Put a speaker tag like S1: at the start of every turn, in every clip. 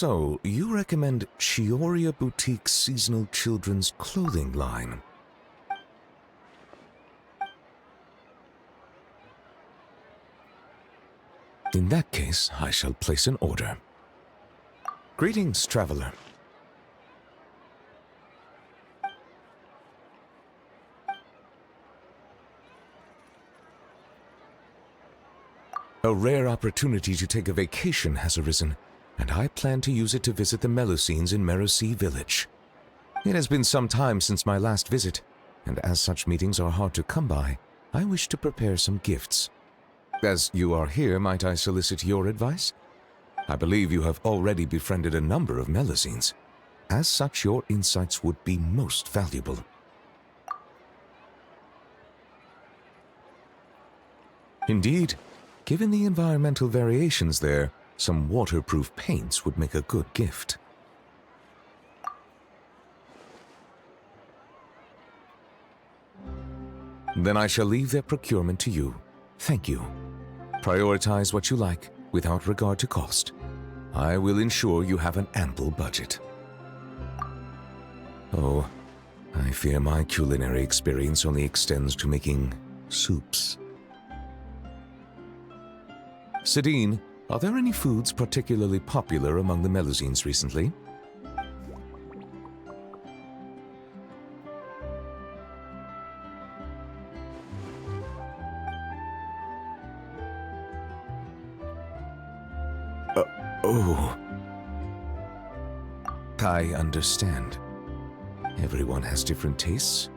S1: So, you recommend Chioria Boutique's seasonal children's clothing line? In that case, I shall place an order. Greetings, traveler. A rare opportunity to take a vacation has arisen, and I plan to use it to visit the Melusines in Merosi Village. It has been some time since my last visit, and as such meetings are hard to come by, I wish to prepare some gifts. As you are here, might I solicit your advice? I believe you have already befriended a number of Melusines. As such, your insights would be most valuable. Indeed, given the environmental variations there, some waterproof paints would make a good gift. Then I shall leave their procurement to you. Thank you. Prioritize what you like, without regard to cost. I will ensure you have an ample budget. Oh, I fear my culinary experience only extends to making soups. Sidine, are there any foods particularly popular among the Melusines recently? Oh. I understand. Everyone has different tastes,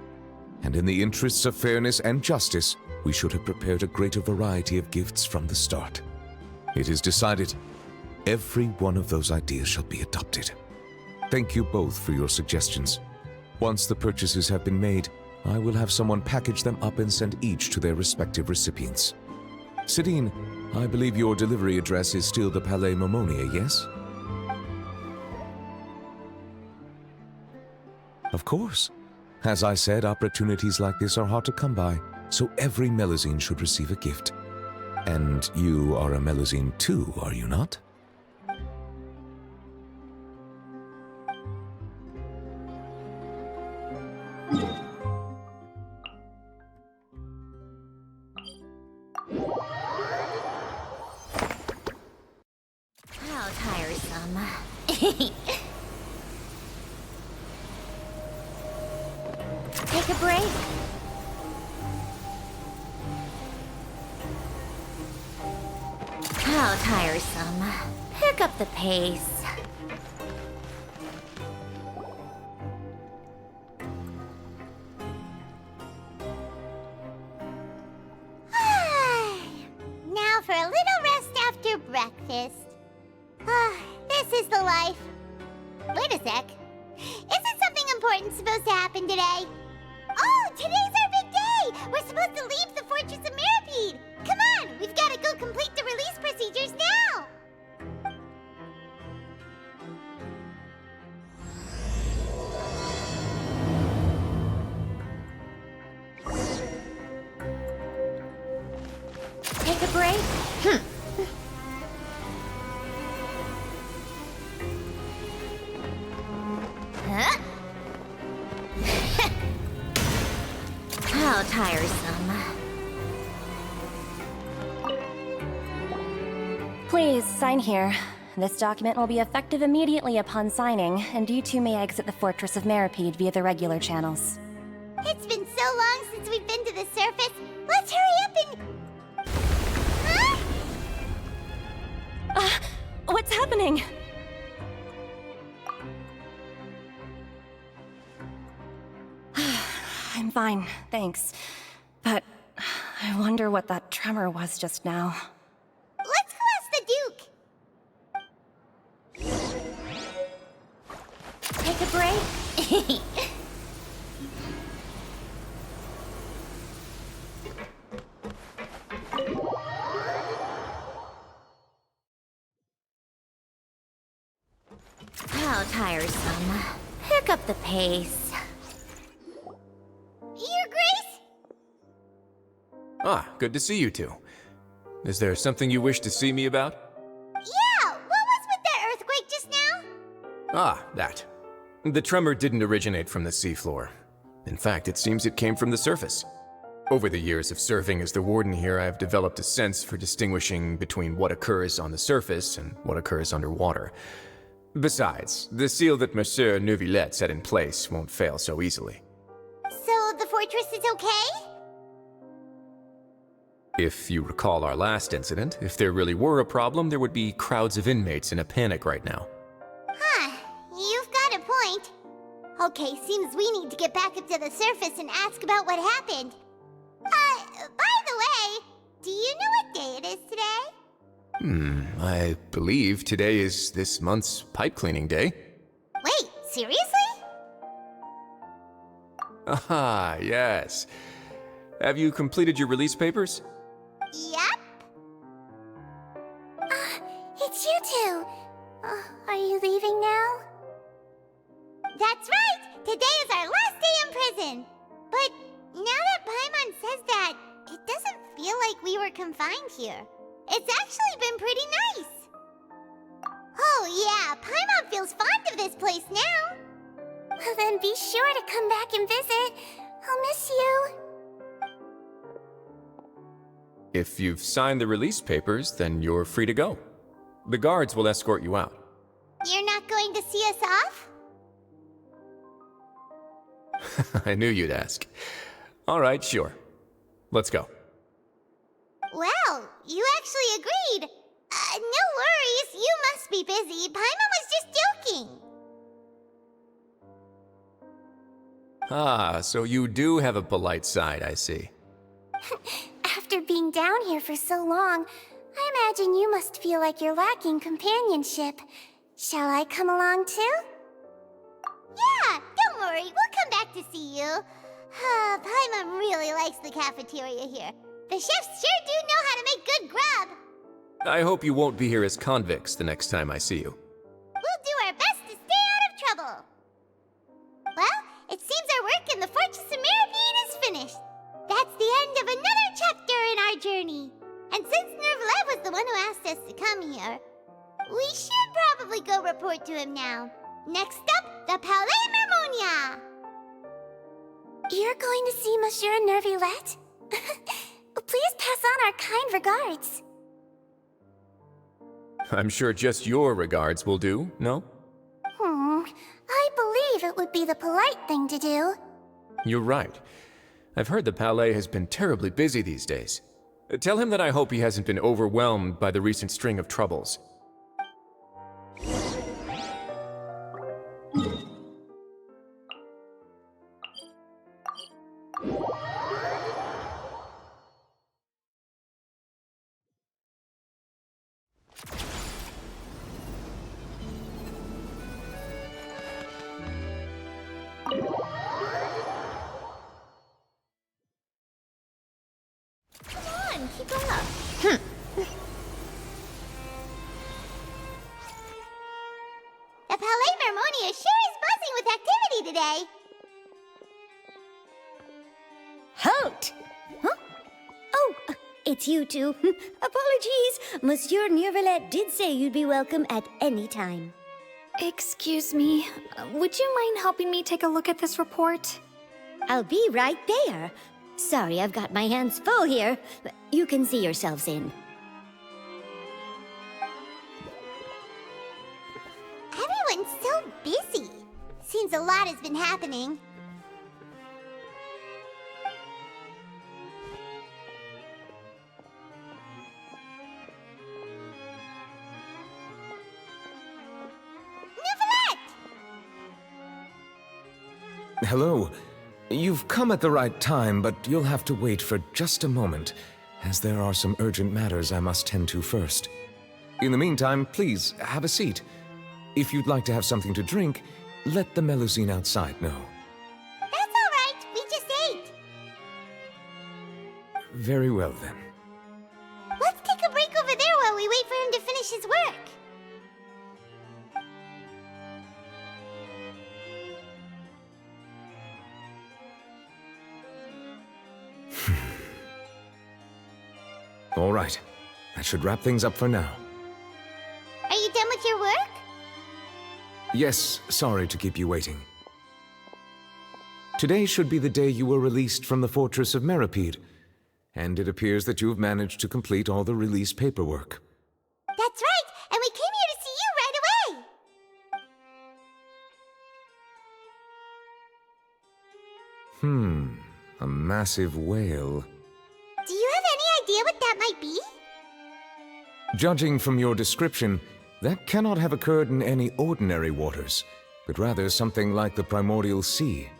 S1: and in the interests of fairness and justice, we should have prepared a greater variety of gifts from the start. It is decided. Every one of those ideas shall be adopted. Thank you both for your suggestions. Once the purchases have been made, I will have someone package them up and send each to their respective recipients. Sidine, I believe your delivery address is still the Palais Momonia, yes? Of course. As I said, opportunities like this are hard to come by, so every Melusine should receive a gift. And you are a Melusine too, are you not?
S2: How tiresome. Take a break. How tiresome. Pick up the pace. Now for a little rest after breakfast. This is the life. Wait a sec. Isn't something important supposed to happen today? Oh, today's our big day! We're supposed to leave the Fortress of Mirapede! Come on, we've got to go complete the release procedures now! Take a break? Huh? How tiresome.
S3: Please, sign here. This document will be effective immediately upon signing, and you two may exit the Fortress of Mirapede via the regular channels.
S2: It's been so long since we've been to the surface. Let's hurry up and... Huh?
S3: What's happening? I'm fine, thanks. But I wonder what that tremor was just now.
S2: Let's go ask the Duke. Take a break? How tiresome. Pick up the pace. Your Grace?
S4: Ah, good to see you two. Is there something you wish to see me about?
S2: Yeah, what was with that earthquake just now?
S4: Ah, that. The tremor didn't originate from the seafloor. In fact, it seems it came from the surface. Over the years of serving as the warden here, I have developed a sense for distinguishing between what occurs on the surface and what occurs underwater. Besides, the seal that Monsieur Neuvillette set in place won't fail so easily.
S2: So the fortress is okay?
S4: If you recall our last incident, if there really were a problem, there would be crowds of inmates in a panic right now.
S2: Huh, you've got a point. Okay, seems we need to get back up to the surface and ask about what happened. By the way, do you know what day it is today?
S4: I believe today is this month's pipe cleaning day.
S2: Wait, seriously?
S4: Ah, yes. Have you completed your release papers?
S2: Yep. It's you two. Are you leaving now? That's right! Today is our last day in prison! But now that Paimon says that, it doesn't feel like we were confined here. It's actually been pretty nice. Oh yeah, Paimon feels fond of this place now. Well, then be sure to come back and visit. I'll miss you.
S4: If you've signed the release papers, then you're free to go. The guards will escort you out.
S2: You're not going to see us off?
S4: I knew you'd ask. All right, sure. Let's go.
S2: Well, you actually agreed. No worries, you must be busy. Paimon was just joking.
S4: Ah, so you do have a polite side, I see.
S2: After being down here for so long, I imagine you must feel like you're lacking companionship. Shall I come along too? Yeah, don't worry, we'll come back to see you. Paimon really likes the cafeteria here. The chefs sure do know how to make good grub.
S4: I hope you won't be here as convicts the next time I see you.
S2: We'll do our best to stay out of trouble. Well, it seems our work in the Fortress of Meripede is finished. That's the end of another chapter in our journey. And since Neuvillette was the one who asked us to come here, we should probably go report to him now. Next up, the Palais Mermonia. You're going to see Monsieur Neuvillette? Please pass on our kind regards.
S4: I'm sure just your regards will do, no?
S2: I believe it would be the polite thing to do.
S4: You're right. I've heard the Palais has been terribly busy these days. Tell him that I hope he hasn't been overwhelmed by the recent string of troubles.
S2: Keep up. The Palais Mermonia sure is buzzing with activity today.
S5: Halt! Huh? Oh, it's you two. Apologies. Monsieur Neuvillette did say you'd be welcome at any time.
S6: Excuse me, would you mind helping me take a look at this report?
S5: I'll be right there. Sorry, I've got my hands full here. You can see yourselves in.
S2: Everyone's so busy. Seems a lot has been happening. Neuvillette!
S1: Hello. You've come at the right time, but you'll have to wait for just a moment, as there are some urgent matters I must tend to first. In the meantime, please, have a seat. If you'd like to have something to drink, let the Melusine outside know.
S2: That's all right. We just ate.
S1: Very well, then.
S2: Let's take a break over there while we wait for him to finish his work.
S1: All right. That should wrap things up for now.
S2: Are you done with your work?
S1: Yes, sorry to keep you waiting. Today should be the day you were released from the Fortress of Meripede, and it appears that you have managed to complete all the release paperwork.
S2: That's right, and we came here to see you right away!
S1: A massive whale.
S2: Do you have any idea what that might be?
S1: Judging from your description, that cannot have occurred in any ordinary waters, but rather something like the primordial sea.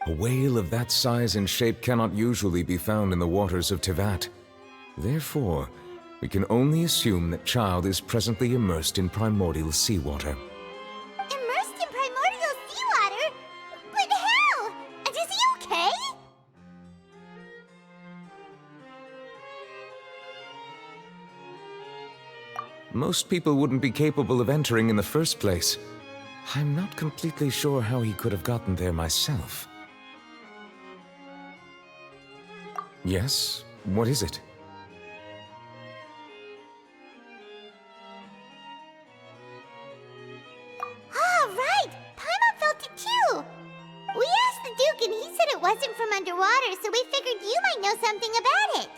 S1: A whale of that size and shape cannot usually be found in the waters of Tevat. Therefore, we can only assume that Child is presently immersed in primordial seawater.
S2: Immersed in primordial seawater? But how? And is he okay?
S1: Most people wouldn't be capable of entering in the first place. I'm not completely sure how he could have gotten there myself. Yes? What is it?
S2: Ah, right! Paimon felt it too! We asked the Duke and he said it wasn't from underwater, so we figured you might know something about it.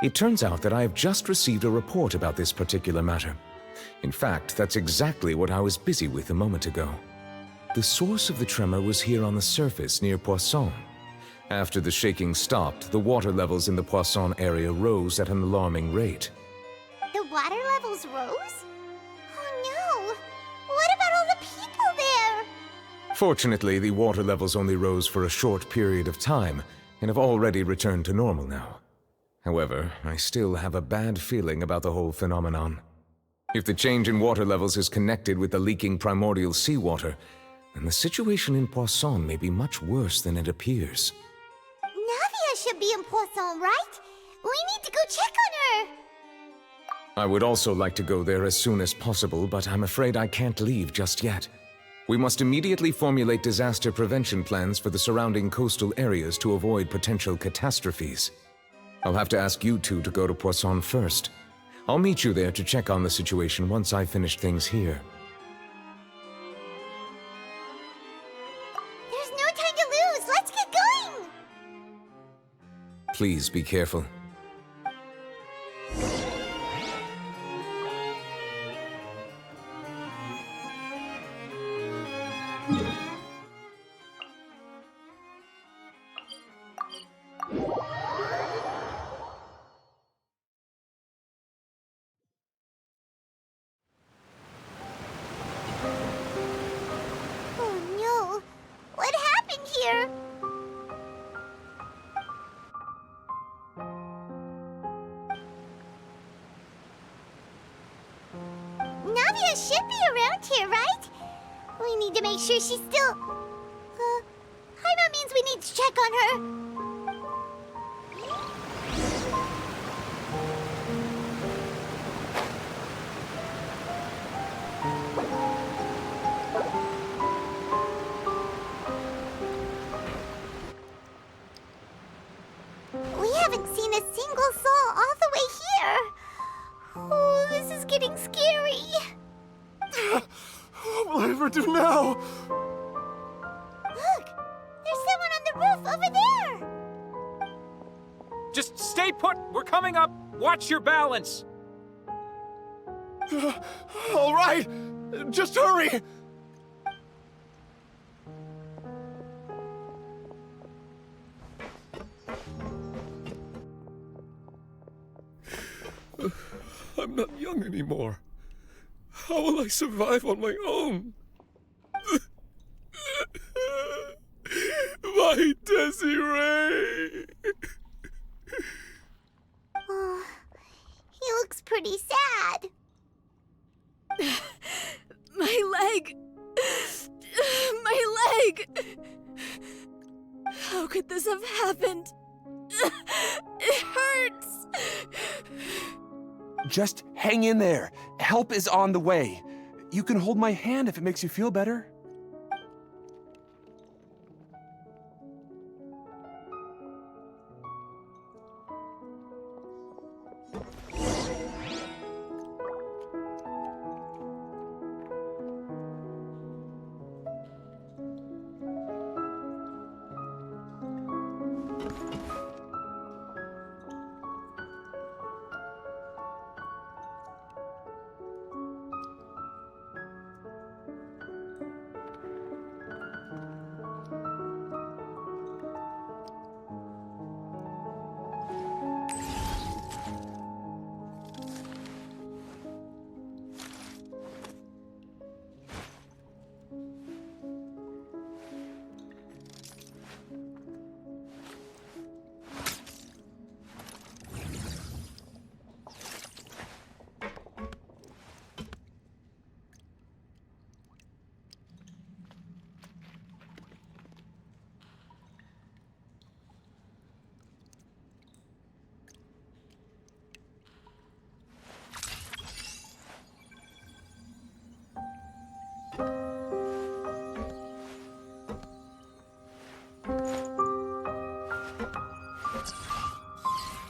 S1: It turns out that I have just received a report about this particular matter. In fact, that's exactly what I was busy with a moment ago. The source of the tremor was here on the surface near Poisson. After the shaking stopped, the water levels in the Poisson area rose at an alarming rate.
S2: The water levels rose? Oh no! What about all the people there?
S1: Fortunately, the water levels only rose for a short period of time and have already returned to normal now. However, I still have a bad feeling about the whole phenomenon. If the change in water levels is connected with the leaking primordial seawater, then the situation in Poisson may be much worse than it appears.
S2: Navia should be in Poisson, right? We need to go check on her!
S1: I would also like to go there as soon as possible, but I'm afraid I can't leave just yet. We must immediately formulate disaster prevention plans for the surrounding coastal areas to avoid potential catastrophes. I'll have to ask you two to go to Poisson first. I'll meet you there to check on the situation once I finish things here.
S2: There's no time to lose! Let's get going!
S1: Please be careful.
S2: Oh no! What happened here? Navia should be around here, right? We need to make sure she's still... Paimon means we need to check on her. We haven't seen a single soul all the way here. Oh, this is getting scary.
S7: What will I ever do now?
S2: Look, there's someone on the roof over there.
S8: Just stay put! We're coming up! Watch your balance!
S7: All right, just hurry! I'm not young anymore. How will I survive on my own? My Desiree!
S2: Oh, he looks pretty sad.
S9: My leg! My leg! How could this have happened? It hurts!
S10: Just hang in there. Help is on the way. You can hold my hand if it makes you feel better.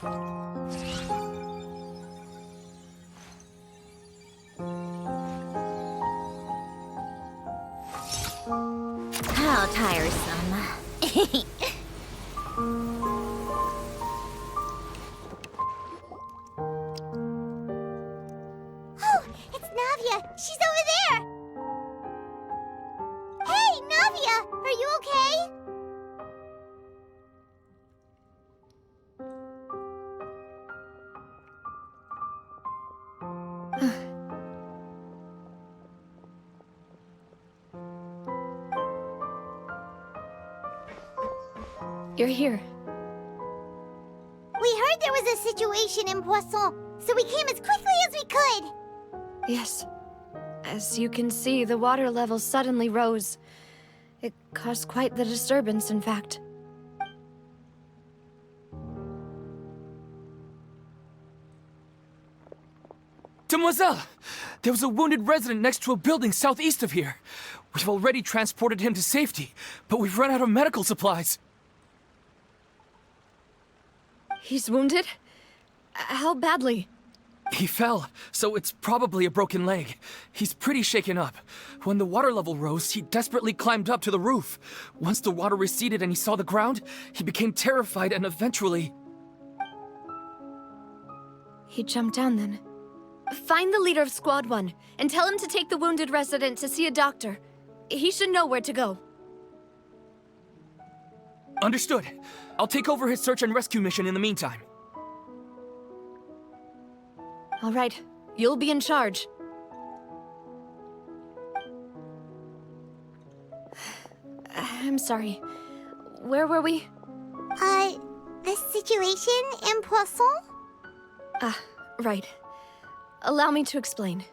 S5: How tiresome.
S2: Oh, it's Navia. She's over there. Hey, Navia, are you okay?
S9: You're here.
S2: We heard there was a situation in Poisson, so we came as quickly as we could.
S9: Yes. As you can see, the water level suddenly rose. It caused quite the disturbance, in fact.
S10: Demoiselle! There was a wounded resident next to a building southeast of here. We've already transported him to safety, but we've run out of medical supplies.
S9: He's wounded? How badly?
S10: He fell, so it's probably a broken leg. He's pretty shaken up. When the water level rose, he desperately climbed up to the roof. Once the water receded and he saw the ground, he became terrified and eventually...
S9: He jumped down then. Find the leader of Squad 1 and tell him to take the wounded resident to see a doctor. He should know where to go.
S10: Understood. I'll take over his search and rescue mission in the meantime.
S9: All right, you'll be in charge. I'm sorry. Where were we?
S2: The situation in Poisson?
S9: Ah, right. Allow me to explain.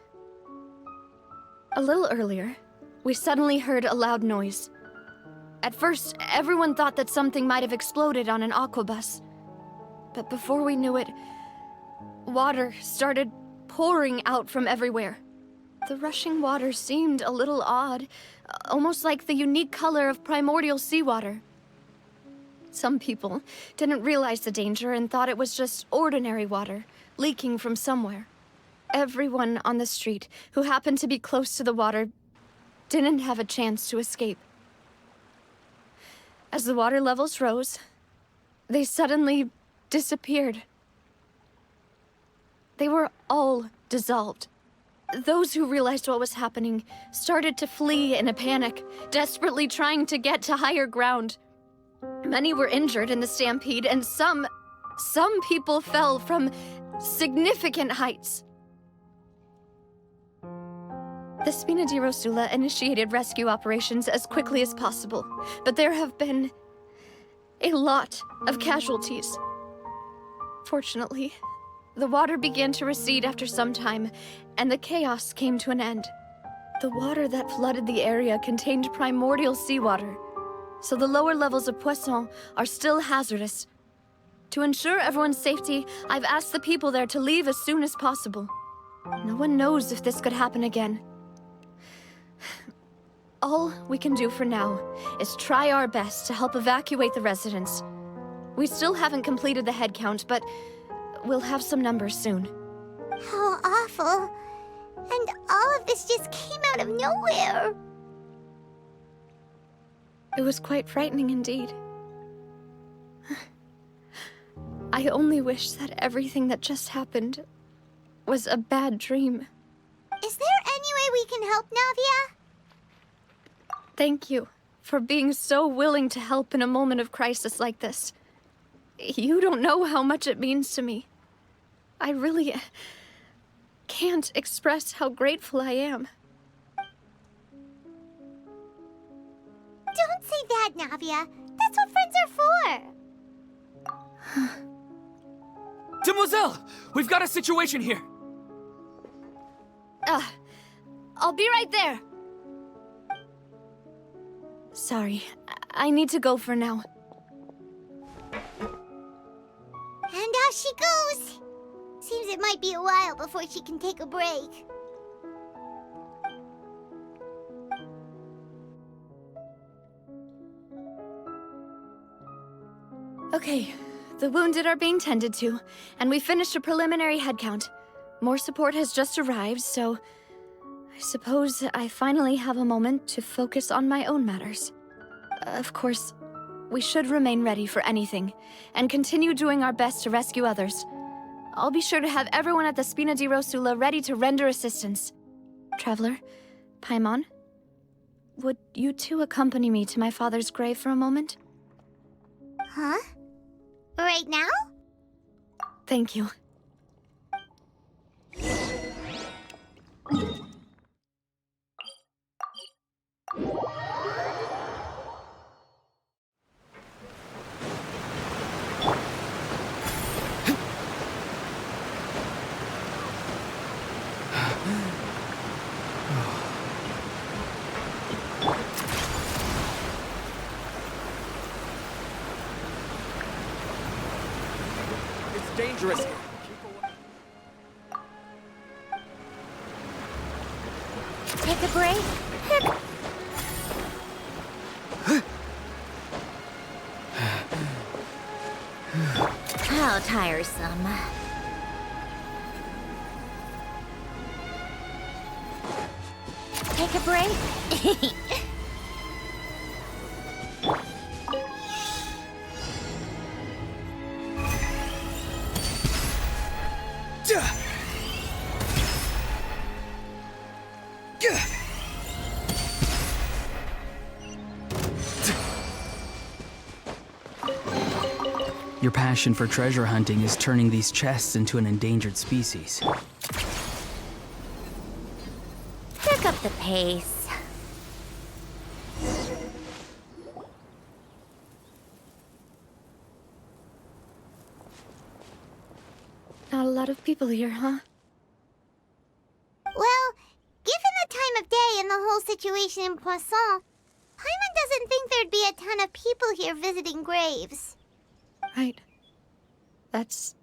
S9: A little earlier, we suddenly heard a loud noise. At first, everyone thought that something might have exploded on an aquabus. But before we knew it, water started pouring out from everywhere. The rushing water seemed a little odd, almost like the unique color of primordial seawater. Some people didn't realize the danger and thought it was just ordinary water, leaking from somewhere. Everyone on the street who happened to be close to the water didn't have a chance to escape. As the water levels rose, they suddenly disappeared. They were all dissolved. Those who realized what was happening started to flee in a panic, desperately trying to get to higher ground. Many were injured in the stampede, and some people fell from significant heights. The Spina di Rosula initiated rescue operations as quickly as possible, but there have been a lot of casualties. Fortunately, the water began to recede after some time, and the chaos came to an end. The water that flooded the area contained primordial seawater, so the lower levels of Poisson are still hazardous. To ensure everyone's safety, I've asked the people there to leave as soon as possible. No one knows if this could happen again. All we can do for now is try our best to help evacuate the residents. We still haven't completed the head count, but we'll have some numbers soon.
S2: How awful. And all of this just came out of nowhere.
S9: It was quite frightening indeed. I only wish that everything that just happened was a bad dream.
S2: Is there any way we can help, Navia?
S9: Thank you for being so willing to help in a moment of crisis like this. You don't know how much it means to me. I really can't express how grateful I am.
S2: Don't say that, Navia. That's what friends are for.
S10: Demoiselle! We've got a situation here!
S9: I'll be right there. Sorry, I need to go for now.
S2: And off she goes. Seems it might be a while before she can take a break.
S9: Okay, The wounded are being tended to, and we finished a preliminary head count. More support has just arrived, so I suppose I finally have a moment to focus on my own matters. Of course, we should remain ready for anything, and continue doing our best to rescue others. I'll be sure to have everyone at the Spina di Rosula ready to render assistance. Traveler, Paimon, would you two accompany me to my father's grave for a moment?
S2: Huh? Right now?
S9: Thank you.
S8: It's dangerous.
S2: Take a break. How tiresome. Take a break.
S11: Your passion for treasure hunting is turning these chests into an endangered species.
S2: Pick up the pace.
S9: Not a lot of people here, huh?
S2: Well, given the time of day and the whole situation in Poisson, Paimon doesn't think there'd be a ton of people here visiting graves.
S9: Right. That's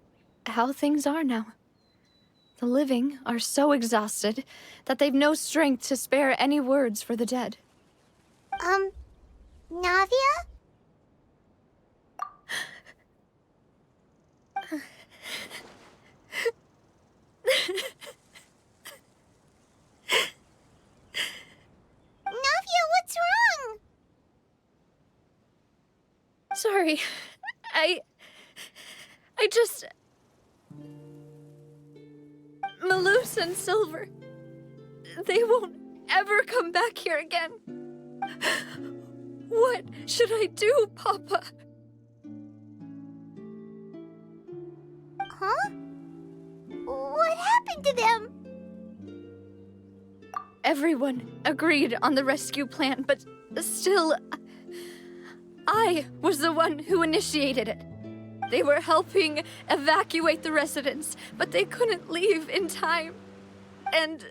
S9: how things are now. The living are so exhausted that they've no strength to spare any words for the dead.
S2: Navia? Navia, what's wrong?
S9: Sorry. I just... Malus and Silver. They won't ever come back here again. What should I do, Papa?
S2: Huh? What happened to them?
S9: Everyone agreed on the rescue plan, but still... I was the one who initiated it. They were helping evacuate the residents, but they couldn't leave in time. And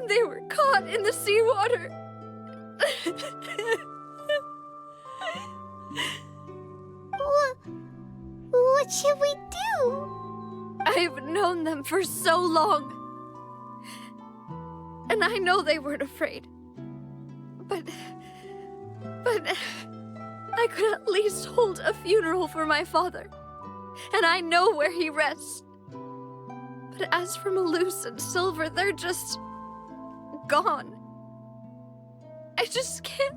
S9: they were caught in the seawater.
S2: What should we do?
S9: I've known them for so long. And I know they weren't afraid. But I could at least hold a funeral for my father. And I know where he rests. But as for Malus and Silver, they're just... gone. I just can't...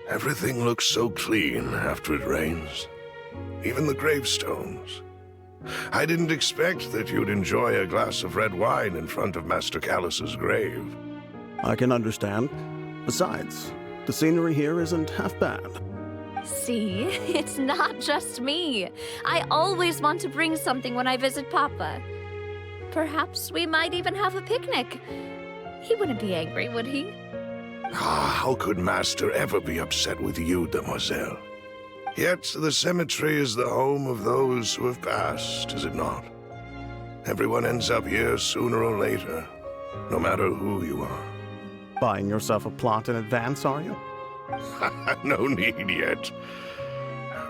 S7: Everything looks so clean after it rains. Even the gravestones. I didn't expect that you'd enjoy a glass of red wine in front of Master Callus's grave.
S12: I can understand. Besides, the scenery here isn't half bad.
S3: See, it's not just me. I always want to bring something when I visit Papa. Perhaps we might even have a picnic. He wouldn't be angry, would he?
S7: Ah, how could Master ever be upset with you, Demoiselle? Yet the cemetery is the home of those who have passed, is it not? Everyone ends up here sooner or later, no matter who you are.
S12: Buying yourself a plot in advance, are you?
S7: No need yet.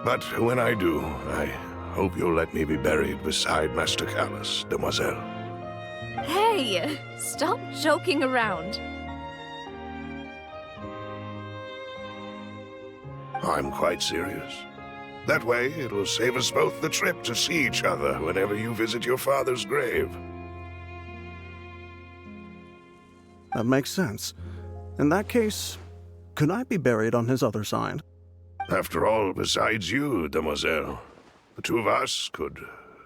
S7: But when I do, I hope you'll let me be buried beside Master Callus, Demoiselle.
S3: Hey, stop joking around.
S7: I'm quite serious. That way, it'll save us both the trip to see each other whenever you visit your father's grave.
S12: That makes sense. In that case, could I be buried on his other side?
S7: After all, besides you, demoiselle, the two of us could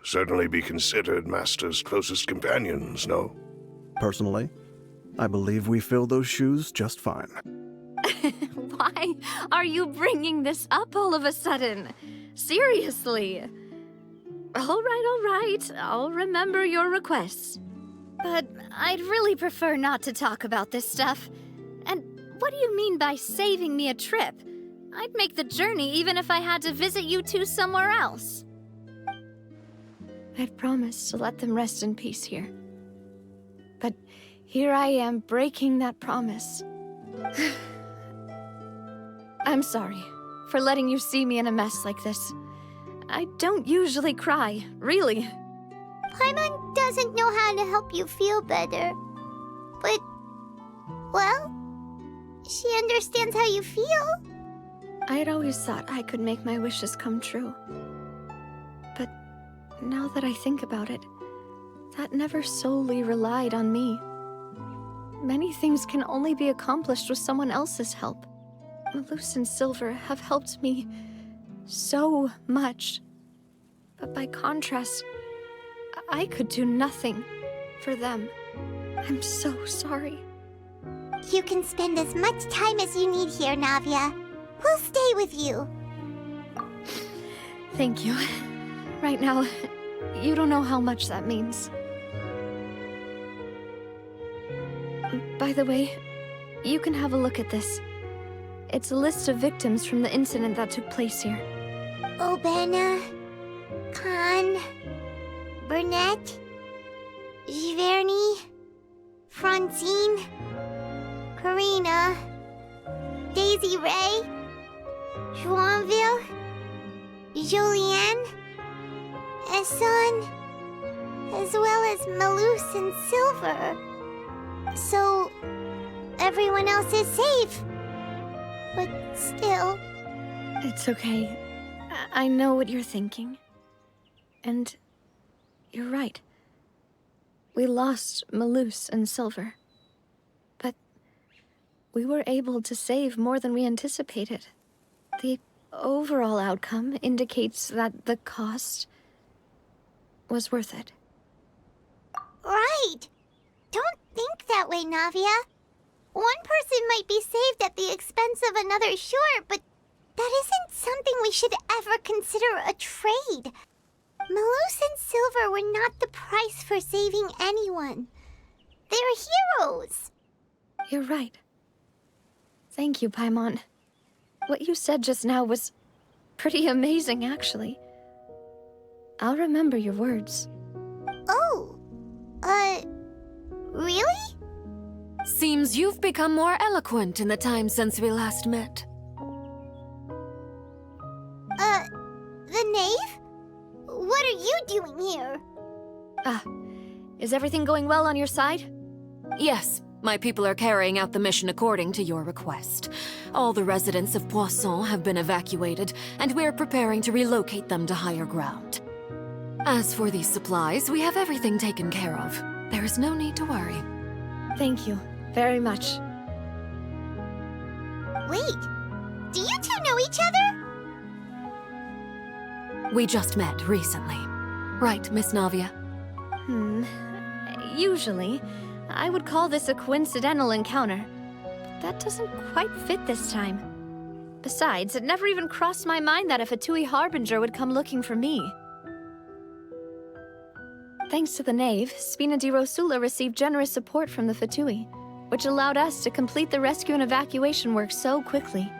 S7: certainly be considered Master's closest companions, no?
S12: Personally, I believe we fill those shoes just fine.
S3: Why are you bringing this up all of a sudden? Seriously. All right. I'll remember your requests.
S6: But I'd really prefer not to talk about this stuff. And what do you mean by saving me a trip? I'd make the journey even if I had to visit you two somewhere else.
S9: I'd promised to let them rest in peace here. But here I am breaking that promise. I'm sorry for letting you see me in a mess like this. I don't usually cry, really.
S2: Paimon doesn't know how to help you feel better. But, well, she understands how you feel.
S9: I had always thought I could make my wishes come true. But now that I think about it, that never solely relied on me. Many things can only be accomplished with someone else's help. Malus and Silver have helped me so much. But by contrast, I could do nothing for them. I'm so sorry.
S2: You can spend as much time as you need here, Navia. We'll stay with you.
S9: Thank you. Right now, you don't know how much that means. By the way, you can have a look at this. It's a list of victims from the incident that took place here.
S2: Obena, Khan, Burnett, Giverny, Francine, Karina, Daisy Ray, Joinville, Julianne, Esson, as well as Malus and Silver. So, everyone else is safe. But still...
S9: It's okay. I know what you're thinking. And you're right. We lost Malus and Silver. But we were able to save more than we anticipated. The overall outcome indicates that the cost was worth it.
S2: Right! Don't think that way, Navia. One person might be saved at the expense of another, sure, but that isn't something we should ever consider a trade. Malus and Silver were not the price for saving anyone. They're heroes.
S9: You're right. Thank you, Paimon. What you said just now was pretty amazing, actually. I'll remember your words.
S2: Oh, really?
S13: Seems you've become more eloquent in the time since we last met.
S2: The knave? What are you doing here?
S9: Is everything going well on your side?
S13: Yes, my people are carrying out the mission according to your request. All the residents of Poisson have been evacuated, and we're preparing to relocate them to higher ground. As for these supplies, we have everything taken care of. There is no need to worry.
S9: Thank you very much.
S2: Wait, do you two know each other?
S13: We just met recently. Right, Miss Navia?
S9: Usually, I would call this a coincidental encounter. But that doesn't quite fit this time. Besides, it never even crossed my mind that a Fatui Harbinger would come looking for me. Thanks to the Knave, Spina di Rosula received generous support from the Fatui, which allowed us to complete the rescue and evacuation work so quickly.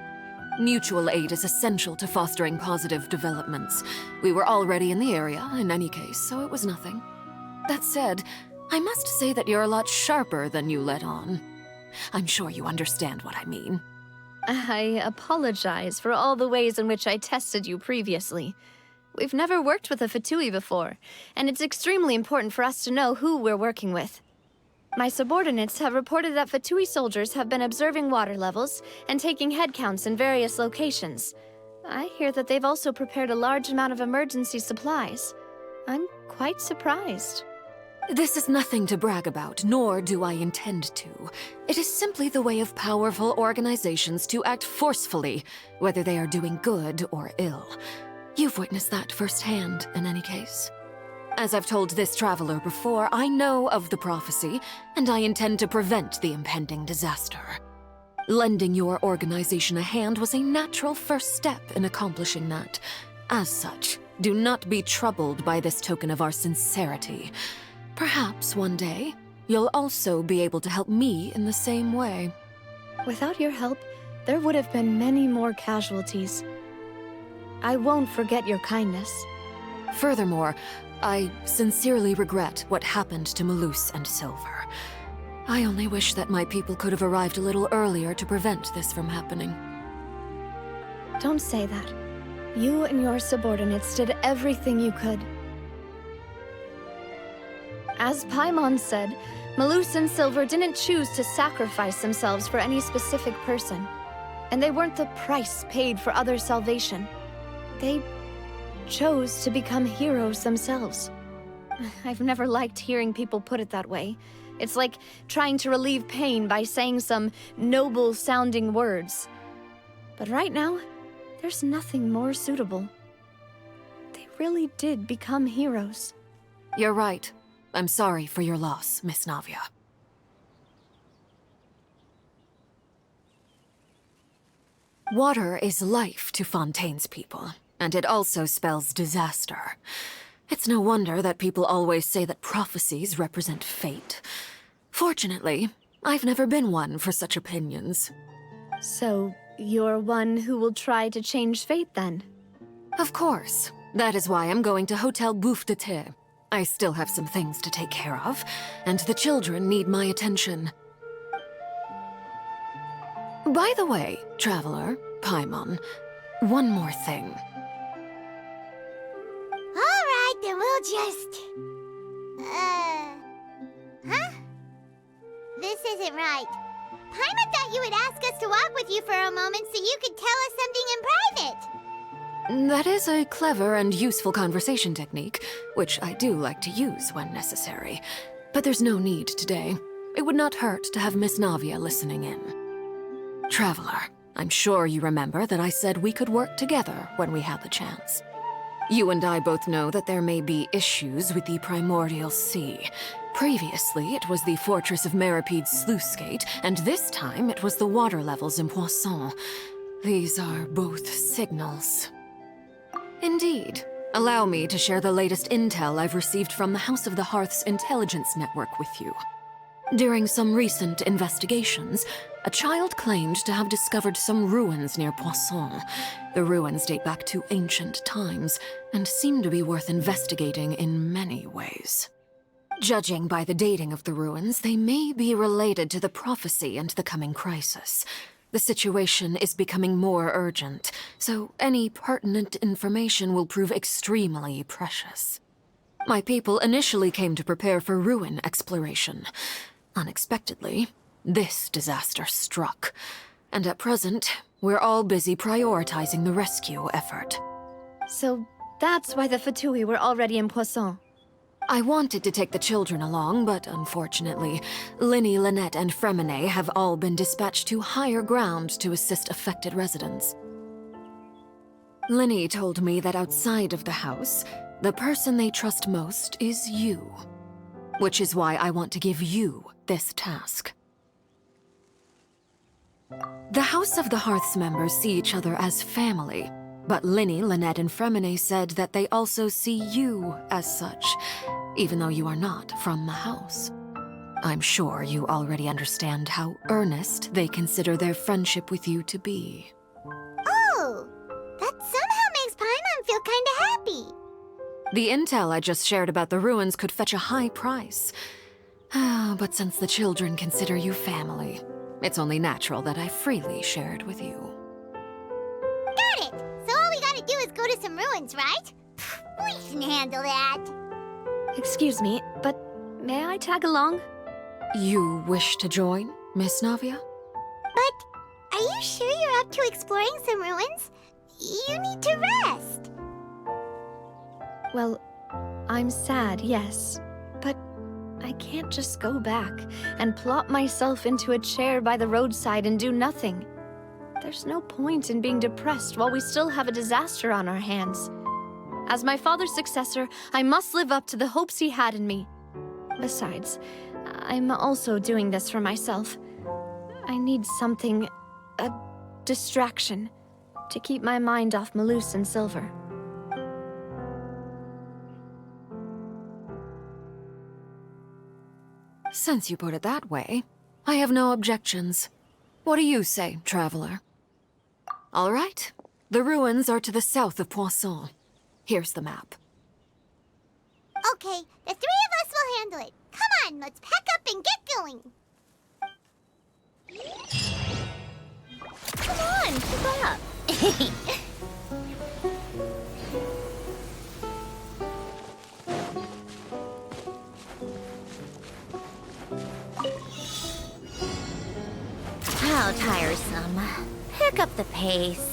S13: Mutual aid is essential to fostering positive developments. We were already in the area, in any case, so it was nothing. That said, I must say that you're a lot sharper than you let on. I'm sure you understand what I mean.
S9: I apologize for all the ways in which I tested you previously. We've never worked with a Fatui before, and it's extremely important for us to know who we're working with. My subordinates have reported that Fatui soldiers have been observing water levels and taking head counts in various locations. I hear that they've also prepared a large amount of emergency supplies. I'm quite surprised.
S13: This is nothing to brag about, nor do I intend to. It is simply the way of powerful organizations to act forcefully, whether they are doing good or ill. You've witnessed that firsthand, in any case. As I've told this traveler before, I know of the prophecy, and I intend to prevent the impending disaster. Lending your organization a hand was a natural first step in accomplishing that. As such, do not be troubled by this token of our sincerity. Perhaps one day, you'll also be able to help me in the same way.
S9: Without your help, there would have been many more casualties. I won't forget your kindness.
S13: Furthermore, I sincerely regret what happened to Malus and Silver. I only wish that my people could have arrived a little earlier to prevent this from happening.
S9: Don't say that. You and your subordinates did everything you could. As Paimon said, Malus and Silver didn't choose to sacrifice themselves for any specific person. And they weren't the price paid for others' salvation. They chose to become heroes themselves. I've never liked hearing people put it that way. It's like trying to relieve pain by saying some noble-sounding words. But right now, there's nothing more suitable. They really did become heroes.
S13: You're right. I'm sorry for your loss, Miss Navia. Water is life to Fontaine's people, and it also spells disaster. It's no wonder that people always say that prophecies represent fate. Fortunately, I've never been one for such opinions.
S9: So, you're one who will try to change fate, then?
S13: Of course. That is why I'm going to Hotel Bouffe de Thé. I still have some things to take care of, and the children need my attention. By the way, Traveler, Paimon, one more thing.
S2: Alright, then we'll just... Huh? This isn't right. Paimon thought you would ask us to walk with you for a moment so you could tell us something in private.
S13: That is a clever and useful conversation technique, which I do like to use when necessary. But there's no need today. It would not hurt to have Miss Navia listening in. Traveler, I'm sure you remember that I said we could work together when we had the chance. You and I both know that there may be issues with the Primordial Sea. Previously, it was the Fortress of Meripede's sluice gate, and this time it was the water levels in Poisson. These are both signals. Indeed. Allow me to share the latest intel I've received from the House of the Hearth's intelligence network with you. During some recent investigations, a child claimed to have discovered some ruins near Poisson. The ruins date back to ancient times, and seem to be worth investigating in many ways. Judging by the dating of the ruins, they may be related to the prophecy and the coming crisis. The situation is becoming more urgent, so any pertinent information will prove extremely precious. My people initially came to prepare for ruin exploration. Unexpectedly, this disaster struck, and at present, we're all busy prioritizing the rescue effort.
S9: So that's why the Fatui were already in Poisson.
S13: I wanted to take the children along, but unfortunately, Linny, Lynette, and Fremine have all been dispatched to higher ground to assist affected residents. Linny told me that outside of the house, the person they trust most is you. Which is why I want to give you this task. The House of the Hearth's members see each other as family, but Linny, Lynette, and Fremine said that they also see you as such, even though you are not from the house. I'm sure you already understand how earnest they consider their friendship with you to be.
S2: Oh, that somehow makes Paimon feel kinda happy.
S13: The intel I just shared about the ruins could fetch a high price. But since the children consider you family, it's only natural that I freely shared with you.
S2: Got it! So all we gotta do is go to some ruins, right? We can handle that.
S9: Excuse me, but may I tag along?
S13: You wish to join, Miss Navia?
S2: But are you sure you're up to exploring some ruins? You need to rest.
S9: Well, I'm sad, yes. But I can't just go back and plop myself into a chair by the roadside and do nothing. There's no point in being depressed while we still have a disaster on our hands. As my father's successor, I must live up to the hopes he had in me. Besides, I'm also doing this for myself. I need something, a distraction, to keep my mind off Malus and Silver.
S13: Since you put it that way, I have no objections. What do you say, traveler? All right. The ruins are to the south of Poisson. Here's the map.
S2: Okay, the three of us will handle it. Come on, let's pack up and get going.
S5: Come on, keep up. How tiresome. Pick up the pace.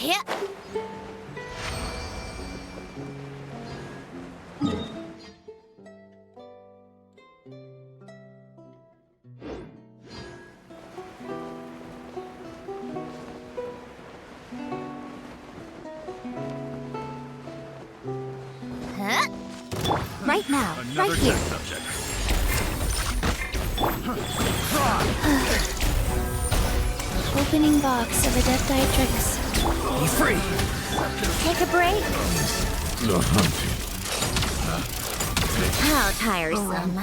S5: Yep. Huh? Right now, right here. Opening box of Adepti-Trix.
S10: He's free!
S5: Take a break.
S7: The hunting.
S5: How tiresome.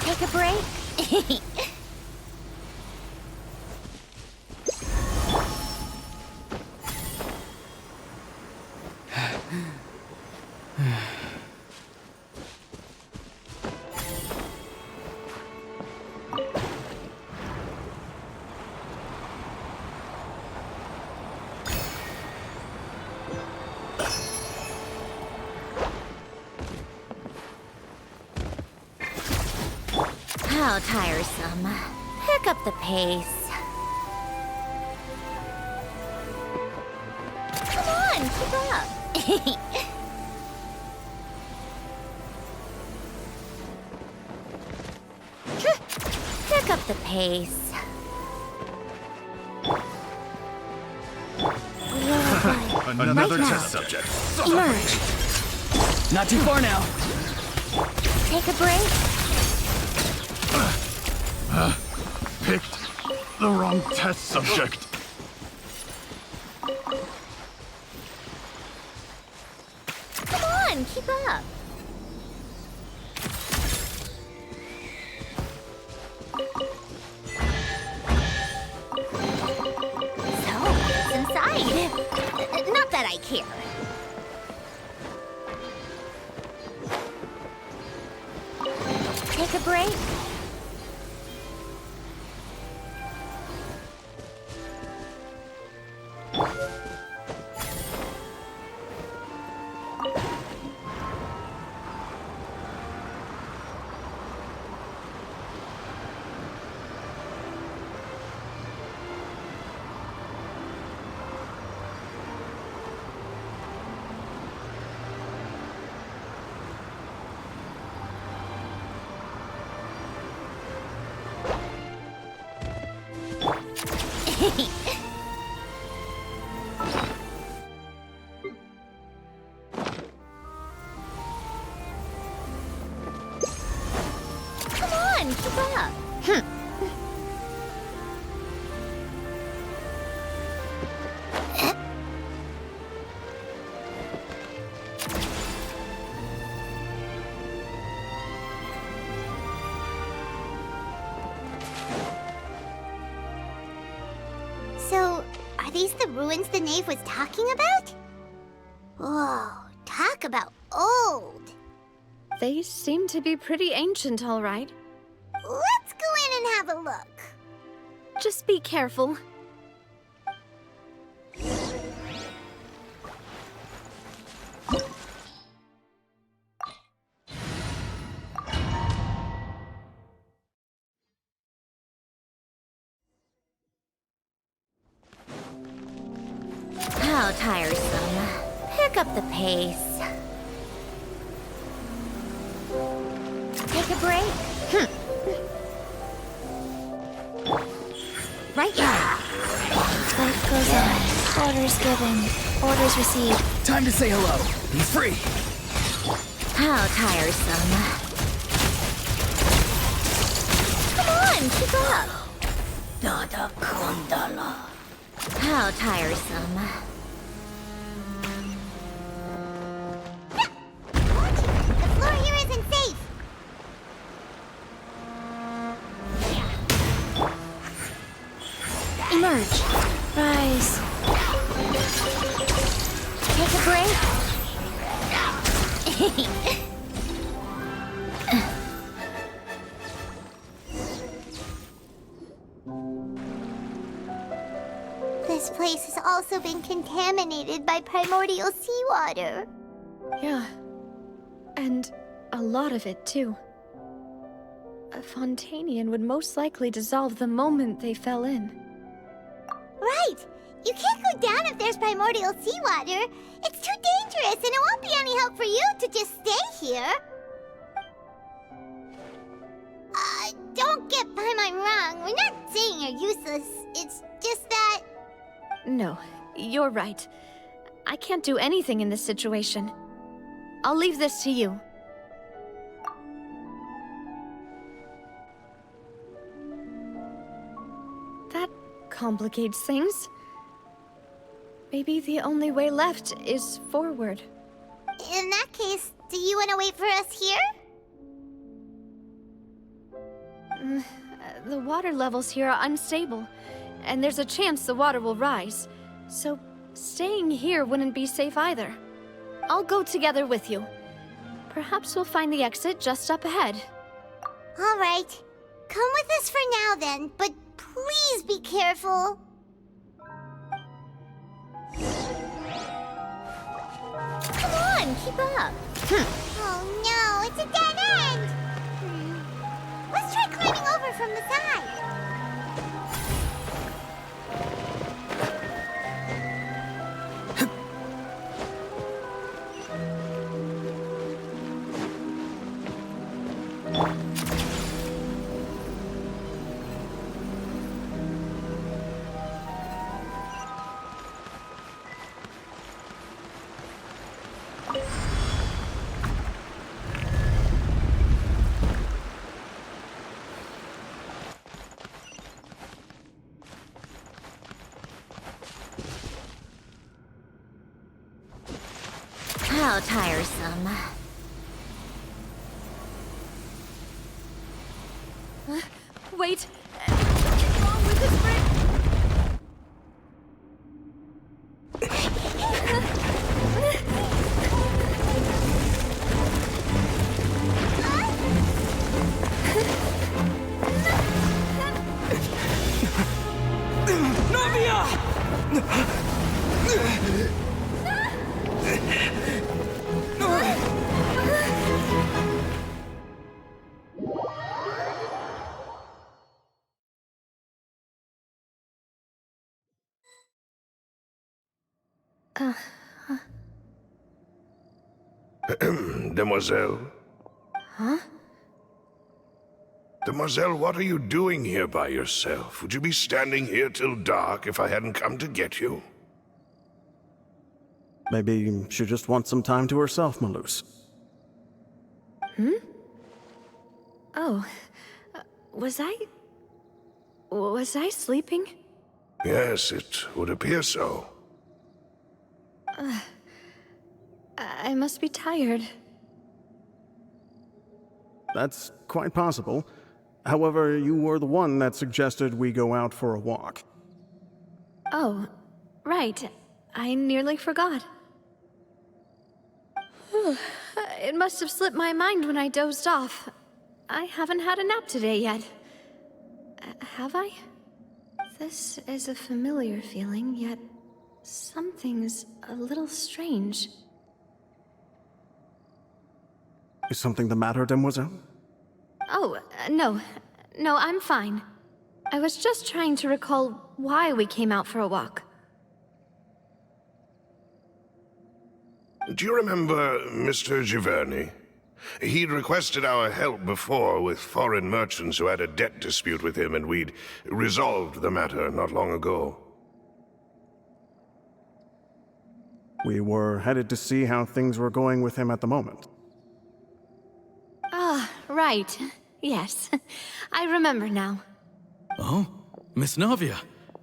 S5: Take a break. How tiresome. Pick up the pace. Come on, keep up. Pick up the pace.
S7: Another
S5: Right
S7: test
S5: now.
S7: subject.
S5: Emerge.
S11: Not too far now.
S5: Take a break.
S7: Picked the wrong test subject.
S5: Come on, keep up. So, what's inside? Not that I care. Take a break.
S2: on, keep up. So, are these the ruins the knave was talking about? Whoa, talk about old.
S9: They seem to be pretty ancient, all right.
S2: Let's go in and have a look.
S9: Just be careful.
S2: How tiresome. Pick up the pace. Take a break. Right now. Life goes on. Orders given. Orders received.
S10: Time to say hello. Be free.
S2: How tiresome. Come on, keep up. Dada Kondala. How tiresome. Watch it. The floor here isn't safe. Emerge. Rise. Take a break. This place has also been contaminated by primordial seawater.
S9: Yeah. And a lot of it, too. A Fontainian would most likely dissolve the moment they fell in.
S2: Right! You can't go down if there's primordial seawater. It's too dangerous, and it won't be any help for you to just stay here. Don't get my mind wrong. We're not saying you're useless. It's just that...
S9: No, you're right. I can't do anything in this situation. I'll leave this to you. That complicates things. Maybe the only way left is forward.
S2: In that case, do you want to wait for us here?
S9: The water levels here are unstable, and there's a chance the water will rise. So staying here wouldn't be safe either. I'll go together with you. Perhaps we'll find the exit just up ahead.
S2: All right. Come with us for now then, but please be careful. Come on, keep up. Oh no, it's a dead end. Let's try climbing over from the side. How tiresome.
S9: Wait! What's wrong with this bridge?
S7: Demoiselle?
S9: Huh?
S7: Demoiselle, what are you doing here by yourself? Would you be standing here till dark if I hadn't come to get you?
S12: Maybe she just wants some time to herself, Malus.
S9: Oh. Was I sleeping?
S7: Yes, it would appear so.
S9: I must be tired.
S12: That's quite possible. However, you were the one that suggested we go out for a walk.
S9: Oh, right. I nearly forgot. It must have slipped my mind when I dozed off. I haven't had a nap today yet. Have I? This is a familiar feeling, yet something's a little strange.
S12: Is something the matter, Demoiselle?
S9: Oh, no. No, I'm fine. I was just trying to recall why we came out for a walk.
S7: Do you remember Mr. Giverny? He'd requested our help before with foreign merchants who had a debt dispute with him, and we'd resolved the matter not long ago.
S12: We were headed to see how things were going with him at the moment.
S9: Ah, right. Yes. I remember now.
S14: Oh, Miss Navia.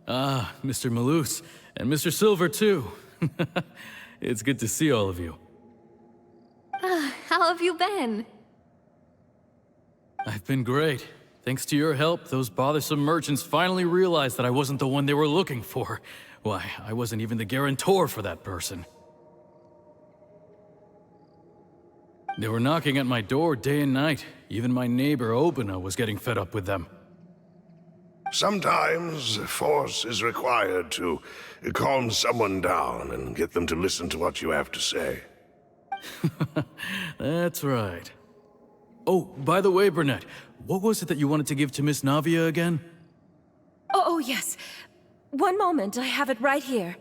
S14: Ah, Mr. Malus, and Mr. Silver, too. It's good to see all of you.
S9: How have you been?
S14: I've been great. Thanks to your help, those bothersome merchants finally realized that I wasn't the one they were looking for. Why, I wasn't even the guarantor for that person. They were knocking at my door day and night. Even my neighbor, Obina, was getting fed up with them.
S7: Sometimes force is required to calm someone down and get them to listen to what you have to say.
S14: That's right. Oh, by the way, Burnett, what was it that you wanted to give to Miss Navia again?
S15: Oh, yes. One moment, I have it right here.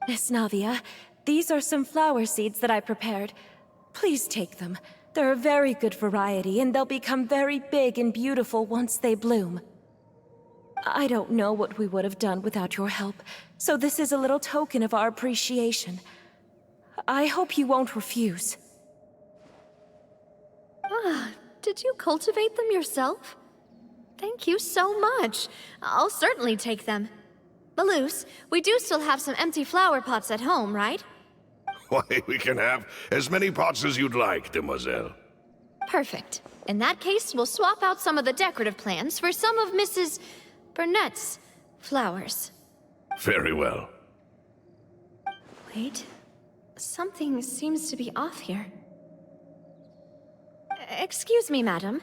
S15: Miss Navia, these are some flower seeds that I prepared. Please take them. They're a very good variety, and they'll become very big and beautiful once they bloom. I don't know what we would have done without your help, so this is a little token of our appreciation. I hope you won't refuse.
S9: Ah, did you cultivate them yourself? Thank you so much. I'll certainly take them. Malus, we do still have some empty flower pots at home, right?
S7: Why, we can have as many pots as you'd like, demoiselle.
S9: Perfect. In that case, we'll swap out some of the decorative plants for some of Mrs. Burnett's flowers.
S7: Very well.
S9: Wait. Something seems to be off here. Excuse me, madam.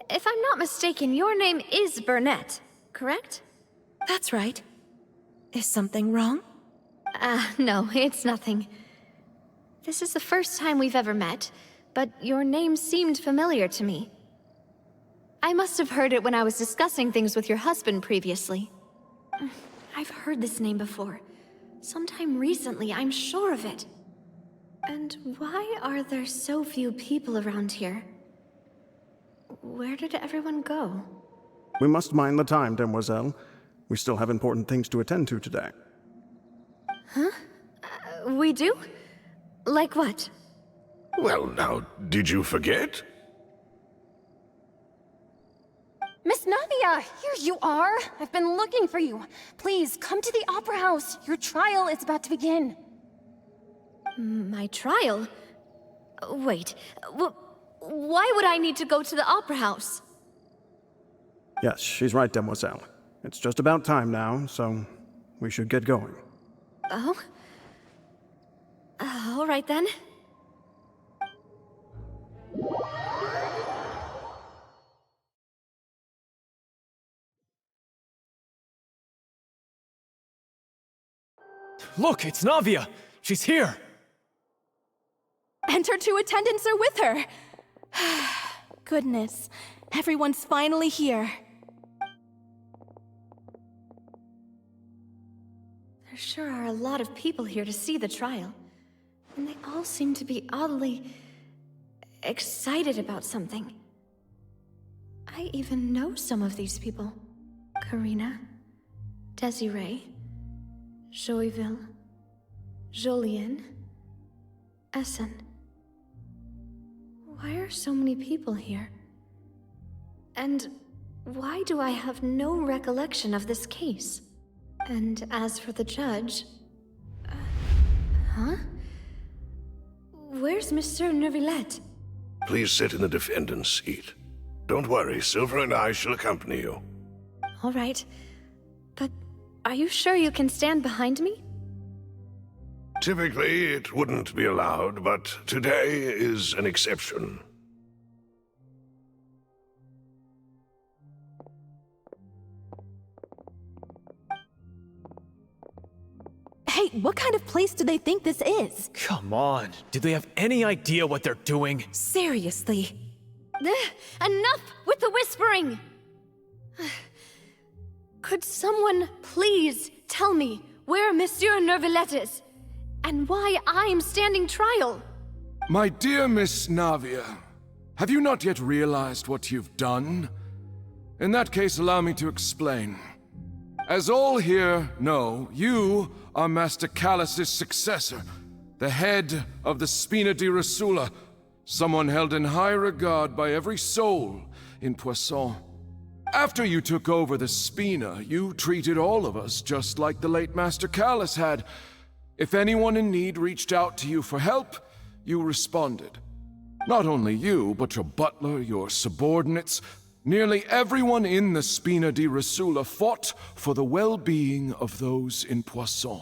S9: If I'm not mistaken, your name is Burnett, correct?
S15: That's right. Is something wrong?
S9: No, it's nothing. This is the first time we've ever met, but your name seemed familiar to me. I must have heard it when I was discussing things with your husband previously. I've heard this name before. Sometime recently, I'm sure of it. And why are there so few people around here? Where did everyone go?
S12: We must mind the time, demoiselle. We still have important things to attend to today.
S9: Huh? We do? Like what?
S7: Well, now, did you forget?
S16: Miss Navia, here you are! I've been looking for you. Please, come to the Opera House. Your trial is about to begin.
S9: My trial? Wait, why would I need to go to the Opera House?
S12: Yes, she's right, demoiselle. It's just about time now, so we should get going.
S9: Oh? All right then.
S10: Look, it's Navia! She's here!
S16: And her two attendants are with her! Goodness, everyone's finally here.
S9: There sure are a lot of people here to see the trial. And they all seem to be oddly excited about something. I even know some of these people. Karina, Desiree, Joyville, Jolien, Essen. Why are so many people here? And why do I have no recollection of this case? And as for the judge... huh? Where's Monsieur Neuvillette?
S7: Please sit in the defendant's seat. Don't worry, Silver and I shall accompany you.
S9: All right. But are you sure you can stand behind me?
S7: Typically, it wouldn't be allowed, but today is an exception.
S15: Hey, what kind of place do they think this is?
S17: Come on, do they have any idea what they're doing?
S15: Seriously.
S9: Enough with the whispering! Could someone please tell me where Monsieur Neuvillette is? And why I'm standing trial?
S18: My dear Miss Navia, have you not yet realized what you've done? In that case, allow me to explain. As all here know, you are Master Callus's successor, the head of the Spina di Rosula, someone held in high regard by every soul in Poisson. After you took over the Spina, you treated all of us just like the late Master Callus had. If anyone in need reached out to you for help, you responded. Not only you, but your butler, your subordinates, nearly everyone in the Spina di Rosula fought for the well-being of those in Poisson.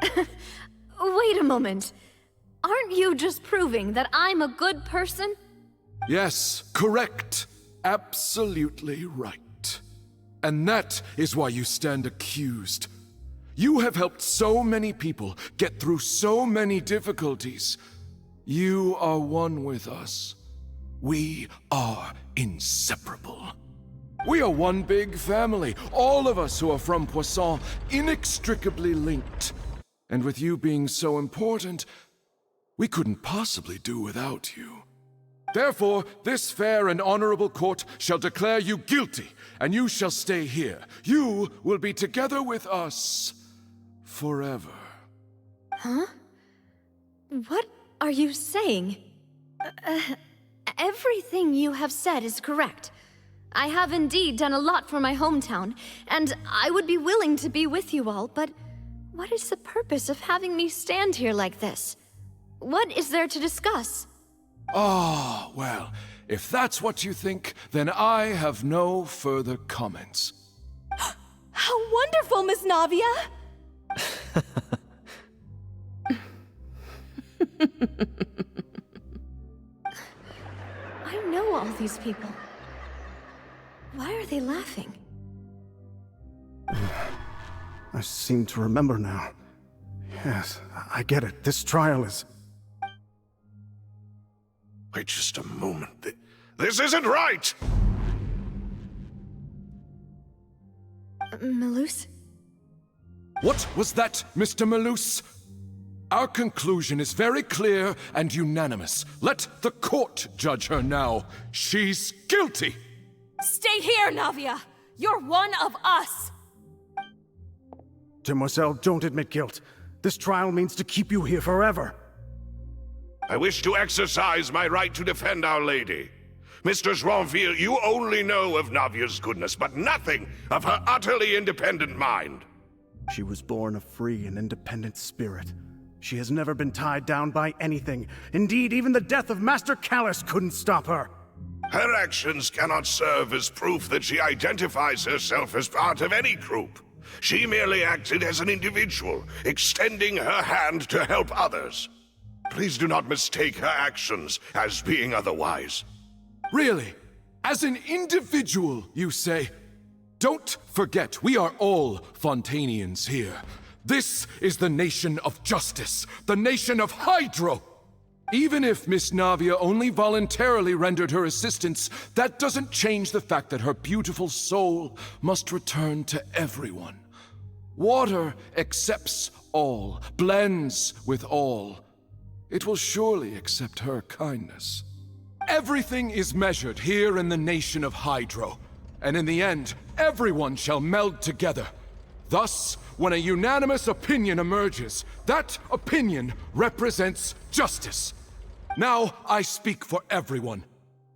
S9: Wait a moment. Aren't you just proving that I'm a good person?
S18: Yes, correct. Absolutely right. And that is why you stand accused. You have helped so many people get through so many difficulties. You are one with us. We are inseparable. We are one big family, all of us who are from Poisson, inextricably linked. And with you being so important, we couldn't possibly do without you. Therefore, this fair and honorable court shall declare you guilty, and you shall stay here. You will be together with us forever.
S9: Huh? What are you saying? Everything you have said is correct. I have indeed done a lot for my hometown, and I would be willing to be with you all, but what is the purpose of having me stand here like this? What is there to discuss?
S18: Ah, well, if that's what you think, then I have no further comments.
S15: How wonderful, Miss Navia!
S9: I know all these people. Why are they laughing?
S12: I seem to remember now. Yes, I get it. This trial is...
S7: Wait just a moment. This isn't right!
S9: Malus?
S18: What was that, Mr. Malus? Our conclusion is very clear and unanimous. Let the court judge her now. She's guilty!
S15: Stay here, Navia! You're one of us!
S12: Demoiselle, don't admit guilt. This trial means to keep you here forever.
S7: I wish to exercise my right to defend Our Lady. Mr. Joinville, you only know of Navia's goodness, but nothing of her utterly independent mind.
S12: She was born a free and independent spirit. She has never been tied down by anything. Indeed, even the death of Master Callus couldn't stop her.
S7: Her actions cannot serve as proof that she identifies herself as part of any group. She merely acted as an individual, extending her hand to help others. Please do not mistake her actions as being otherwise.
S18: Really? As an individual, you say? Don't forget, we are all Fontainians here. This is the nation of justice, the nation of Hydro. Even if Miss Navia only voluntarily rendered her assistance, that doesn't change the fact that her beautiful soul must return to everyone. Water accepts all, blends with all. It will surely accept her kindness. Everything is measured here in the nation of Hydro, and in the end, everyone shall meld together. Thus, when a unanimous opinion emerges, that opinion represents justice. Now I speak for everyone.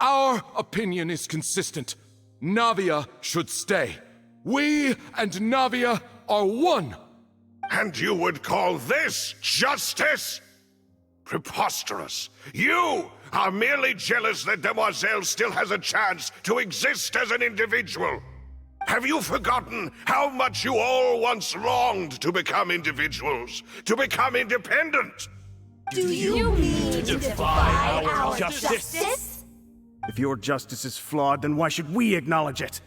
S18: Our opinion is consistent. Navia should stay. We and Navia are one.
S7: And you would call this justice? Preposterous. You are merely jealous that Demoiselle still has a chance to exist as an individual. Have you forgotten how much you all once longed to become individuals, to become independent?
S15: Do you mean to defy our justice?
S12: If your justice is flawed, then why should we acknowledge it?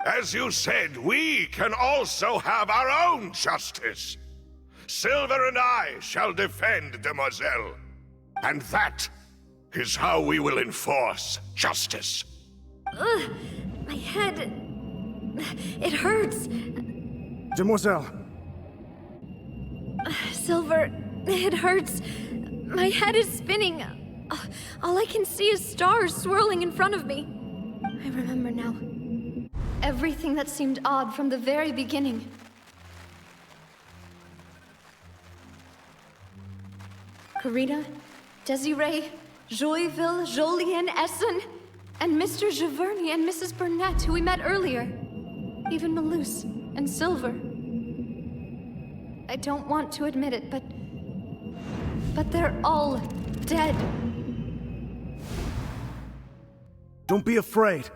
S7: As you said, we can also have our own justice. Silver and I shall defend Demoiselle. And that is how we will enforce justice.
S3: Ugh, my head... It hurts.
S12: Demoiselle.
S3: Silver, it hurts. My head is spinning. All I can see is stars swirling in front of me. I remember now. Everything that seemed odd from the very beginning. Karina, Desiree, Joyville, Jolien, Essen, and Mr. Giverny and Mrs. Burnett, who we met earlier. Even Malus and Silver. I don't want to admit it, but they're all dead.
S12: Don't be afraid,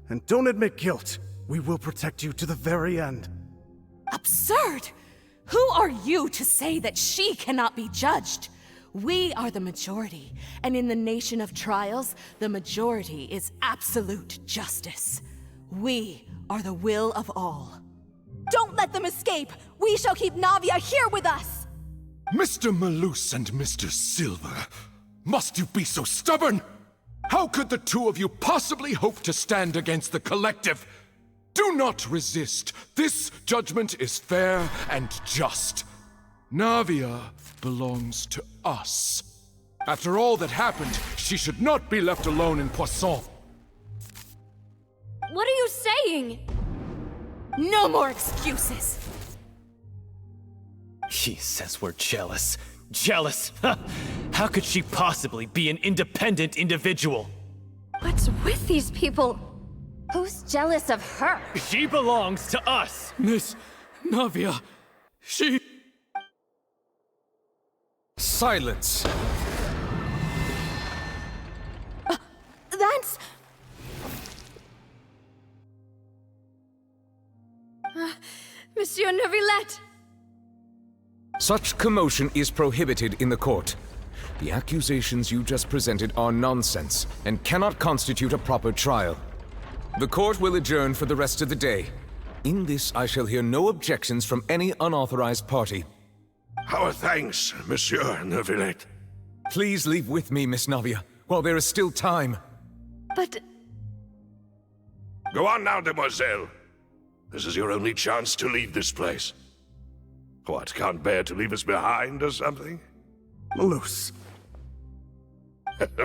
S12: and don't admit guilt. We will protect you to the very end.
S19: Absurd! Who are you to say that she cannot be judged? We are the majority, and in the nation of trials, the majority is absolute justice. We are the will of all.
S15: Don't let them escape! We shall keep Navia here with us!
S18: Mr. Malus and Mr. Silver, must you be so stubborn? How could the two of you possibly hope to stand against the collective? Do not resist. This judgment is fair and just. Navia belongs to us. After all that happened, she should not be left alone in Poisson.
S3: What are you saying?
S19: No more excuses!
S17: She says we're jealous. Jealous? How could she possibly be an independent individual?
S3: What's with these people?
S16: Who's jealous of her?
S17: She belongs to us!
S14: Miss Navia, she...
S1: Silence!
S15: That's...
S3: Monsieur Neuvillette!
S1: Such commotion is prohibited in the court. The accusations you just presented are nonsense and cannot constitute a proper trial. The court will adjourn for the rest of the day. In this, I shall hear no objections from any unauthorized party.
S7: Our thanks, Monsieur Neuvillette.
S1: Please leave with me, Miss Navia, while there is still time.
S3: But...
S7: Go on now, Demoiselle. This is your only chance to leave this place. What, can't bear to leave us behind or something?
S12: Malus.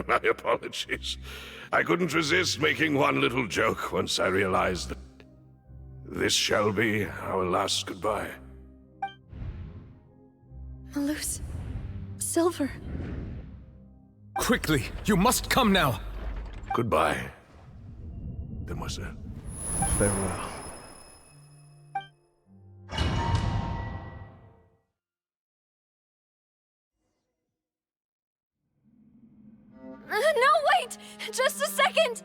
S7: My apologies. I couldn't resist making one little joke once I realized that this shall be our last goodbye.
S3: Malus... Silver...
S1: Quickly, you must come now!
S7: Goodbye, Demoiselle.
S12: Farewell.
S3: No, wait! Just a second!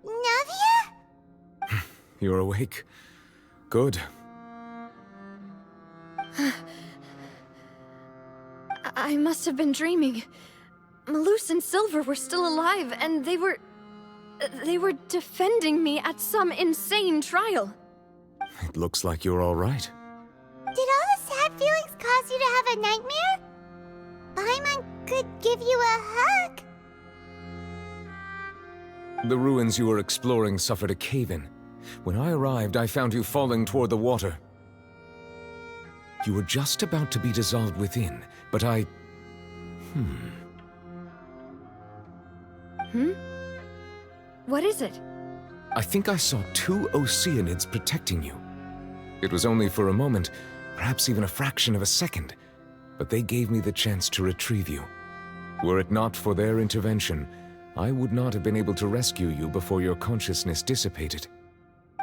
S2: Navia?
S1: You're awake. Good.
S3: I must have been dreaming. Malus and Silver were still alive, and they were defending me at some insane trial.
S1: It looks like you're all right.
S2: Did all the sad feelings cause you to have a nightmare? Paimon could give you a hug.
S1: The ruins you were exploring suffered a cave-in. When I arrived, I found you falling toward the water. You were just about to be dissolved within, but I...
S3: What is it?
S1: I think I saw two Oceanids protecting you. It was only for a moment, perhaps even a fraction of a second, but they gave me the chance to retrieve you. Were it not for their intervention, I would not have been able to rescue you before your consciousness dissipated.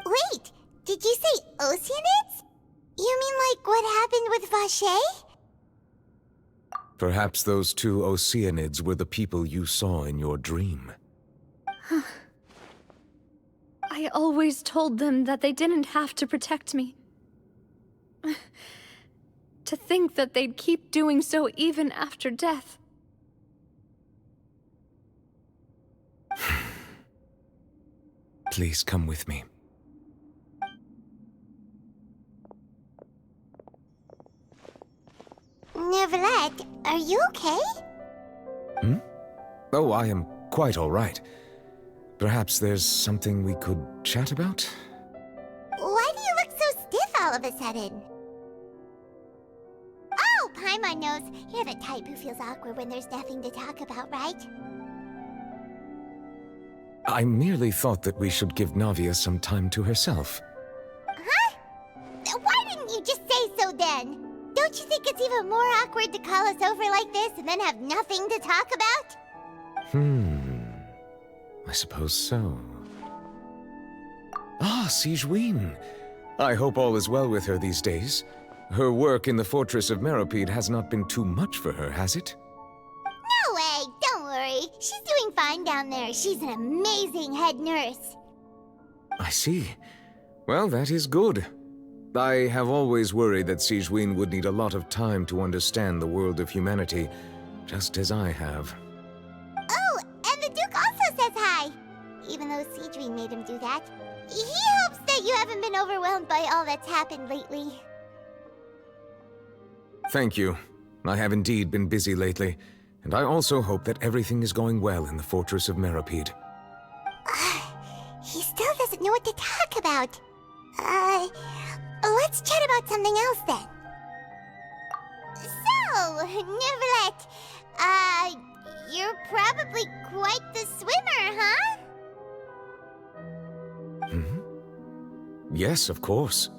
S2: Wait, did you say Oceanids? You mean like what happened with Vache?
S1: Perhaps those two Oceanids were the people you saw in your dream.
S9: I always told them that they didn't have to protect me. To think that they'd keep doing so even after death.
S1: Please come with me.
S2: Neverlet, are you okay?
S1: Oh, I am quite all right. Perhaps there's something we could chat about?
S2: Why do you look so stiff all of a sudden? Oh, Paimon knows. You're the type who feels awkward when there's nothing to talk about, right?
S1: I merely thought that we should give Navia some time to herself.
S2: Huh? Why didn't you just say so then? Don't you think it's even more awkward to call us over like this and then have nothing to talk about?
S1: I suppose so. Ah, Sigewinne. I hope all is well with her these days. Her work in the Fortress of Meropide has not been too much for her, has it?
S2: No way! Don't worry. She's doing fine down there. She's an amazing head nurse.
S1: I see. Well, that is good. I have always worried that Sigewinne would need a lot of time to understand the world of humanity, just as I have.
S2: Oh, and the Duke also says hi! Even though Sigewinne made him do that. He hopes that you haven't been overwhelmed by all that's happened lately.
S1: Thank you. I have indeed been busy lately, and I also hope that everything is going well in the Fortress of Meropide.
S2: He still doesn't know what to talk about. Let's chat about something else then. So, Neverlet, you're probably quite the swimmer, huh?
S1: Yes, of course.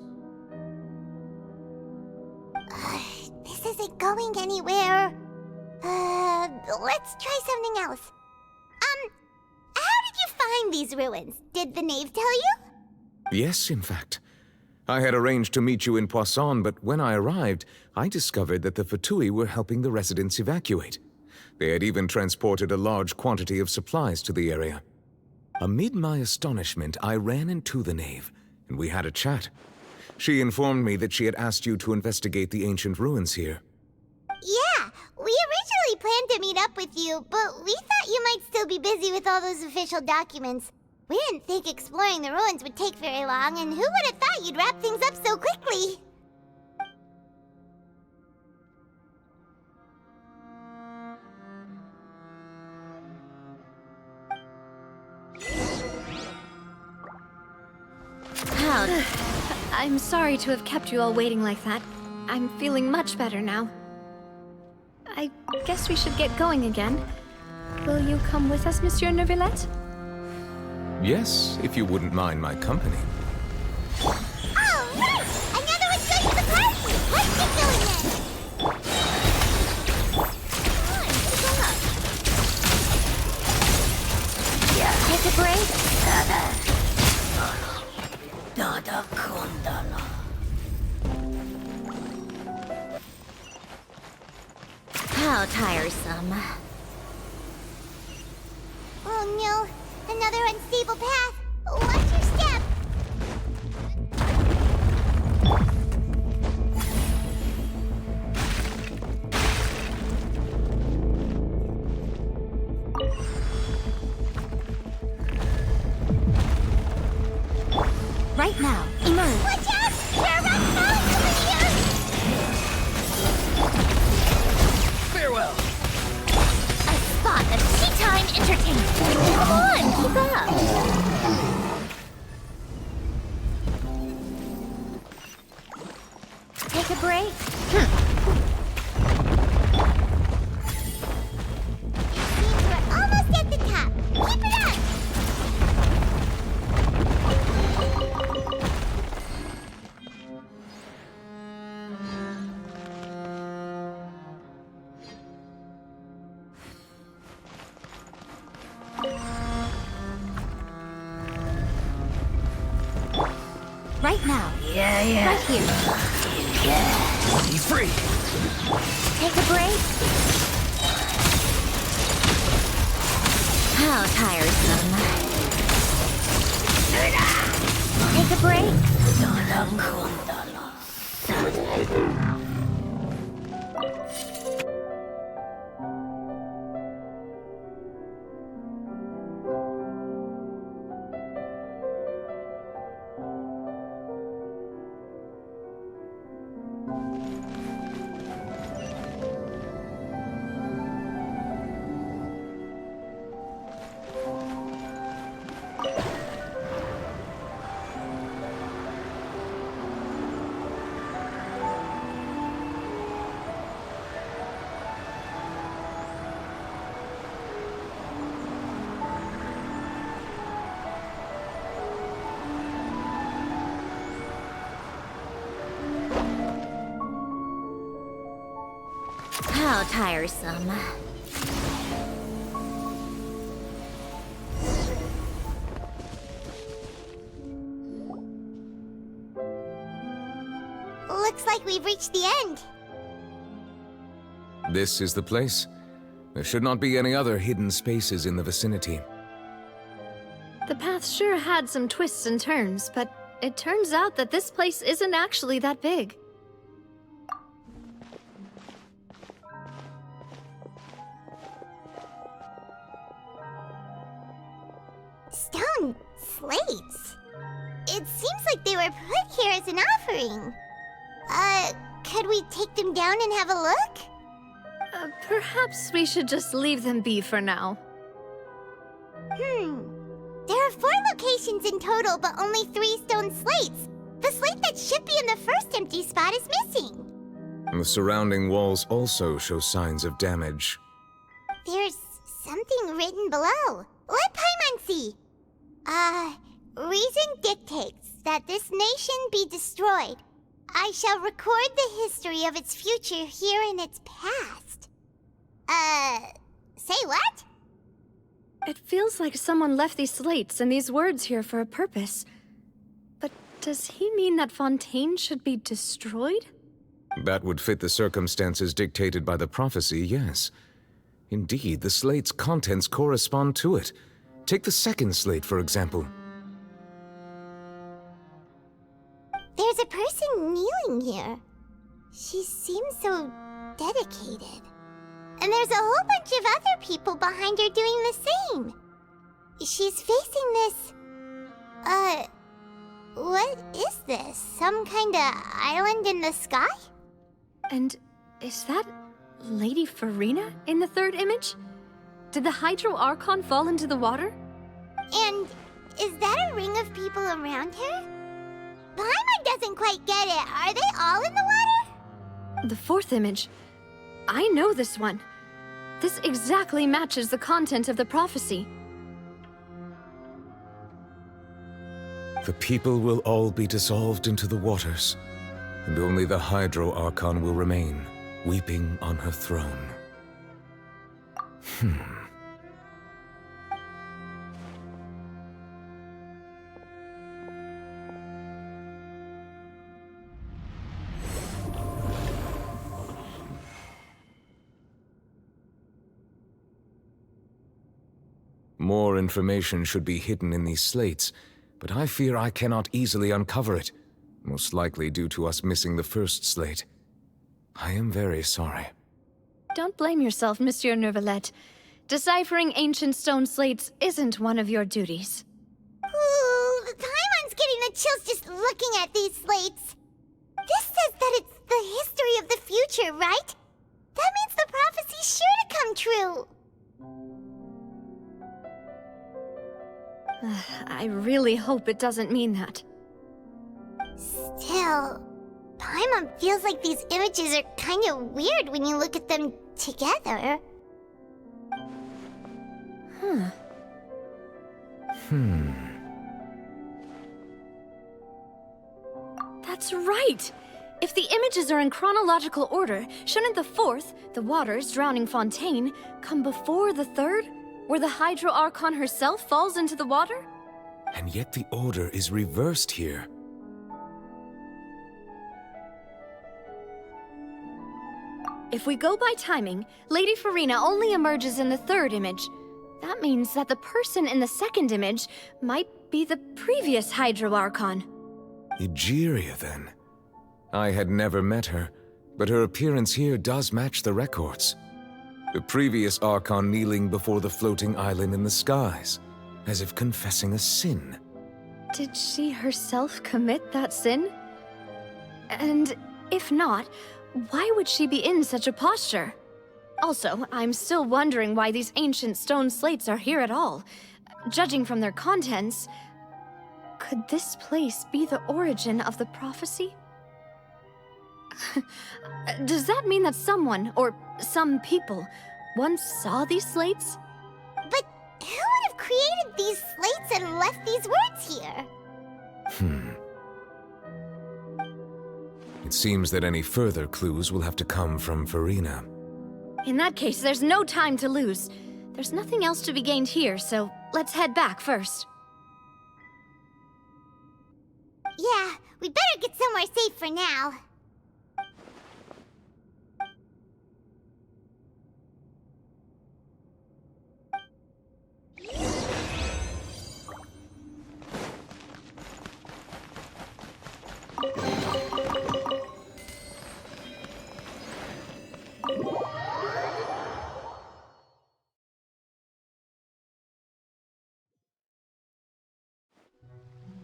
S2: This isn't going anywhere. Let's try something else. How did you find these ruins? Did the knave tell you?
S1: Yes, in fact. I had arranged to meet you in Poisson, but when I arrived, I discovered that the Fatui were helping the residents evacuate. They had even transported a large quantity of supplies to the area. Amid my astonishment, I ran into the knave, and we had a chat. She informed me that she had asked you to investigate the ancient ruins here.
S2: Yeah, we originally planned to meet up with you, but we thought you might still be busy with all those official documents. We didn't think exploring the ruins would take very long, and who would have thought you'd wrap things up so quickly?
S3: I'm sorry to have kept you all waiting like that. I'm feeling much better now. I guess we should get going again. Will you come with us, Monsieur Neuvillette?
S1: Yes, if you wouldn't mind my company.
S2: Oh, right! Another one's going to the party! Let's get going then! Come on,
S5: Yeah, take a break. How tiresome.
S2: Oh no, another unstable path. Watch your step.
S5: Right now, emerge.
S2: Watch out! There are rock falling over here!
S10: Farewell!
S2: A spot of tea-time entertainment. Come on, keep up!
S5: Take a break.
S2: Seems we're almost at the top. Keep it up!
S6: Right now.
S5: Yeah.
S6: Right here.
S17: He's free.
S5: Take a break. How tiresome. Take a break. How tiresome.
S2: Looks like we've reached the end.
S1: This is the place. There should not be any other hidden spaces in the vicinity.
S3: The path sure had some twists and turns, but it turns out that this place isn't actually that big.
S2: Stone slates? It seems like they were put here as an offering. Could we take them down and have a look?
S3: Perhaps we should just leave them be for now.
S2: There are 4 locations in total, but only 3 stone slates. The slate that should be in the first empty spot is missing.
S1: The surrounding walls also show signs of damage.
S2: There's something written below. Let Paimon see. Reason dictates that this nation be destroyed. I shall record the history of its future here in its past. Say what?
S3: It feels like someone left these slates and these words here for a purpose. But does he mean that Fontaine should be destroyed?
S1: That would fit the circumstances dictated by the prophecy, yes. Indeed, the slate's contents correspond to it. Take the second slate, for example.
S2: There's a person kneeling here. She seems so dedicated. And there's a whole bunch of other people behind her doing the same. She's facing this... what is this? Some kind of island in the sky?
S3: And is that Lady Farina in the third image? Did the Hydro Archon fall into the water?
S2: And is that a ring of people around her? Paimon doesn't quite get it. Are they all in the water?
S3: The fourth image. I know this one. This exactly matches the content of the prophecy.
S1: The people will all be dissolved into the waters, and only the Hydro Archon will remain, weeping on her throne. More information should be hidden in these slates, but I fear I cannot easily uncover it, most likely due to us missing the first slate. I am very sorry.
S3: Don't blame yourself, Monsieur Neuvillette. Deciphering ancient stone slates isn't one of your duties.
S2: Ooh, Paimon's getting the chills just looking at these slates. This says that it's the history of the future, right? That means the prophecy's sure to come true.
S3: I really hope it doesn't mean that.
S2: Still, Paimon feels like these images are kind of weird when you look at them together.
S3: That's right! If the images are in chronological order, shouldn't the fourth, the waters drowning Fontaine, come before the third, where the Hydro Archon herself falls into the water?
S1: And yet the order is reversed here.
S3: If we go by timing, Lady Farina only emerges in the third image. That means that the person in the second image might be the previous Hydro Archon.
S1: Egeria, then. I had never met her, but her appearance here does match the records. The previous Archon kneeling before the floating island in the skies, as if confessing a sin.
S3: Did she herself commit that sin? And if not, why would she be in such a posture? Also, I'm still wondering why these ancient stone slates are here at all. Judging from their contents, could this place be the origin of the prophecy? Does that mean that someone, or some people, once saw these slates?
S2: But who would have created these slates and left these words here?
S1: It seems that any further clues will have to come from Farina.
S3: In that case, there's no time to lose. There's nothing else to be gained here, so let's head back first.
S2: Yeah, we better get somewhere safe for now.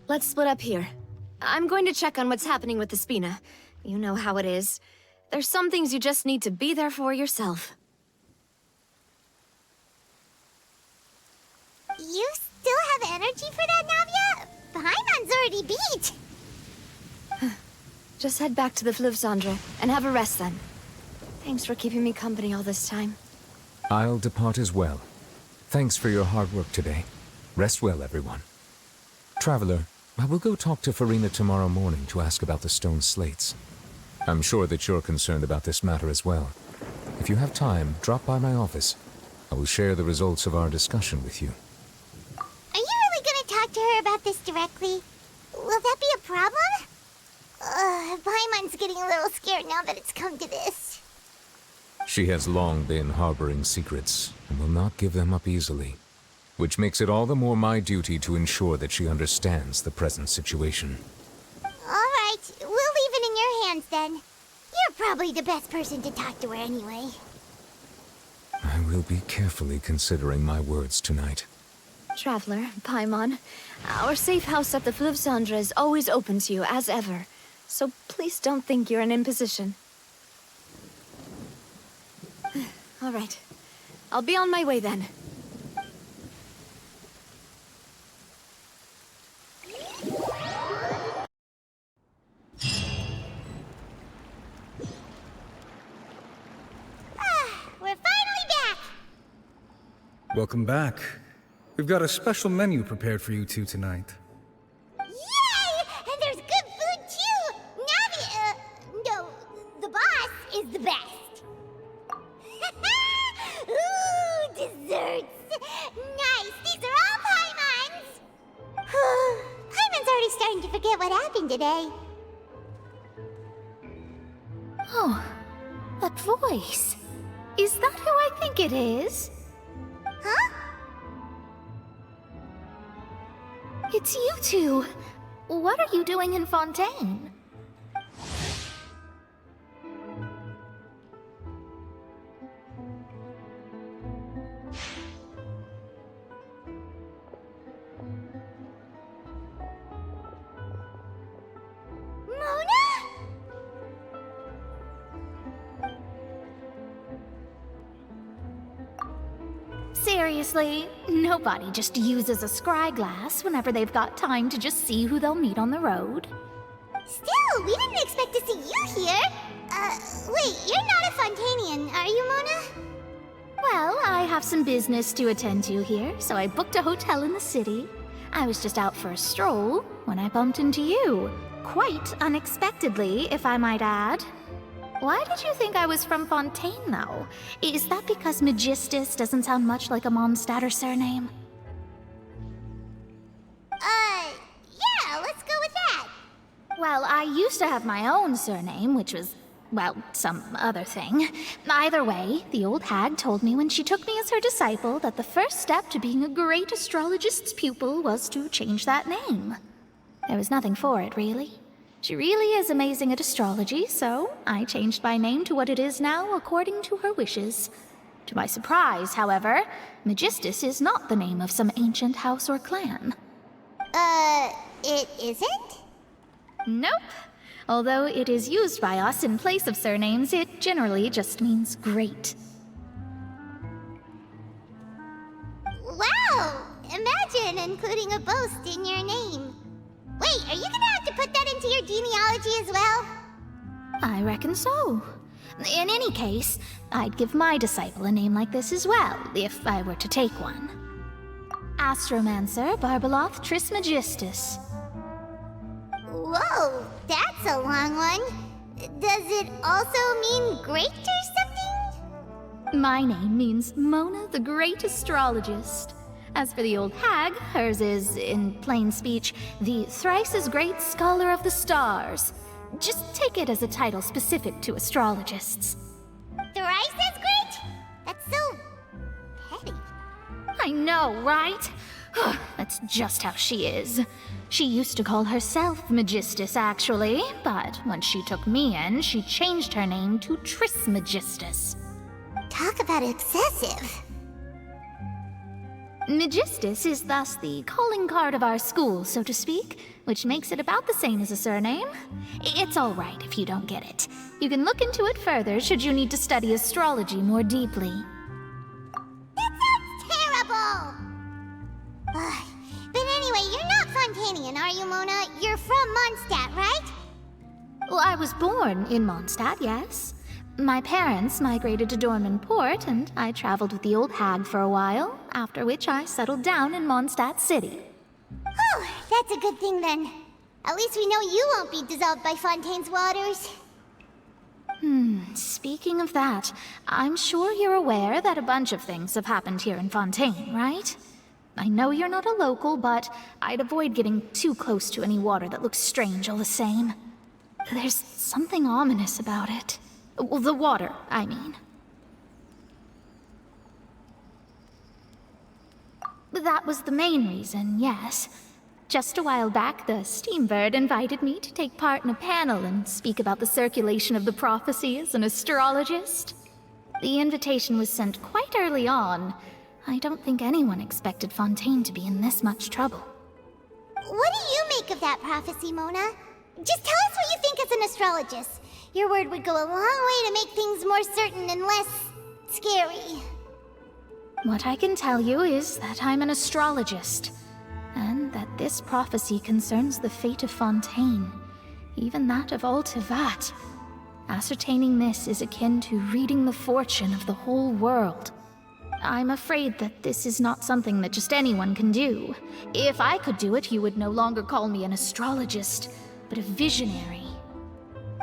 S3: Let's split up here. I'm going to check on what's happening with the Spina. You know how it is. There's some things you just need to be there for yourself.
S2: You still have energy for that, Navia? Paimon's already beat.
S3: Just head back to the Fluvsandre and have a rest then. Thanks for keeping me company all this time.
S1: I'll depart as well. Thanks for your hard work today. Rest well, everyone. Traveler, I will go talk to Farina tomorrow morning to ask about the stone slates. I'm sure that you're concerned about this matter as well. If you have time, drop by my office. I will share the results of our discussion with you.
S2: Are you really gonna talk to her about this directly? Will that be a problem? Paimon's getting a little scared now that it's come to this.
S1: She has long been harboring secrets and will not give them up easily, which makes it all the more my duty to ensure that she understands the present situation.
S2: Alright, we'll leave it in your hands then. You're probably the best person to talk to her anyway.
S1: I will be carefully considering my words tonight.
S3: Traveler, Paimon, our safe house at the Fluvsandre is always open to you, as ever. So please don't think you're an imposition. All right. I'll be on my way then.
S2: We're finally back!
S20: Welcome back. We've got a special menu prepared for you two tonight.
S2: Yay! And there's good food too! Navi, no, the boss is the best. Ooh, desserts! Nice, these are all Paimon's! Paimon's already starting to forget what happened today.
S5: Oh, that voice. Is that who I think it is?
S2: Huh?
S5: It's you two. What are you doing in Fontaine? Seriously, nobody just uses a scry glass whenever they've got time to just see who they'll meet on the road.
S2: Still, we didn't expect to see you here. Wait, you're not a Fontainian, are you, Mona?
S5: Well, I have some business to attend to here, so I booked a hotel in the city. I was just out for a stroll when I bumped into you. Quite unexpectedly, if I might add. Why did you think I was from Fontaine, though? Is that because Magistus doesn't sound much like a Mondstadt surname?
S2: Yeah, let's go with that.
S5: Well, I used to have my own surname, which was well, some other thing. Either way, the old hag told me when she took me as her disciple that the first step to being a great astrologist's pupil was to change that name. There was nothing for it, really. She really is amazing at astrology, so I changed my name to what it is now according to her wishes. To my surprise, however, Magistus is not the name of some ancient house or clan.
S2: It isn't?
S5: Nope. Although it is used by us in place of surnames, it generally just means great.
S2: Wow! Imagine including a boast in your name. Wait, are you gonna have to put that into your genealogy as well?
S5: I reckon so. In any case, I'd give my disciple a name like this as well, if I were to take one. Astromancer Barbeloth Trismegistus.
S2: Whoa, that's a long one. Does it also mean great or something?
S5: My name means Mona the Great Astrologist. As for the old hag, hers is, in plain speech, the thrice-as-great Scholar of the Stars. Just take it as a title specific to astrologists.
S2: Thrice as great? That's so petty.
S5: I know, right? That's just how she is. She used to call herself Magistus, actually, but when she took me in, she changed her name to Trismegistus.
S2: Talk about excessive.
S5: Magistus is thus the calling card of our school, so to speak, which makes it about the same as a surname. It's all right if you don't get it. You can look into it further should you need to study astrology more deeply.
S2: That sounds terrible! But anyway, you're not Fontainian, are you, Mona? You're from Mondstadt, right?
S5: Well, I was born in Mondstadt, yes. My parents migrated to Dorman Port, and I traveled with the old hag for a while, after which I settled down in Mondstadt City.
S2: Oh, that's a good thing then. At least we know you won't be dissolved by Fontaine's waters.
S5: Speaking of that, I'm sure you're aware that a bunch of things have happened here in Fontaine, right? I know you're not a local, but I'd avoid getting too close to any water that looks strange all the same. There's something ominous about it. Well, the water, I mean. That was the main reason, yes. Just a while back, the Steambird invited me to take part in a panel and speak about the circulation of the prophecy as an astrologist. The invitation was sent quite early on. I don't think anyone expected Fontaine to be in this much trouble.
S2: What do you make of that prophecy, Mona? Just tell us what you think as an astrologist. Your word would go a long way to make things more certain and less scary.
S5: What I can tell you is that I'm an astrologist, and that this prophecy concerns the fate of Fontaine, even that of all Tevat. Ascertaining this is akin to reading the fortune of the whole world. I'm afraid that this is not something that just anyone can do. If I could do it, you would no longer call me an astrologist, but a visionary.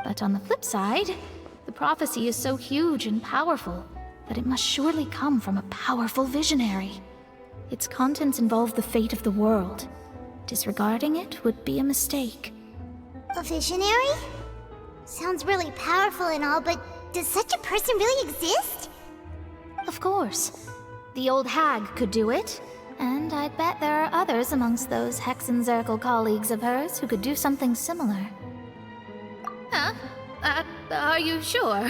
S5: But on the flip side, the prophecy is so huge and powerful that it must surely come from a powerful visionary. Its contents involve the fate of the world. Disregarding it would be a mistake.
S2: A visionary? Sounds really powerful and all, but does such a person really exist?
S5: Of course. The old hag could do it, and I'd bet there are others amongst those Hexenzirkel colleagues of hers who could do something similar. Huh? Are you sure?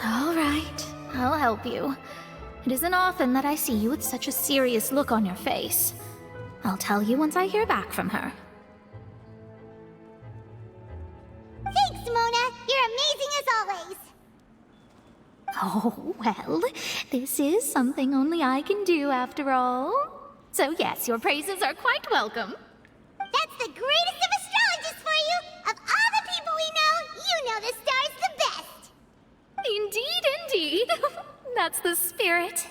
S5: All right, I'll help you. It isn't often that I see you with such a serious look on your face. I'll tell you once I hear back from her.
S2: Thanks, Mona! You're amazing as always!
S5: Oh, well, this is something only I can do after all. So yes, your praises are quite welcome.
S2: That's the greatest of astrologists for you! Of all the people we know, you know the star's the best!
S5: Indeed, indeed. That's the spirit.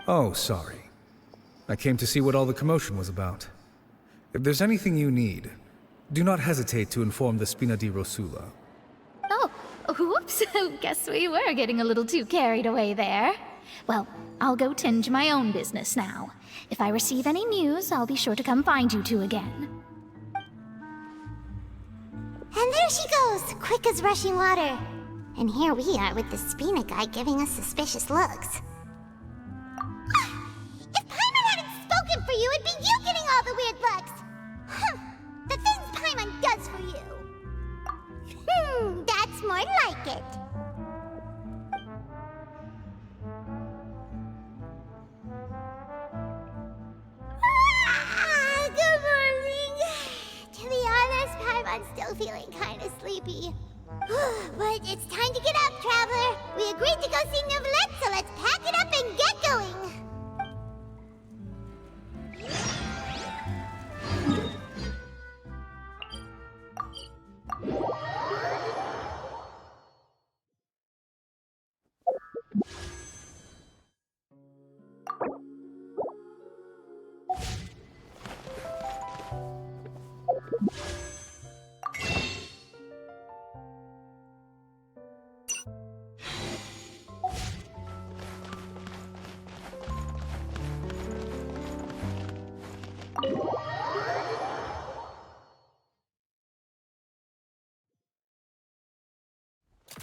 S20: Oh, sorry. I came to see what all the commotion was about. If there's anything you need, do not hesitate to inform the Spina di Rosula.
S5: Oh, whoops. Guess we were getting a little too carried away there. Well, I'll go tend to my own business now. If I receive any news, I'll be sure to come find you two again.
S2: And there she goes, quick as rushing water. And here we are with the Spina guy giving us suspicious looks. If Paimon hadn't spoken for you, it'd be you getting all the weird looks. The things Paimon does for you. That's more like it. Good morning. To be honest, Paimon's still feeling kind of sleepy. But it's time to get up, Traveler. We agreed to go see Neuvillette, so let's pack it up and get going.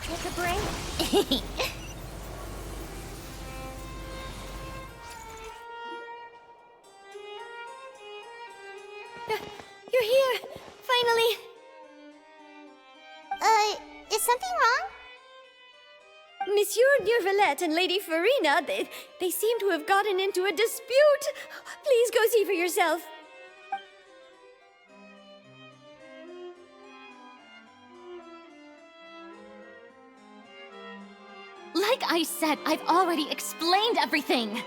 S2: Take a break.
S6: You're here! Finally!
S2: Is something wrong?
S6: Monsieur Neuvillette and Lady Farina, they seem to have gotten into a dispute. Please go see for yourself.
S5: Like I said, I've already explained everything.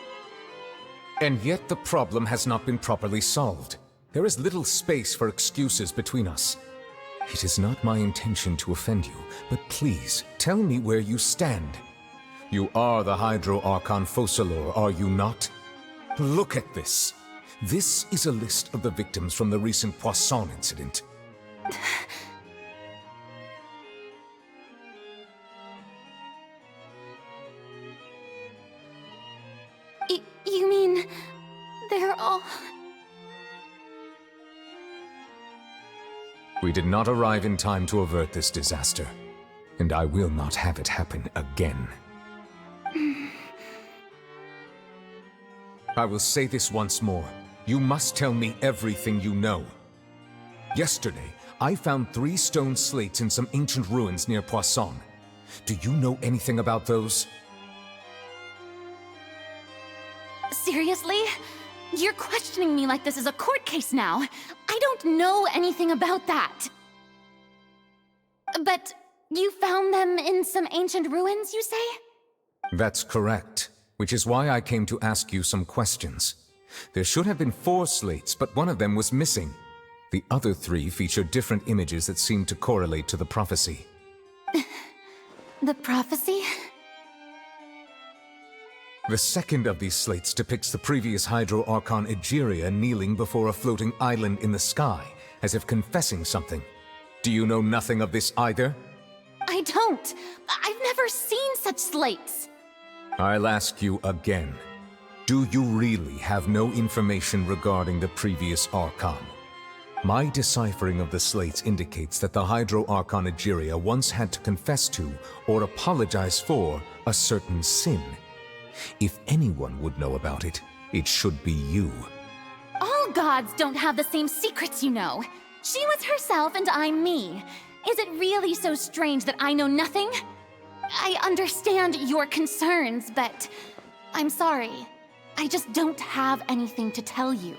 S1: And yet the problem has not been properly solved. There is little space for excuses between us. It is not my intention to offend you, but please, tell me where you stand. You are the Hydro Archon Focalor, are you not? Look at this. This is a list of the victims from the recent Poisson incident.
S5: You mean... they're all...
S1: We did not arrive in time to avert this disaster, and I will not have it happen again. I will say this once more. You must tell me everything you know. Yesterday, I found 3 stone slates in some ancient ruins near Poisson. Do you know anything about those?
S5: Seriously? You're questioning me like this is a court case now. I don't know anything about that. But you found them in some ancient ruins, you say?
S1: That's correct, which is why I came to ask you some questions. There should have been 4 slates, but one of them was missing. The other 3 feature different images that seem to correlate to the prophecy.
S5: The prophecy?
S1: The second of these slates depicts the previous Hydro Archon Egeria kneeling before a floating island in the sky, as if confessing something. Do you know nothing of this either?
S5: I don't. I've never seen such slates.
S1: I'll ask you again. Do you really have no information regarding the previous Archon? My deciphering of the slates indicates that the Hydro Archon Egeria once had to confess to, or apologize for, a certain sin. If anyone would know about it, it should be you.
S5: All gods don't have the same secrets, you know. She was herself and I'm me. Is it really so strange that I know nothing? I understand your concerns, but I'm sorry. I just don't have anything to tell you.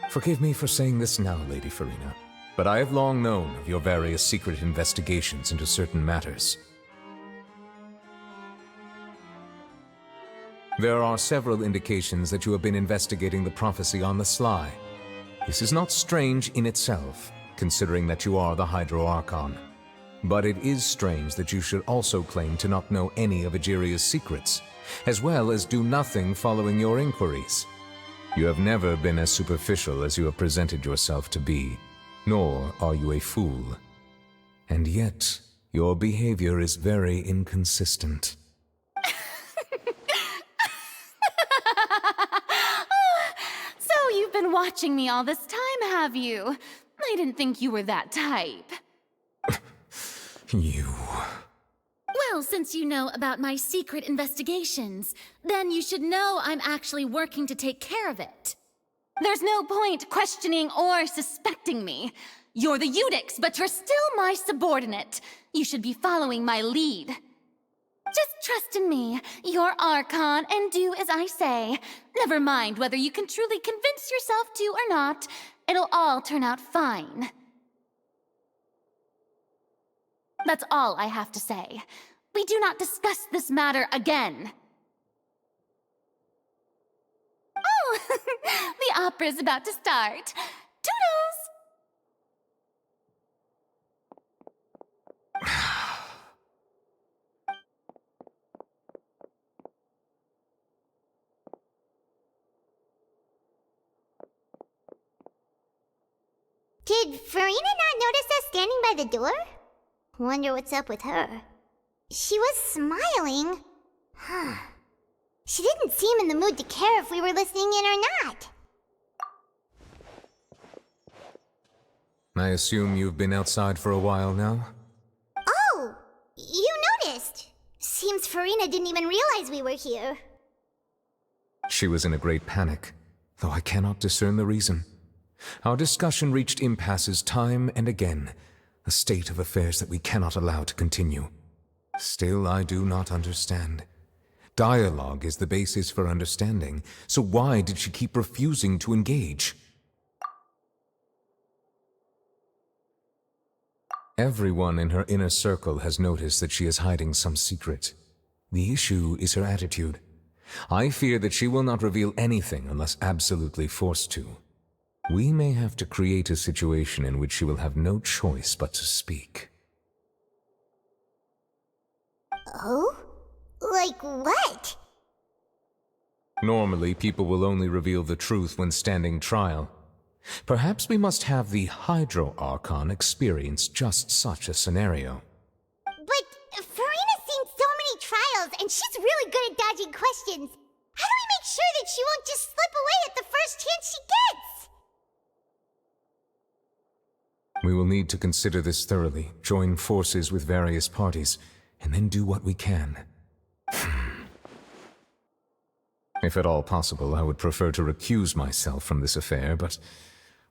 S1: Forgive me for saying this now, Lady Farina, but I have long known of your various secret investigations into certain matters. There are several indications that you have been investigating the prophecy on the sly. This is not strange in itself, considering that you are the Hydro Archon. But it is strange that you should also claim to not know any of Egeria's secrets, as well as do nothing following your inquiries. You have never been as superficial as you have presented yourself to be, nor are you a fool. And yet, your behavior is very inconsistent.
S5: So you've been watching me all this time,
S19: have you? I didn't think you were that type.
S1: You...
S5: Well, since you know about my secret investigations, then you should know I'm actually working to take care of it.
S19: There's no point questioning or suspecting me. You're the Eudix, but you're still my subordinate. You should be following my lead. Just trust in me, your Archon, and do as I say. Never mind whether you can truly convince yourself to or not. It'll all turn out fine. That's all I have to say. We do not discuss this matter again. Oh, the opera's about to start. Toodles!
S2: Did Farina not notice us standing by the door? Wonder what's up with her. She was smiling. Huh. She didn't seem in the mood to care if we were listening in or not.
S1: I assume you've been outside for a while now?
S2: Oh! You noticed! Seems Farina didn't even realize we were here.
S1: She was in a great panic, though I cannot discern the reason. Our discussion reached impasses time and again, a state of affairs that we cannot allow to continue. Still, I do not understand. Dialogue is the basis for understanding, so why did she keep refusing to engage? Everyone in her inner circle has noticed that she is hiding some secret. The issue is her attitude. I fear that she will not reveal anything unless absolutely forced to. We may have to create a situation in which she will have no choice but to speak.
S2: Oh? Like what?
S1: Normally, people will only reveal the truth when standing trial. Perhaps we must have the Hydro Archon experience just such a scenario.
S2: But Farina's seen so many trials, and she's really good at dodging questions. How do we make sure that she won't just slip away at the first chance she gets?
S1: We will need to consider this thoroughly, join forces with various parties, and then do what we can. If at all possible, I would prefer to recuse myself from this affair, but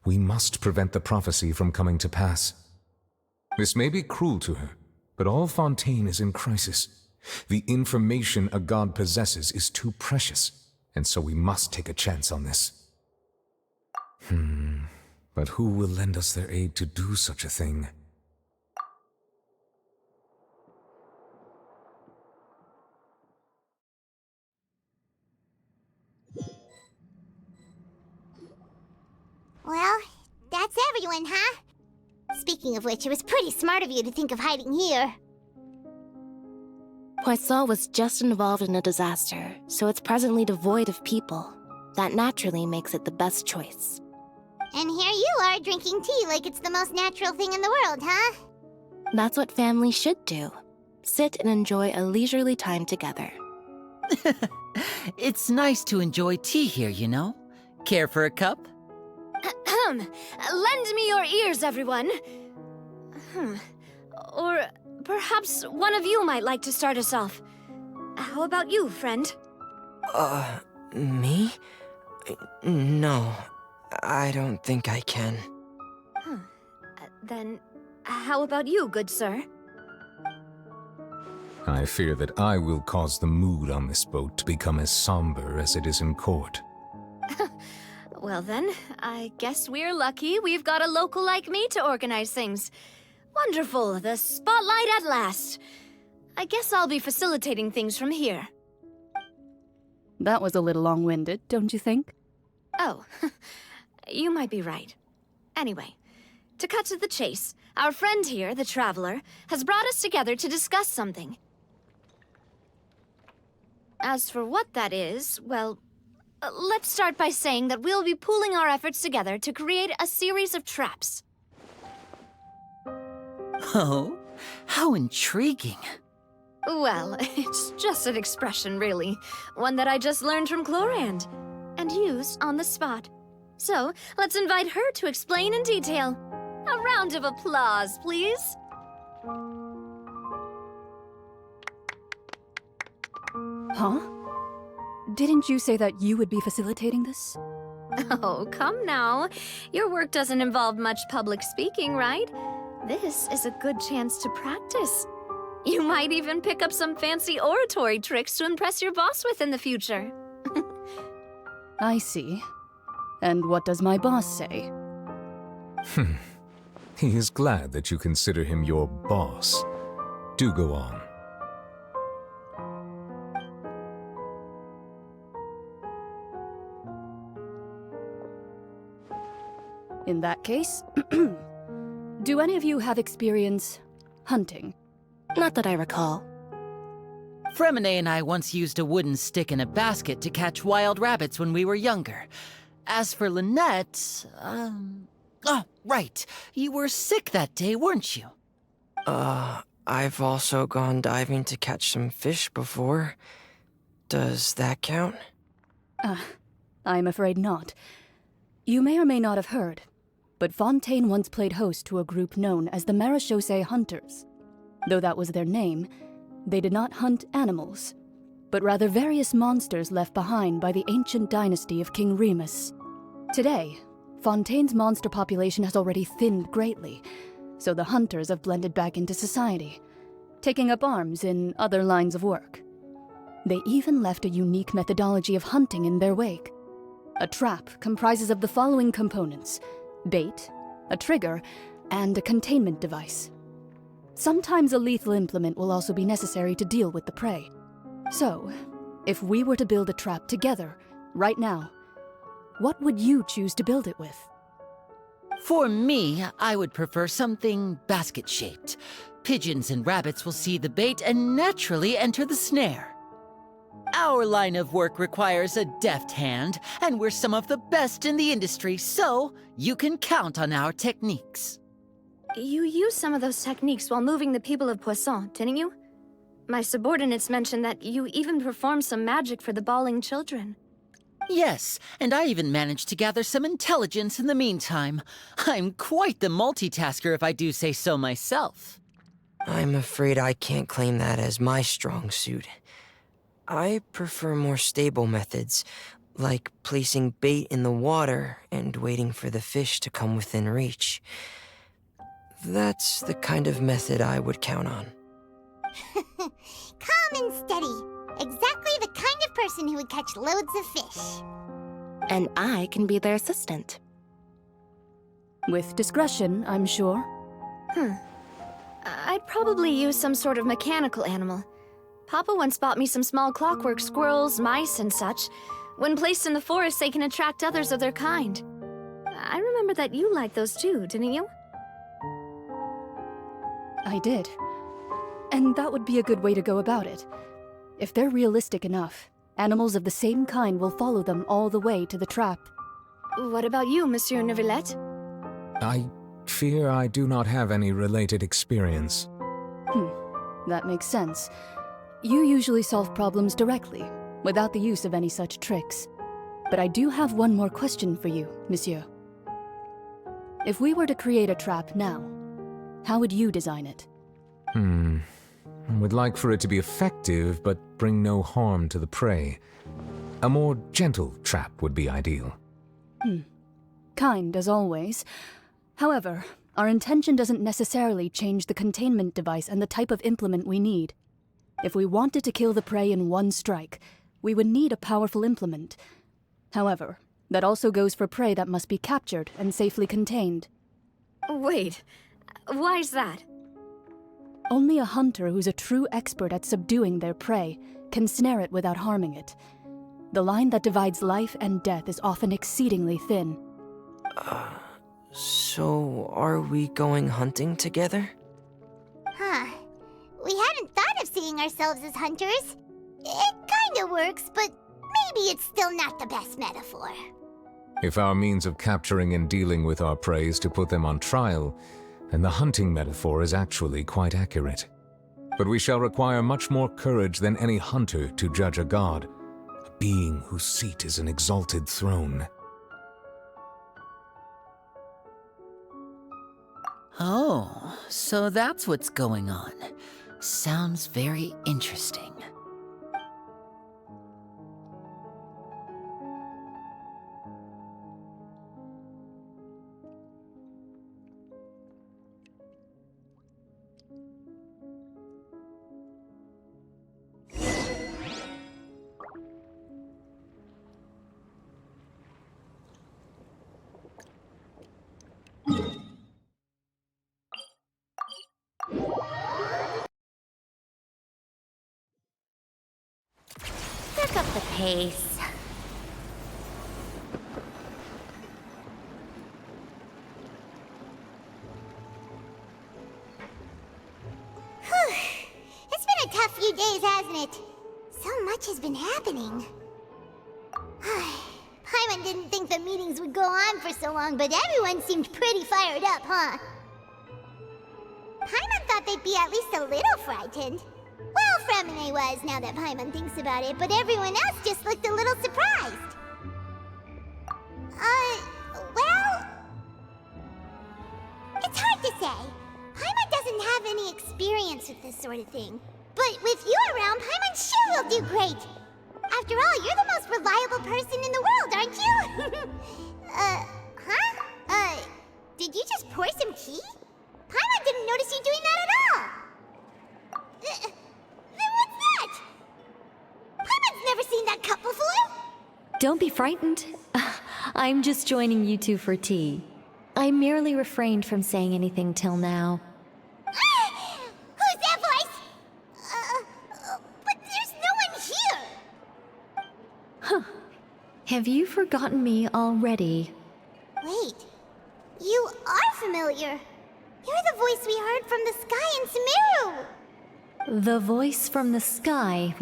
S1: we must prevent the prophecy from coming to pass. This may be cruel to her, but all Fontaine is in crisis. The information a god possesses is too precious, and so we must take a chance on this. But who will lend us their aid to do such a thing?
S2: Well, that's everyone, huh? Speaking of which, it was pretty smart of you to think of hiding here.
S21: Poisson was just involved in a disaster, so it's presently devoid of people. That naturally makes it the best choice.
S2: And here you are drinking tea like it's the most natural thing in the world, huh?
S21: That's what families should do. Sit and enjoy a leisurely time together.
S22: It's nice to enjoy tea here, you know? Care for a cup?
S6: Lend me your ears, everyone. Or perhaps one of you might like to start us off. How about you, friend?
S23: Me? No, I don't think I can.
S6: Then, how about you, good sir?
S1: I fear that I will cause the mood on this boat to become as somber as it is in court.
S6: Well then, I guess we're lucky we've got a local like me to organize things. Wonderful, the spotlight at last. I guess I'll be facilitating things from here.
S24: That was a little long-winded, don't you think?
S6: Oh, you might be right. Anyway, to cut to the chase, our friend here, the Traveler, has brought us together to discuss something. As for what that is, well, let's start by saying that we'll be pooling our efforts together to create a series of traps.
S22: Oh, how intriguing.
S6: Well, it's just an expression, really. One that I just learned from Chlorand, and used on the spot. So, let's invite her to explain in detail. A round of applause, please.
S24: Huh? Didn't you say that you would be facilitating this?
S6: Oh, come now. Your work doesn't involve much public speaking, right? This is a good chance to practice. You might even pick up some fancy oratory tricks to impress your boss with in the future.
S24: I see. And what does my boss say?
S1: He is glad that you consider him your boss. Do go on.
S24: In that case, do any of you have experience hunting?
S21: Not that I recall. Fremine and I once used a wooden stick in a basket to catch wild rabbits when we were younger. As for Lynette, oh, right. You were sick that day, weren't you?
S23: I've also gone diving to catch some fish before. Does that count?
S24: I'm afraid not. You may or may not have heard, but Fontaine once played host to a group known as the Marechaussee Hunters. Though that was their name, they did not hunt animals, but rather various monsters left behind by the ancient dynasty of King Remus. Today, Fontaine's monster population has already thinned greatly, so the hunters have blended back into society, taking up arms in other lines of work. They even left a unique methodology of hunting in their wake. A trap comprises of the following components: bait, a trigger, and a containment device. Sometimes a lethal implement will also be necessary to deal with the prey. So, if we were to build a trap together, right now, what would you choose to build it with?
S21: For me, I would prefer something basket-shaped. Pigeons and rabbits will see the bait and naturally enter the snare. Our line of work requires a deft hand, and we're some of the best in the industry, so you can count on our techniques.
S6: You used some of those techniques while moving the people of Poisson, didn't you? My subordinates mentioned that you even performed some magic for the bawling children.
S21: Yes, and I even managed to gather some intelligence in the meantime. I'm quite the multitasker if I do say so myself.
S23: I'm afraid I can't claim that as my strong suit. I prefer more stable methods, like placing bait in the water and waiting for the fish to come within reach. That's the kind of method I would count on.
S2: Calm and steady. Exactly the kind of person who would catch loads of fish.
S21: And I can be their assistant.
S24: With discretion, I'm sure.
S6: I'd probably use some sort of mechanical animal. Papa once bought me some small clockwork squirrels, mice, and such. When placed in the forest, they can attract others of their kind. I remember that you liked those too, didn't you?
S24: I did. And that would be a good way to go about it. If they're realistic enough, animals of the same kind will follow them all the way to the trap.
S6: What about you, Monsieur Neuvillette?
S1: I fear I do not have any related experience.
S24: That makes sense. You usually solve problems directly, without the use of any such tricks. But I do have one more question for you, Monsieur. If we were to create a trap now, how would you design it?
S1: I would like for it to be effective, but bring no harm to the prey. A more gentle trap would be ideal.
S24: Kind, as always. However, our intention doesn't necessarily change the containment device and the type of implement we need. If we wanted to kill the prey in one strike, we would need a powerful implement. However, that also goes for prey that must be captured and safely contained.
S6: Wait, why's that?
S24: Only a hunter who's a true expert at subduing their prey can snare it without harming it. The line that divides life and death is often exceedingly thin.
S23: So are we going hunting together?
S2: Huh. We hadn't thought of seeing ourselves as hunters. It kinda works, but maybe it's still not the best metaphor.
S1: If our means of capturing and dealing with our prey is to put them on trial, then the hunting metaphor is actually quite accurate. But we shall require much more courage than any hunter to judge a god, a being whose seat is an exalted throne.
S21: so that's what's going on. Sounds very interesting.
S2: Pick up the pace. Whew. It's been a tough few days, hasn't it? So much has been happening. Paimon didn't think the meetings would go on for so long, but everyone seemed pretty fired up, huh? Paimon thought they'd be at least a little frightened. Well, Fremine was, now that Paimon thinks about it, but everyone else just looked a little surprised. Well... It's hard to say. Paimon doesn't have any experience with this sort of thing. But with you around, Paimon sure will do great. After all, you're the most reliable person in the world, aren't you? Did you just pour some tea? Paimon didn't notice you doing that at all. Then what's that? Paimon's never seen that cup before.
S6: Don't be frightened. I'm just joining you two for tea. I merely refrained from saying anything till now.
S2: Who's that voice? But there's no one here.
S6: Huh. Have you forgotten me already?
S2: Wait, you are familiar. You're the voice we heard from the sky in Sumeru.
S6: The voice from the sky,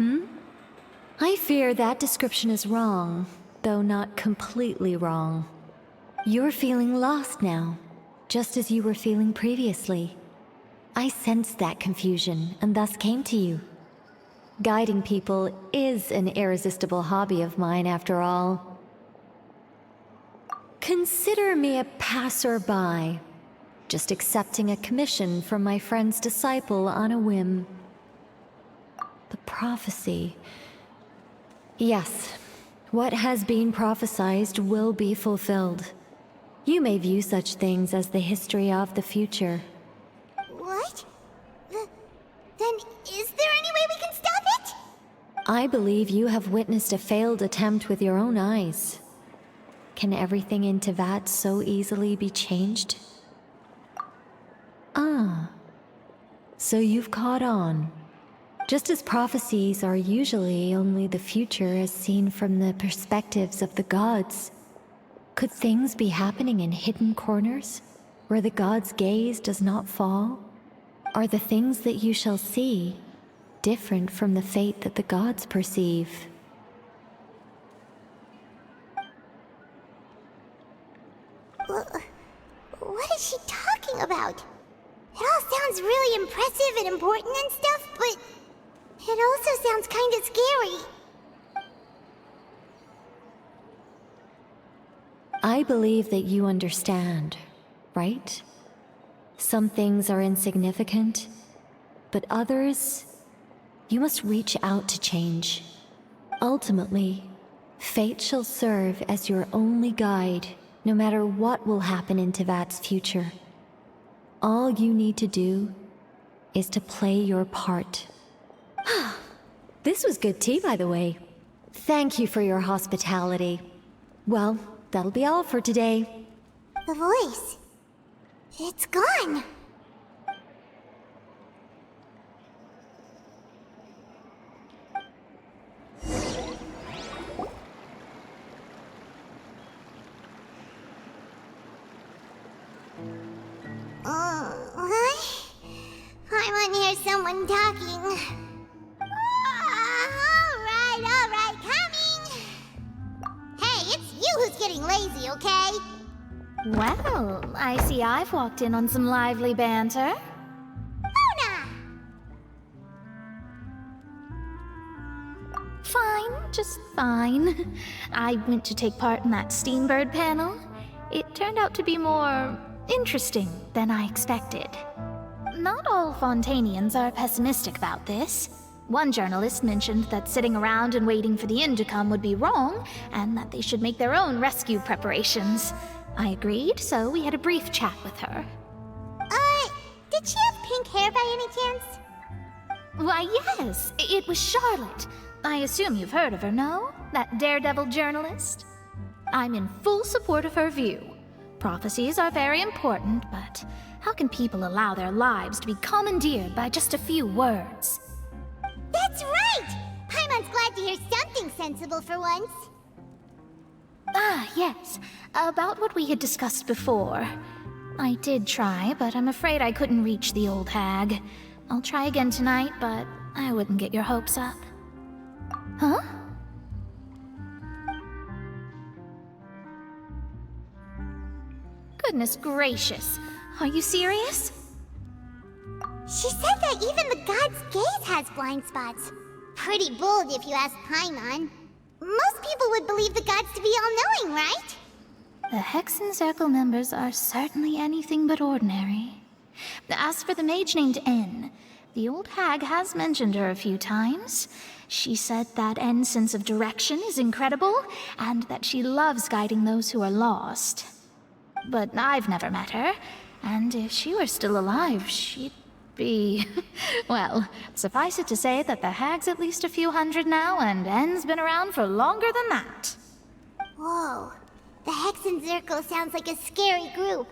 S6: I fear that description is wrong, though not completely wrong. You're feeling lost now, just as you were feeling previously. I sensed that confusion, and thus came to you. Guiding people is an irresistible hobby of mine, after all. Consider me a passerby, just accepting a commission from my friend's disciple on a whim. The prophecy. Yes, what has been prophesied will be fulfilled. You may view such things as the history of the future.
S2: What? Then is there any way we can stop it?
S6: I believe you have witnessed a failed attempt with your own eyes. Can everything in Teyvat so easily be changed? Ah, so you've caught on. Just as prophecies are usually only the future as seen from the perspectives of the gods, could things be happening in hidden corners, where the gods' gaze does not fall? Are the things that you shall see different from the fate that the gods perceive?
S2: What is she talking about? It all sounds really impressive and important and stuff, but it also sounds kind of scary.
S6: I believe that you understand, right? Some things are insignificant, but others, you must reach out to change. Ultimately, fate shall serve as your only guide, no matter what will happen in Teyvat's future. All you need to do is to play your part. This was good tea, by the way. Thank you for your hospitality. Well, that'll be all for today.
S2: The voice. It's gone. I want to hear someone talking. All right, coming. Hey, it's you who's getting lazy, okay?
S5: Well, I see I've walked in on some lively banter.
S2: Luna!
S5: Fine, just fine. I went to take part in that Steambird panel. It turned out to be more interesting than I expected. not all Fontainians are pessimistic about this. One journalist mentioned that sitting around and waiting for the end to come would be wrong, and that they should make their own rescue preparations. I agreed, so we had a brief chat with her.
S2: Did she have pink hair by any chance?
S5: Why, yes, it was Charlotte. I assume you've heard of her, no? That daredevil journalist? I'm in full support of her view. Prophecies are very important, but how can people allow their lives to be commandeered by just a few words?
S2: That's right! Paimon's glad to hear something sensible for once.
S5: Ah, yes. About what we had discussed before. I did try, but I'm afraid I couldn't reach the old hag. I'll try again tonight, but I wouldn't get your hopes up. Huh? Goodness gracious. Are you serious?
S2: She said that even the god's gaze has blind spots. Pretty bold if you ask Paimon. Most people would believe the gods to be all-knowing, right?
S5: The Hexen Circle members are certainly anything but ordinary. As for the mage named N, the old hag has mentioned her a few times. She said that N's sense of direction is incredible, and that she loves guiding those who are lost. But I've never met her, and if she were still alive, she'd be... well, suffice it to say that the hag's at least a few hundred now, and N's been around for longer than that.
S2: Whoa. The Hexen Circle sounds like a scary group.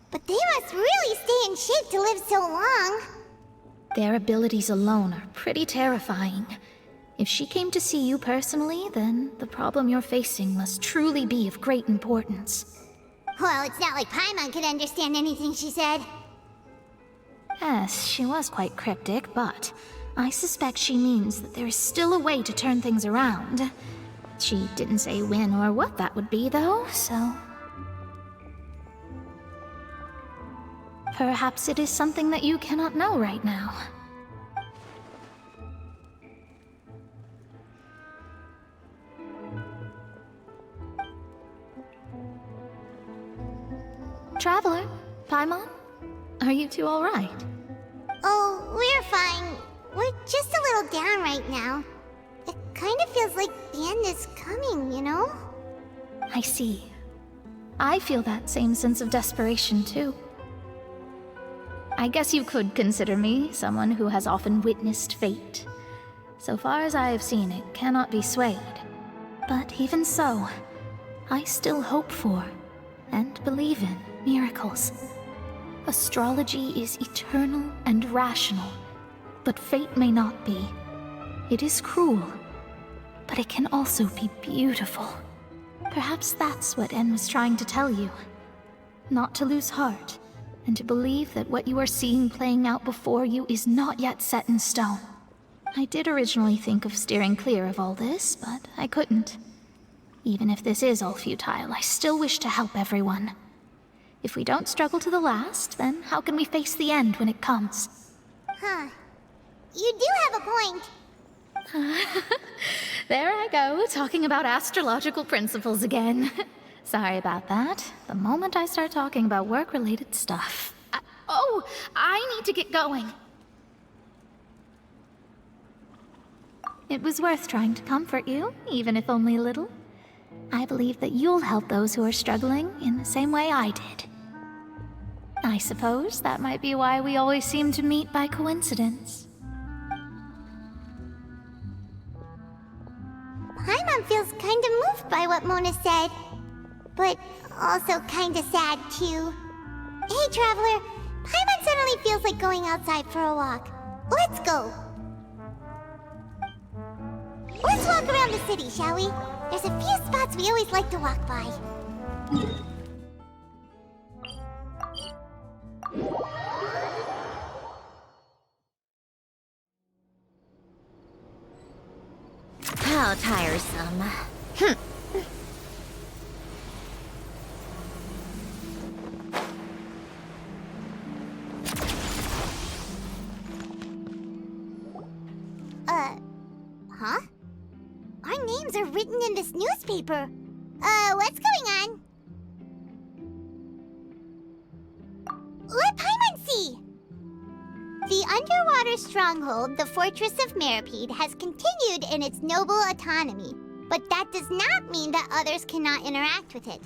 S2: But they must really stay in shape to live so long.
S5: Their abilities alone are pretty terrifying. If she came to see you personally, then the problem you're facing must truly be of great importance.
S2: Well, it's not like Paimon could understand anything she said.
S5: Yes, she was quite cryptic, but I suspect she means that there is still a way to turn things around. She didn't say when or what that would be, though, so... perhaps it is something that you cannot know right now. Traveler, Paimon, are you two all right?
S2: Oh, we're fine. We're just a little down right now. It kind of feels like the end is coming, you know?
S5: I see. I feel that same sense of desperation, too. I guess you could consider me someone who has often witnessed fate. So far as I have seen, it cannot be swayed. But even so, I still hope for, and believe in, miracles. Astrology is eternal and rational, but fate may not be. It is cruel, but it can also be beautiful. Perhaps that's what En was trying to tell you. Not to lose heart, and to believe that what you are seeing playing out before you is not yet set in stone. I did originally think of steering clear of all this, but I couldn't. Even if this is all futile, I still wish to help everyone. If we don't struggle to the last, then how can we face the end when it comes?
S2: Huh. You do have a point.
S5: There I go, talking about astrological principles again. Sorry about that. The moment I start talking about work-related stuff... I need to get going. It was worth trying to comfort you, even if only a little. I believe that you'll help those who are struggling in the same way I did. I suppose that might be why we always seem to meet by coincidence.
S2: Paimon feels kind of moved by what Mona said. But also kind of sad, too. Hey, Traveler. Paimon suddenly feels like going outside for a walk. Let's go. Let's walk around the city, shall we? There's a few spots we always like to walk by. How tiresome. Huh? Our names are written in this newspaper. What's going on? Let Paimon see! underwater stronghold, the Fortress of Meripede, has continued in its noble autonomy, but that does not mean that others cannot interact with it.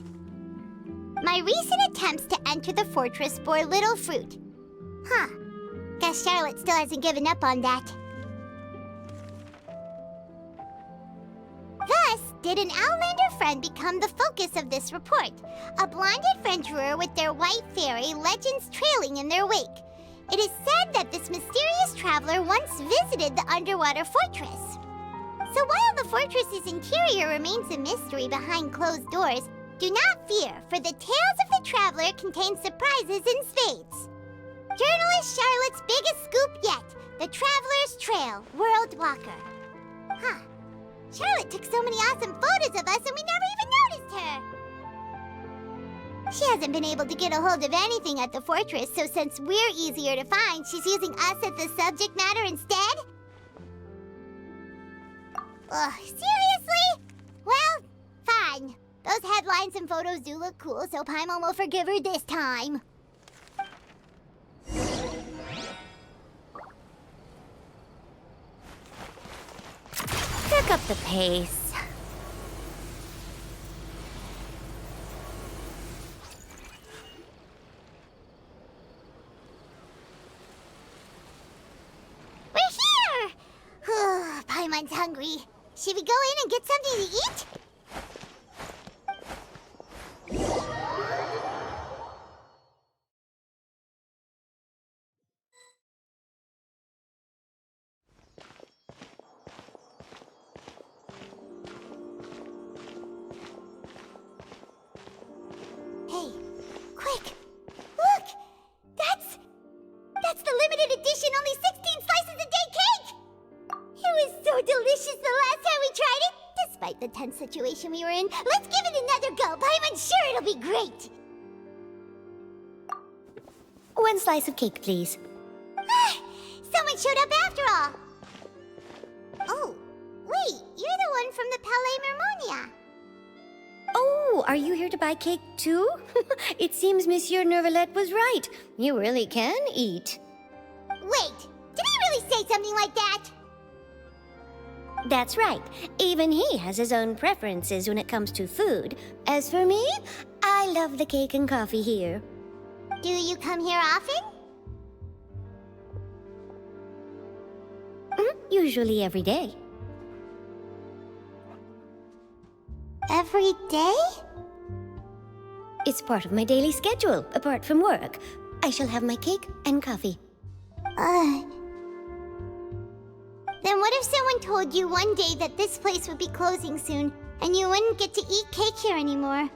S2: My recent attempts to enter the fortress bore little fruit. Huh. Guess Charlotte still hasn't given up on that. Thus, did an Outlander friend become the focus of this report, a blonde adventurer with their white fairy legends trailing in their wake. It is said that this mysterious traveler once visited the underwater fortress. So while the fortress's interior remains a mystery behind closed doors, do not fear, for the tales of the traveler contain surprises in spades. Journalist Charlotte's biggest scoop yet, the Traveler's Trail, World Walker. Huh. Charlotte took so many awesome photos of us and we never even noticed her. She hasn't been able to get a hold of anything at the fortress, so since we're easier to find, she's using us as the subject matter instead? Ugh, seriously? Well, fine. Those headlines and photos do look cool, so Paimon will forgive her this time.
S4: Pick up the pace.
S2: We're here! Paimon's hungry. Should we go in and get something to eat? Hey, quick! Look! That's the limited edition only 16 slices a day cake! It was so delicious the last time we tried it! Despite the tense situation we were in, let's give it another go! Paimon's sure it'll be great!
S4: One slice of cake, please.
S2: Someone showed up after all! Oh, wait, you're the one from the Palais Mermonia.
S4: Oh, are you here to buy cake too? It seems Monsieur Nervalet was right. You really can eat.
S2: Wait, did he really say something like that?
S4: That's right. Even he has his own preferences when it comes to food. As for me, I love the cake and coffee here.
S2: Do you come here often?
S4: Usually every day.
S2: Every day?
S4: It's part of my daily schedule, apart from work. I shall have my cake and coffee.
S2: Then what if someone told you one day that this place would be closing soon, and you wouldn't get to eat cake here anymore?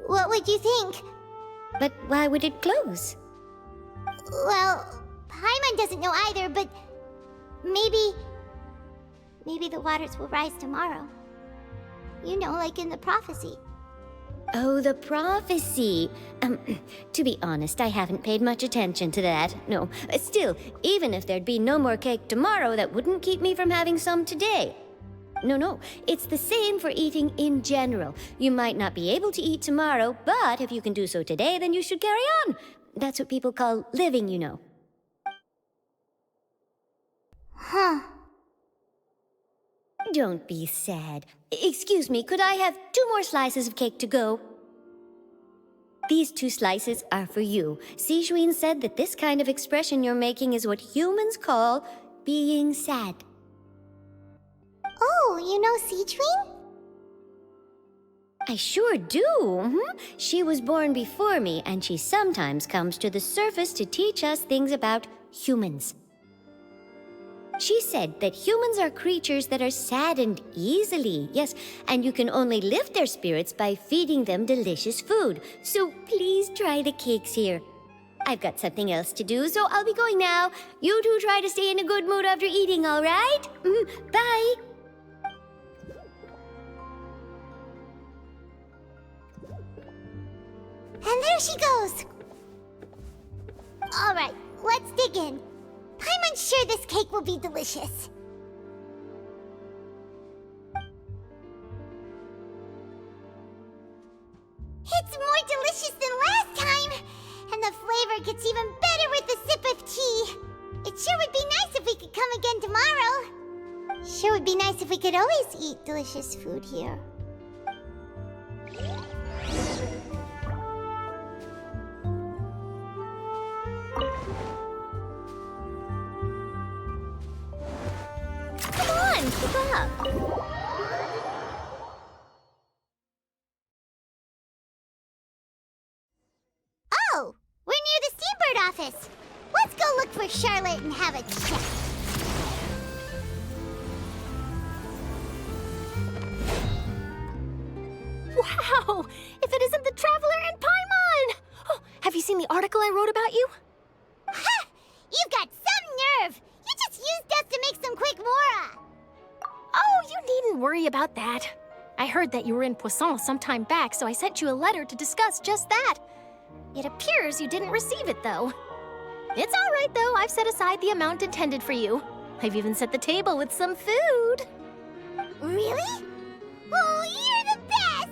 S2: What would you think?
S4: But why would it close?
S2: Well, Paimon doesn't know either, but maybe the waters will rise tomorrow. You know, like in the prophecy.
S4: Oh, the prophecy. To be honest, I haven't paid much attention to that. No, still, even if there'd be no more cake tomorrow, that wouldn't keep me from having some today. No, it's the same for eating in general. You might not be able to eat tomorrow, but if you can do so today, then you should carry on. That's what people call living, you know.
S2: Huh.
S4: Don't be sad. Excuse me, could I have 2 more slices of cake to go? These 2 slices are for you. Sijuin said that this kind of expression you're making is what humans call being sad.
S2: Oh, you know Sijuin?
S4: I sure do. She was born before me, and she sometimes comes to the surface to teach us things about humans. She said that humans are creatures that are saddened easily, yes, and you can only lift their spirits by feeding them delicious food. So please try the cakes here. I've got something else to do, so I'll be going now. You two try to stay in a good mood after eating, all right? Bye.
S2: And there she goes. All right, let's dig in. Paimon's sure this cake will be delicious. It's more delicious than last time! And the flavor gets even better with a sip of tea. It sure would be nice if we could come again tomorrow. Sure would be nice if we could always eat delicious food here.
S4: Come on, keep up.
S2: Oh, we're near the Steambird office. Let's go look for Charlotte and have a chat.
S5: Wow! If it isn't the Traveler and Paimon! Oh, have you seen the article I wrote about you?
S2: Ha! You've got some nerve! You just used us to make some quick mora!
S5: Oh, you needn't worry about that. I heard that you were in Poisson some time back, so I sent you a letter to discuss just that. It appears you didn't receive it, though. It's all right, though. I've set aside the amount intended for you. I've even set the table with some food.
S2: Really? Oh, you're the best!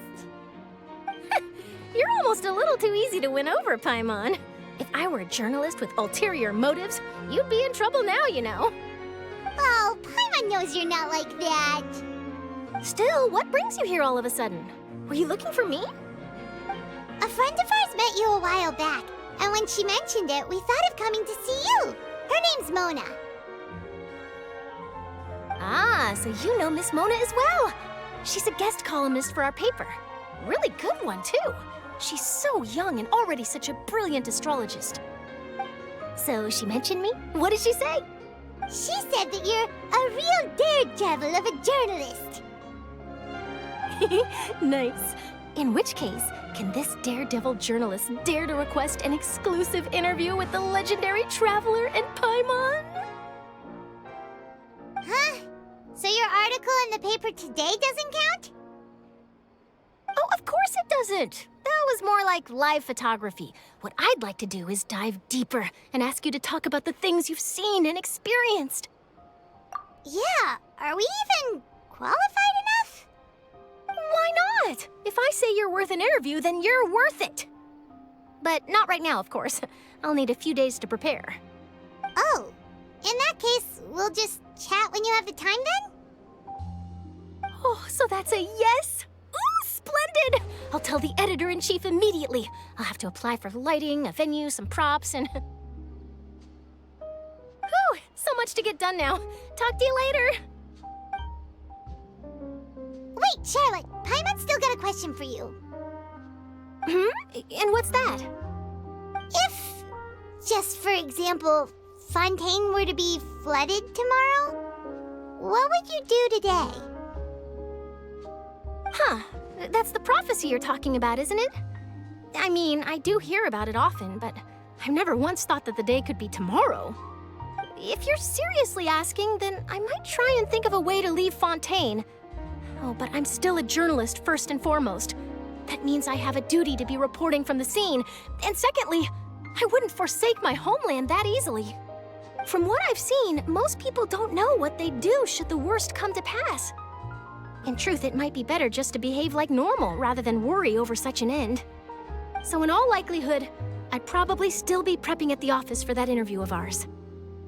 S5: You're almost a little too easy to win over, Paimon. If I were a journalist with ulterior motives, you'd be in trouble now, you know.
S2: Oh, Paimon knows you're not like that.
S5: Still, what brings you here all of a sudden? Were you looking for me?
S2: A friend of ours met you a while back, and when she mentioned it, we thought of coming to see you. Her name's Mona.
S5: Ah, so you know Miss Mona as well. She's a guest columnist for our paper. Really good one, too. She's so young and already such a brilliant astrologist. So she mentioned me? What did she say?
S2: She said that you're a real daredevil of a journalist.
S5: Nice. In which case, can this daredevil journalist dare to request an exclusive interview with the legendary Traveler and Paimon?
S2: Huh? So your article in the paper today doesn't count?
S5: Oh, of course it doesn't. That was more like live photography. What I'd like to do is dive deeper and ask you to talk about the things you've seen and experienced.
S2: Yeah, are we even qualified enough?
S5: Why not? If I say you're worth an interview, then you're worth it. But not right now, of course. I'll need a few days to prepare.
S2: Oh, in that case, we'll just chat when you have the time then?
S5: Oh, so that's a yes? Ooh, splendid! I'll tell the editor-in-chief immediately. I'll have to apply for lighting, a venue, some props, and... Whew, so much to get done now. Talk to you later.
S2: Wait, Charlotte, Paimon's still got a question for you.
S5: And what's that?
S2: If, just for example, Fontaine were to be flooded tomorrow, what would you do today?
S5: Huh, that's the prophecy you're talking about, isn't it? I mean, I do hear about it often, but I've never once thought that the day could be tomorrow. If you're seriously asking, then I might try and think of a way to leave Fontaine. Oh, but I'm still a journalist first and foremost. That means I have a duty to be reporting from the scene. And secondly, I wouldn't forsake my homeland that easily. From what I've seen, most people don't know what they'd do should the worst come to pass. In truth, it might be better just to behave like normal rather than worry over such an end. So in all likelihood, I'd probably still be prepping at the office for that interview of ours.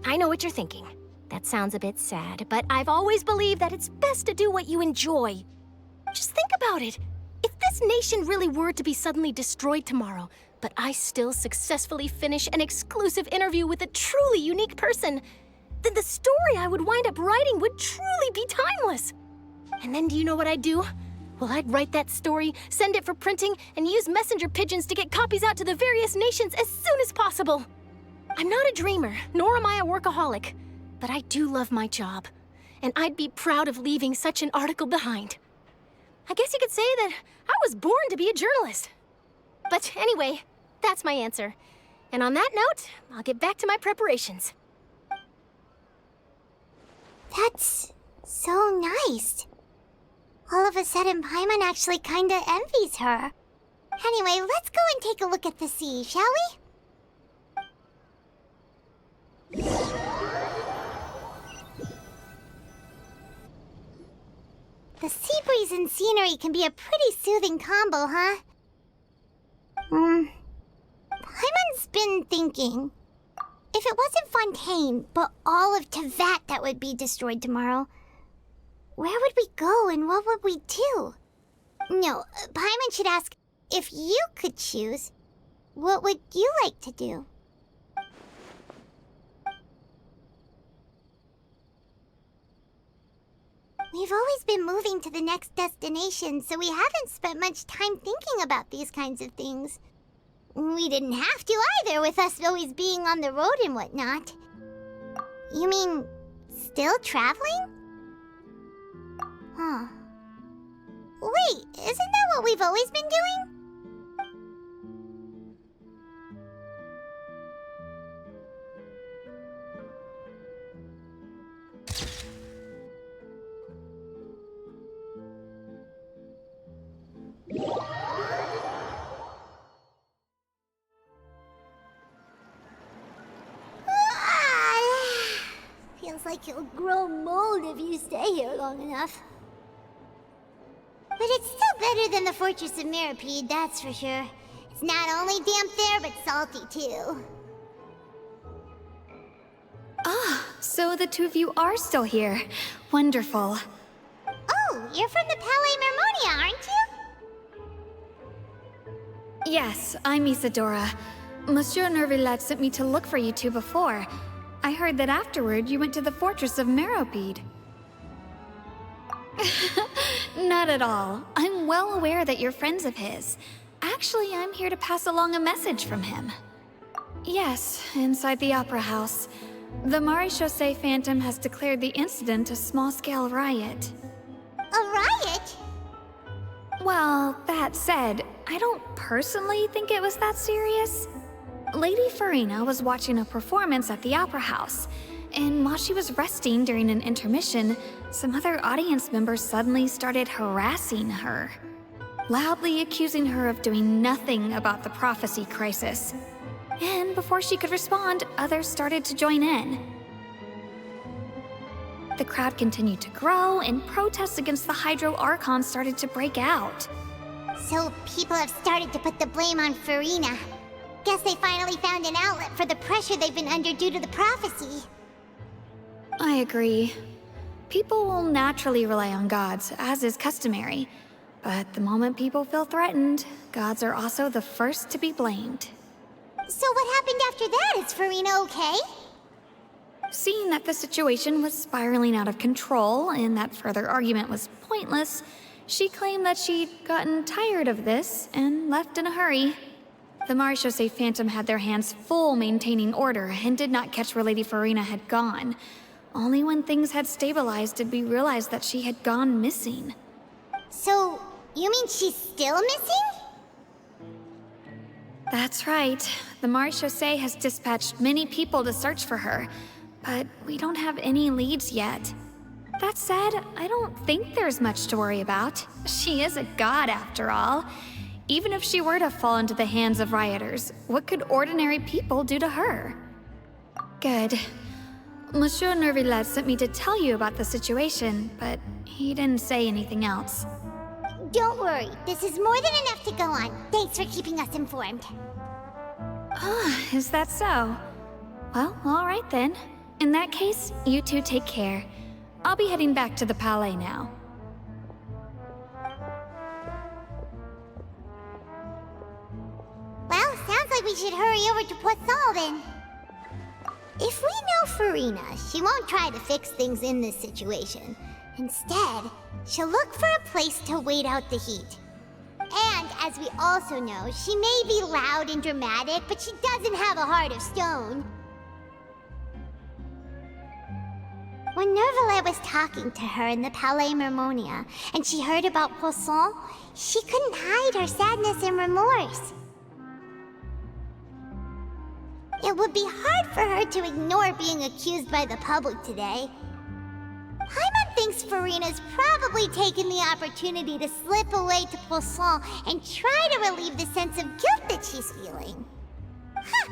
S5: I know what you're thinking. That sounds a bit sad, but I've always believed that it's best to do what you enjoy. Just think about it. If this nation really were to be suddenly destroyed tomorrow, but I still successfully finish an exclusive interview with a truly unique person, then the story I would wind up writing would truly be timeless. And then do you know what I'd do? Well, I'd write that story, send it for printing, and use messenger pigeons to get copies out to the various nations as soon as possible. I'm not a dreamer, nor am I a workaholic, but I do love my job, and I'd be proud of leaving such an article behind. I guess you could say that I was born to be a journalist. But anyway, that's my answer. And on that note, I'll get back to my preparations.
S2: That's so nice. All of a sudden, Paimon actually kinda envies her. Anyway, let's go and take a look at the sea, shall we? The sea breeze and scenery can be a pretty soothing combo, huh? Paimon's been thinking. If it wasn't Fontaine, but all of Tevat that would be destroyed tomorrow, where would we go and what would we do? No, Paimon should ask, if you could choose, what would you like to do? We've always been moving to the next destination, so we haven't spent much time thinking about these kinds of things. We didn't have to either, with us always being on the road and whatnot. You mean, still traveling? Huh. Wait, isn't that what we've always been doing? Feels like you'll grow mold if you stay here long enough. But it's still better than the Fortress of Mirapede, that's for sure. It's not only damp there, but salty too.
S5: Ah, so the two of you are still here. Wonderful.
S2: Oh, you're from the Palais Mermonia, aren't you?
S5: Yes, I'm Isadora. Monsieur Nervillet sent me to look for you two before. I heard that afterward you went to the Fortress of Meropide. Not at all. I'm well aware that you're friends of his. Actually, I'm here to pass along a message from him. Yes, inside the Opera House. The Maréchaussée Phantom has declared the incident a small-scale riot.
S2: A riot?
S5: Well, that said, I don't personally think it was that serious. Lady Farina was watching a performance at the Opera House, and while she was resting during an intermission, some other audience members suddenly started harassing her, loudly accusing her of doing nothing about the prophecy crisis. And before she could respond, others started to join in. The crowd continued to grow, and protests against the Hydro Archon started to break out.
S2: So people have started to put the blame on Farina. Guess they finally found an outlet for the pressure they've been under due to the prophecy.
S5: I agree. People will naturally rely on gods, as is customary. But the moment people feel threatened, gods are also the first to be blamed.
S2: So what happened after that? Is Farina okay?
S5: Seeing that the situation was spiraling out of control and that further argument was pointless, she claimed that she'd gotten tired of this and left in a hurry. The Maréchaussée Phantom had their hands full maintaining order and did not catch where Lady Farina had gone. Only when things had stabilized did we realize that she had gone missing.
S2: So, you mean she's still missing?
S5: That's right. The Maréchaussée has dispatched many people to search for her, but we don't have any leads yet. That said, I don't think there's much to worry about. She is a god after all. Even if she were to fall into the hands of rioters, what could ordinary people do to her? Good. Monsieur Nervillet sent me to tell you about the situation, but he didn't say anything else.
S2: Don't worry, this is more than enough to go on. Thanks for keeping us informed.
S5: Ah, is that so? Well, all right then. In that case, you two take care. I'll be heading back to the Palais now.
S2: Well, sounds like we should hurry over to Poisson then. If we know Farina, she won't try to fix things in this situation. Instead, she'll look for a place to wait out the heat. And, as we also know, she may be loud and dramatic, but she doesn't have a heart of stone. When Nervillet was talking to her in the Palais Mermonia, and she heard about Poisson, she couldn't hide her sadness and remorse. It would be hard for her to ignore being accused by the public today. Paimon thinks Farina's probably taken the opportunity to slip away to Poisson and try to relieve the sense of guilt that she's feeling. Huh.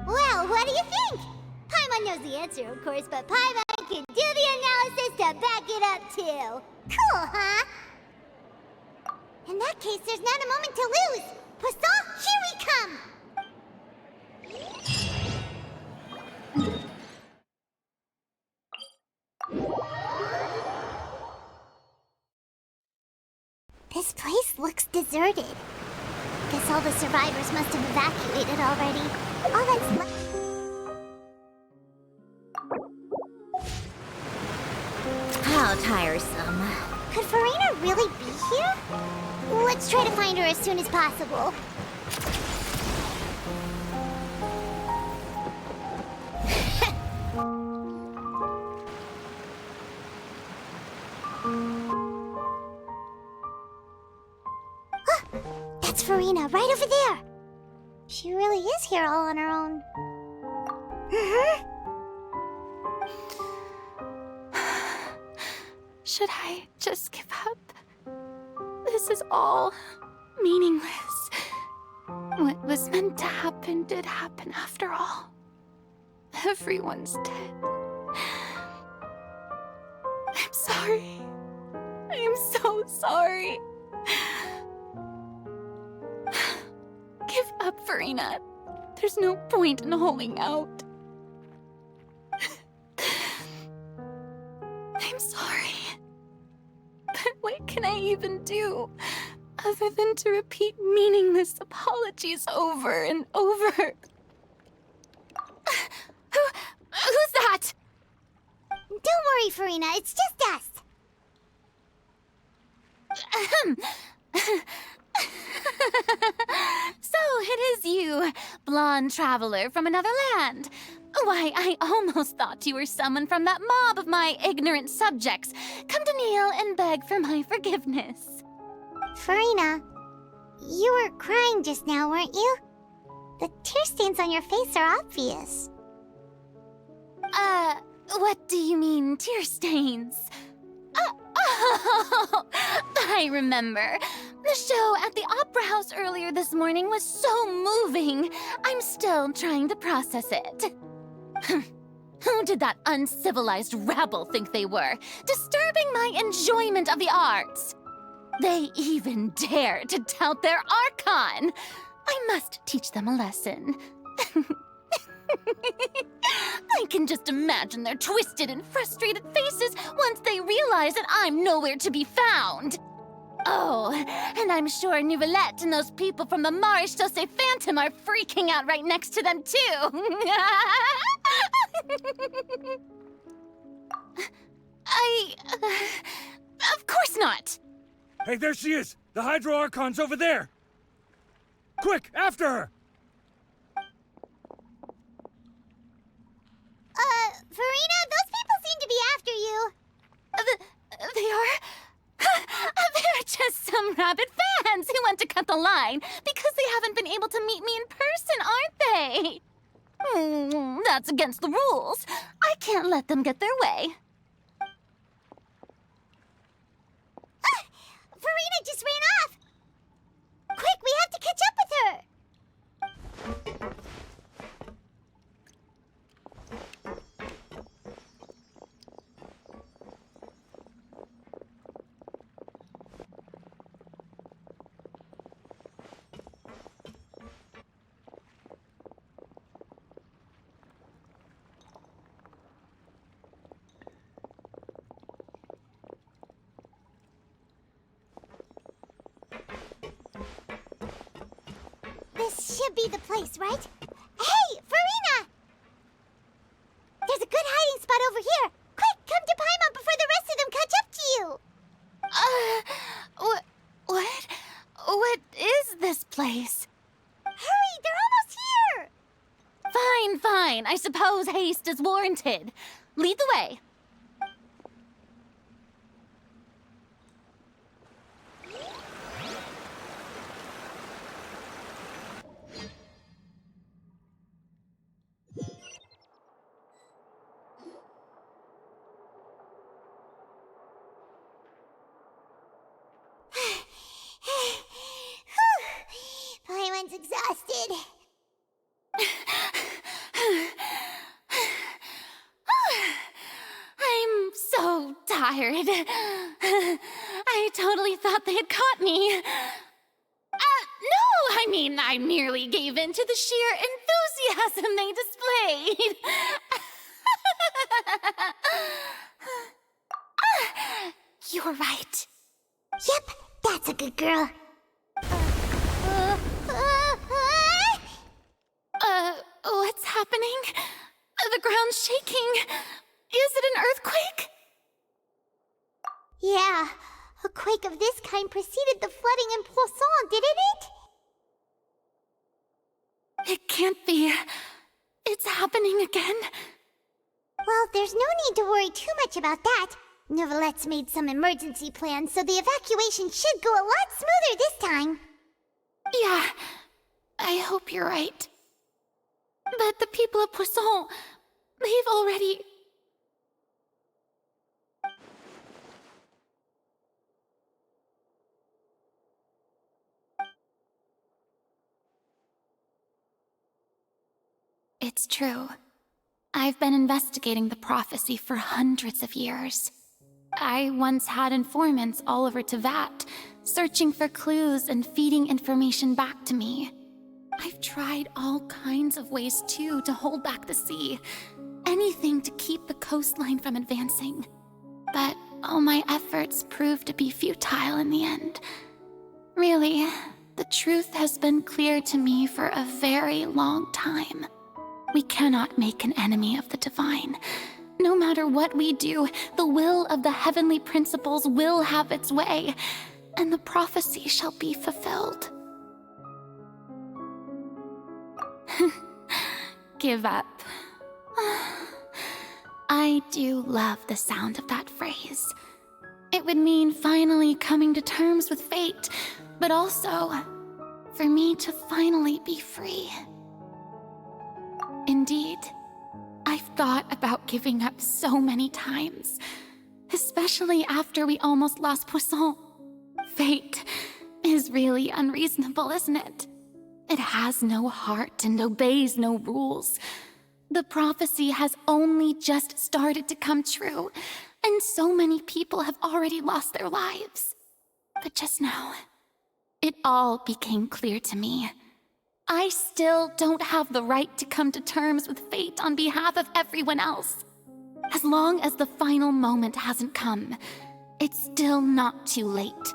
S2: Well, what do you think? Paimon knows the answer, of course, but Paimon can do the analysis to back it up, too. Cool, huh? In that case, there's not a moment to lose. Poisson, here we come! This place looks deserted. Guess all the survivors must have evacuated already. All that's left.
S4: How tiresome.
S2: Could Farina really be here? Let's try to find her as soon as possible. That's Farina, right over there. She really is here all on her own.
S5: Should I just give up? This is all meaningless. What was meant to happen did happen after all. Everyone's dead. I'm sorry. I'm so sorry. Give up, Farina. There's no point in holding out. I'm sorry. But what can I even do other than to repeat meaningless apologies over and over? Who's that?
S2: Don't worry, Farina. It's just us.
S5: So it is you, blonde traveler from another land. Why, I almost thought you were someone from that mob of my ignorant subjects, come to kneel and beg for my forgiveness.
S2: Farina, you were crying just now, weren't you? The tear stains on your face are obvious.
S5: What do you mean, tear stains? Oh, I remember. The show at the Opera House earlier this morning was so moving. I'm still trying to process it. Who did that uncivilized rabble think they were, disturbing my enjoyment of the arts? They even dare to tout their Archon. I must teach them a lesson. I can just imagine their twisted and frustrated faces once they realize that I'm nowhere to be found. Oh, and I'm sure Nouvellette and those people from the Maréchaux Phantom are freaking out right next to them, too. Of course not.
S8: Hey, there she is! The Hydro Archon's over there! Quick, after her!
S2: Farina, those people seem to be after you.
S5: They are? They're just some rabid fans who want to cut the line because they haven't been able to meet me in person, aren't they? That's against the rules. I can't let them get their way.
S2: Farina just ran off! Quick, we have to catch up with her! This should be the place, right? Hey, Farina! There's a good hiding spot over here. Quick, come to Paimon before the rest of them catch up to you.
S5: What is this place?
S2: Hurry, they're almost here!
S5: Fine. I suppose haste is warranted. Lead the way.
S2: Paimon's exhausted.
S5: I'm so tired. I totally thought they had caught me. No, I merely gave in to the sheer enthusiasm they displayed.
S2: You're right. Yep, That's a good girl.
S5: What's happening? The ground's shaking. Is it an earthquake?
S2: Yeah, a quake of this kind preceded the flooding in Poisson, didn't it?
S5: It can't be. It's happening again.
S2: Well, there's no need to worry too much about that. Novelette's made some emergency plans, so the evacuation should go a lot smoother this time.
S5: Yeah, I hope you're right. But the people of Poisson, they've already... It's true. I've been investigating the prophecy for hundreds of years. I once had informants all over Tevat, searching for clues and feeding information back to me. I've tried all kinds of ways, too, to hold back the sea. Anything to keep the coastline from advancing. But all my efforts proved to be futile in the end. Really, the truth has been clear to me for a very long time. We cannot make an enemy of the divine. No matter what we do, the will of the heavenly principles will have its way, and the prophecy shall be fulfilled. Give up. I do love the sound of that phrase. It would mean finally coming to terms with fate, but also for me to finally be free. Indeed, I've thought about giving up so many times, especially after we almost lost Poisson. Fate is really unreasonable, isn't it? It has no heart and obeys no rules. The prophecy has only just started to come true, and so many people have already lost their lives. But just now, it all became clear to me. I still don't have the right to come to terms with fate on behalf of everyone else. As long as the final moment hasn't come, it's still not too late.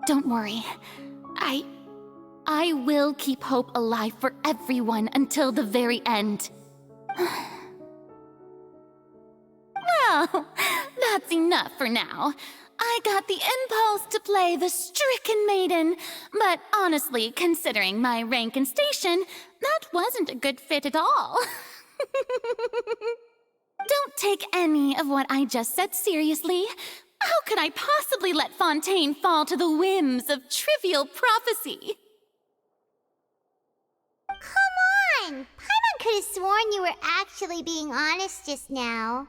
S5: Don't worry. I will keep hope alive for everyone until the very end. Well, that's enough for now. I got the impulse to play the stricken maiden, but honestly, considering my rank and station, that wasn't a good fit at all. Don't take any of what I just said seriously. How could I possibly let Fontaine fall to the whims of trivial prophecy?
S2: Come on! Paimon could have sworn you were actually being honest just now.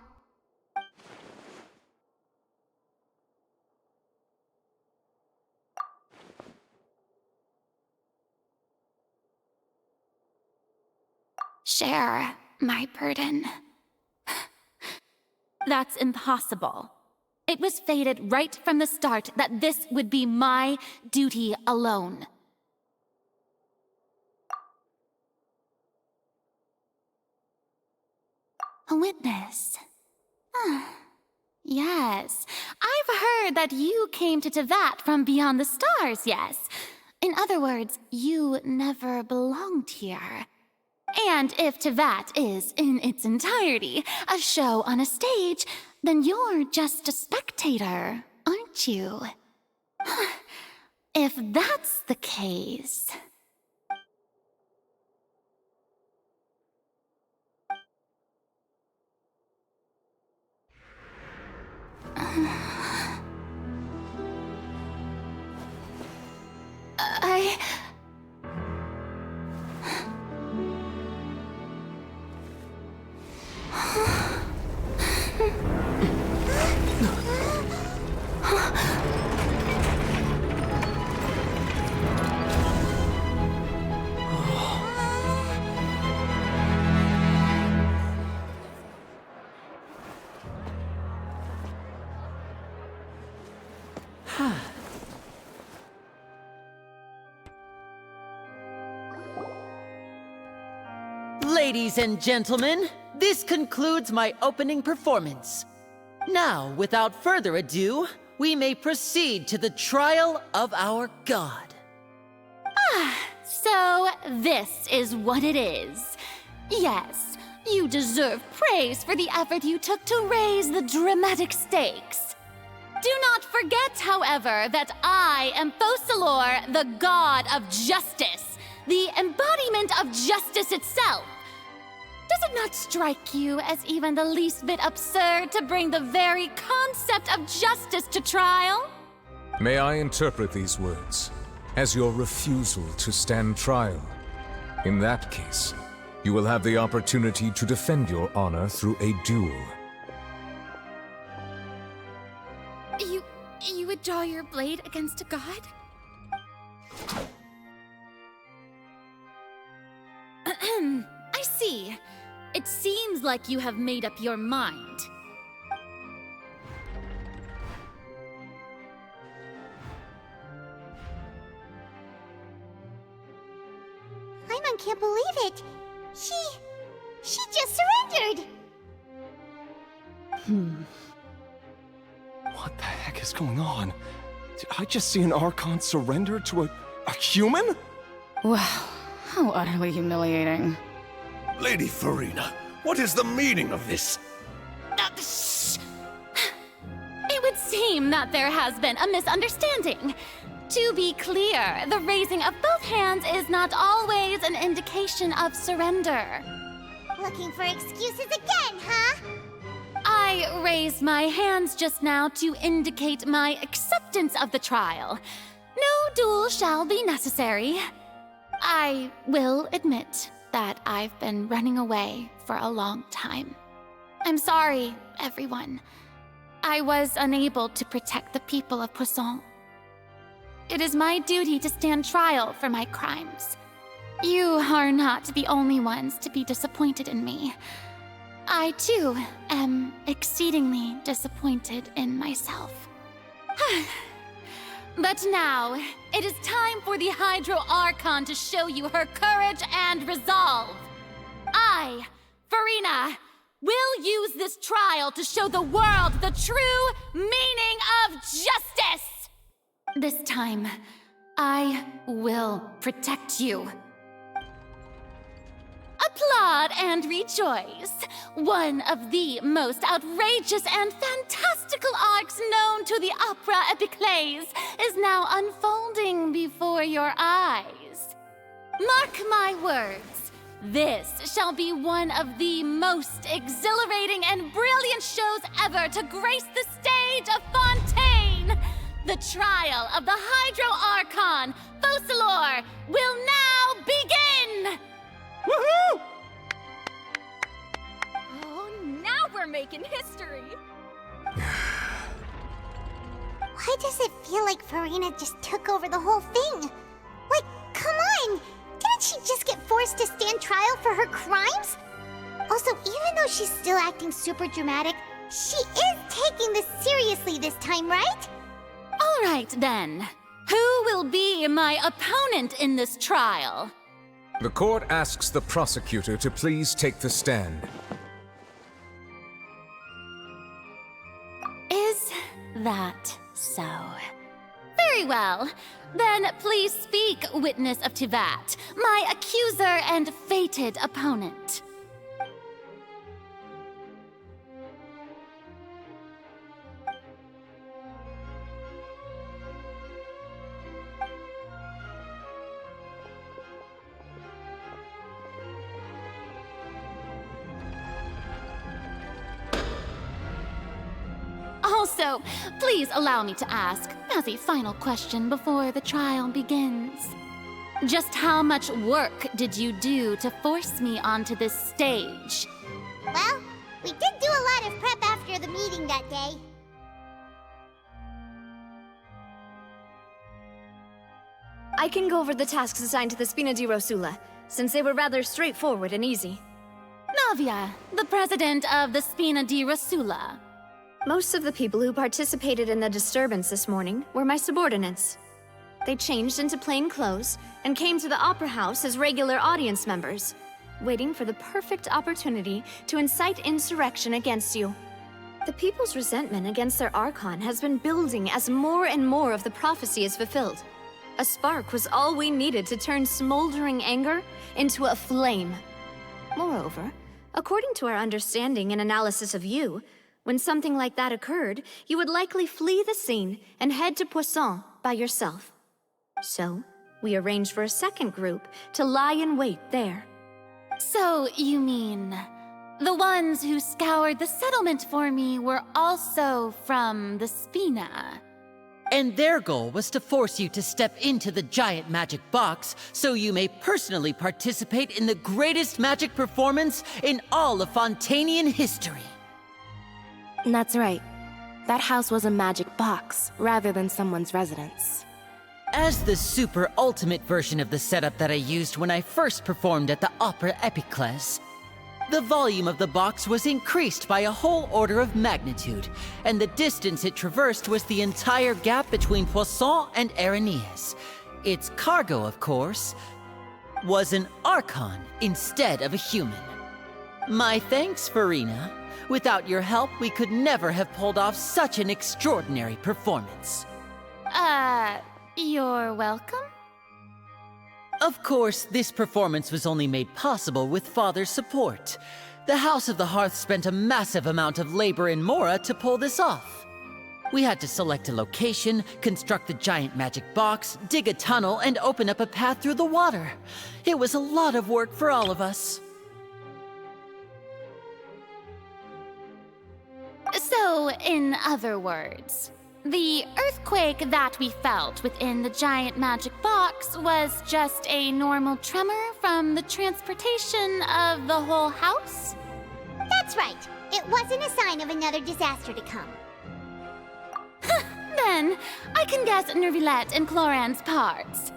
S5: Share my burden. That's impossible. It was fated right from the start that this would be my duty alone. A witness. Yes, I've heard that you came to Tevat from beyond the stars, yes. In other words, you never belonged here. And if Tevat is, in its entirety, a show on a stage, then you're just a spectator, aren't you? If that's the case...
S21: Ladies and gentlemen, this concludes my opening performance. Now, without further ado, we may proceed to the trial of our god.
S5: So this is what it is. Yes, you deserve praise for the effort you took to raise the dramatic stakes. Do not forget, however, that I am Focalor, the god of justice, the embodiment of justice itself. Does it not strike you as even the least bit absurd to bring the very concept of justice to trial?
S1: May I interpret these words as your refusal to stand trial? In that case, you will have the opportunity to defend your honor through a duel.
S5: You would draw your blade against a god? I see. It seems like you have made up your mind.
S2: Paimon can't believe it. She just surrendered.
S11: What the heck is going on? Did I just see an Archon surrender to a human?
S24: Wow, how utterly humiliating.
S7: Lady Farina, what is the meaning of this?
S5: Shh! It would seem that there has been a misunderstanding. To be clear, the raising of both hands is not always an indication of surrender.
S2: Looking for excuses again, huh?
S5: I raised my hands just now to indicate my acceptance of the trial. No duel shall be necessary. I will admit that I've been running away for a long time. I'm sorry, everyone. I was unable to protect the people of Poisson. It is my duty to stand trial for my crimes. You are not the only ones to be disappointed in me. I, too, am exceedingly disappointed in myself. But now, it is time for the Hydro Archon to show you her courage and resolve. I, Farina, will use this trial to show the world the true meaning of justice! This time, I will protect you. Applaud and rejoice! One of the most outrageous and fantastical arcs known to the opera epiclese is now unfolding before your eyes. Mark my words, this shall be one of the most exhilarating and brilliant shows ever to grace the stage of Fontaine! The trial of the Hydro Archon, Focalor, will now begin!
S9: Woohoo! Oh, now we're making history!
S2: Why does it feel like Farina just took over the whole thing? Like, come on! Didn't she just get forced to stand trial for her crimes? Also, even though she's still acting super dramatic, she is taking this seriously this time, right?
S5: All right, then. Who will be my opponent in this trial?
S1: The court asks the prosecutor to please take the stand.
S5: Is that so? Very well. Then please speak, witness of Tivat, my accuser and fated opponent. Also, please allow me to ask, as a final question before the trial begins. Just how much work did you do to force me onto this stage?
S2: Well, we did do a lot of prep after the meeting that day.
S6: I can go over the tasks assigned to the Spina di Rosula, since they were rather straightforward and easy.
S5: Navia, the president of the Spina di Rosula.
S6: Most of the people who participated in the disturbance this morning were my subordinates. They changed into plain clothes and came to the Opera House as regular audience members, waiting for the perfect opportunity to incite insurrection against you. The people's resentment against their Archon has been building as more and more of the prophecy is fulfilled. A spark was all we needed to turn smoldering anger into a flame. Moreover, according to our understanding and analysis of you, when something like that occurred, you would likely flee the scene and head to Poisson by yourself. So, we arranged for a second group to lie in wait there.
S5: So, you mean the ones who scoured the settlement for me were also from the Spina?
S21: And their goal was to force you to step into the giant magic box so you may personally participate in the greatest magic performance in all of Fontainian history.
S15: That's right. That house was a magic box, rather than someone's residence.
S21: As the super ultimate version of the setup that I used when I first performed at the Opera Epiclese, the volume of the box was increased by a whole order of magnitude, and the distance it traversed was the entire gap between Poisson and Areneas. Its cargo, of course, was an Archon instead of a human. My thanks, Farina. Without your help, we could never have pulled off such an extraordinary performance.
S5: You're welcome?
S21: Of course, this performance was only made possible with Father's support. The House of the Hearth spent a massive amount of labor in Mora to pull this off. We had to select a location, construct the giant magic box, dig a tunnel, and open up a path through the water. It was a lot of work for all of us.
S5: So, in other words, the earthquake that we felt within the giant magic box was just a normal tremor from the transportation of the whole house?
S2: That's right. It wasn't a sign of another disaster to come.
S5: Then, I can guess Nervilette and Cloran's parts.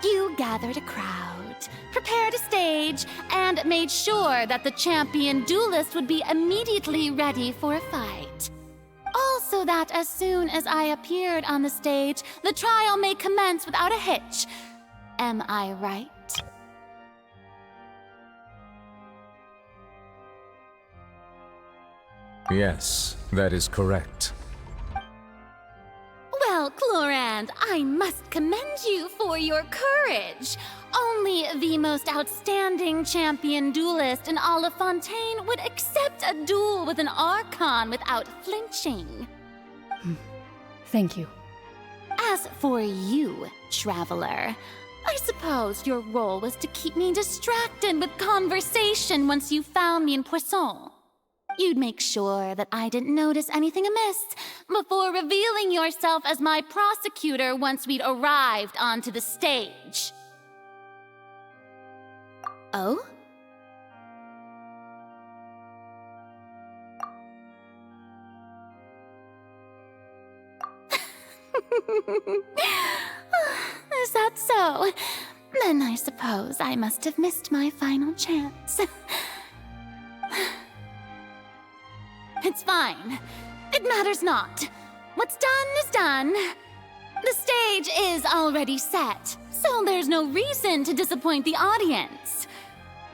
S5: You gathered a crowd, prepared a stage, and made sure that the champion duelist would be immediately ready for a fight. Also that as soon as I appeared on the stage, the trial may commence without a hitch. Am I right?
S1: Yes, that is correct.
S5: Well, Clorand, I must commend you for your courage. Only the most outstanding champion duelist in all of Fontaine would accept a duel with an Archon without flinching.
S24: Thank you.
S5: As for you, Traveler, I suppose your role was to keep me distracted with conversation once you found me in Poisson. You'd make sure that I didn't notice anything amiss before revealing yourself as my prosecutor once we'd arrived onto the stage. Oh? Is that so? Then I suppose I must have missed my final chance. It's fine. It matters not. What's done is done. The stage is already set, so there's no reason to disappoint the audience.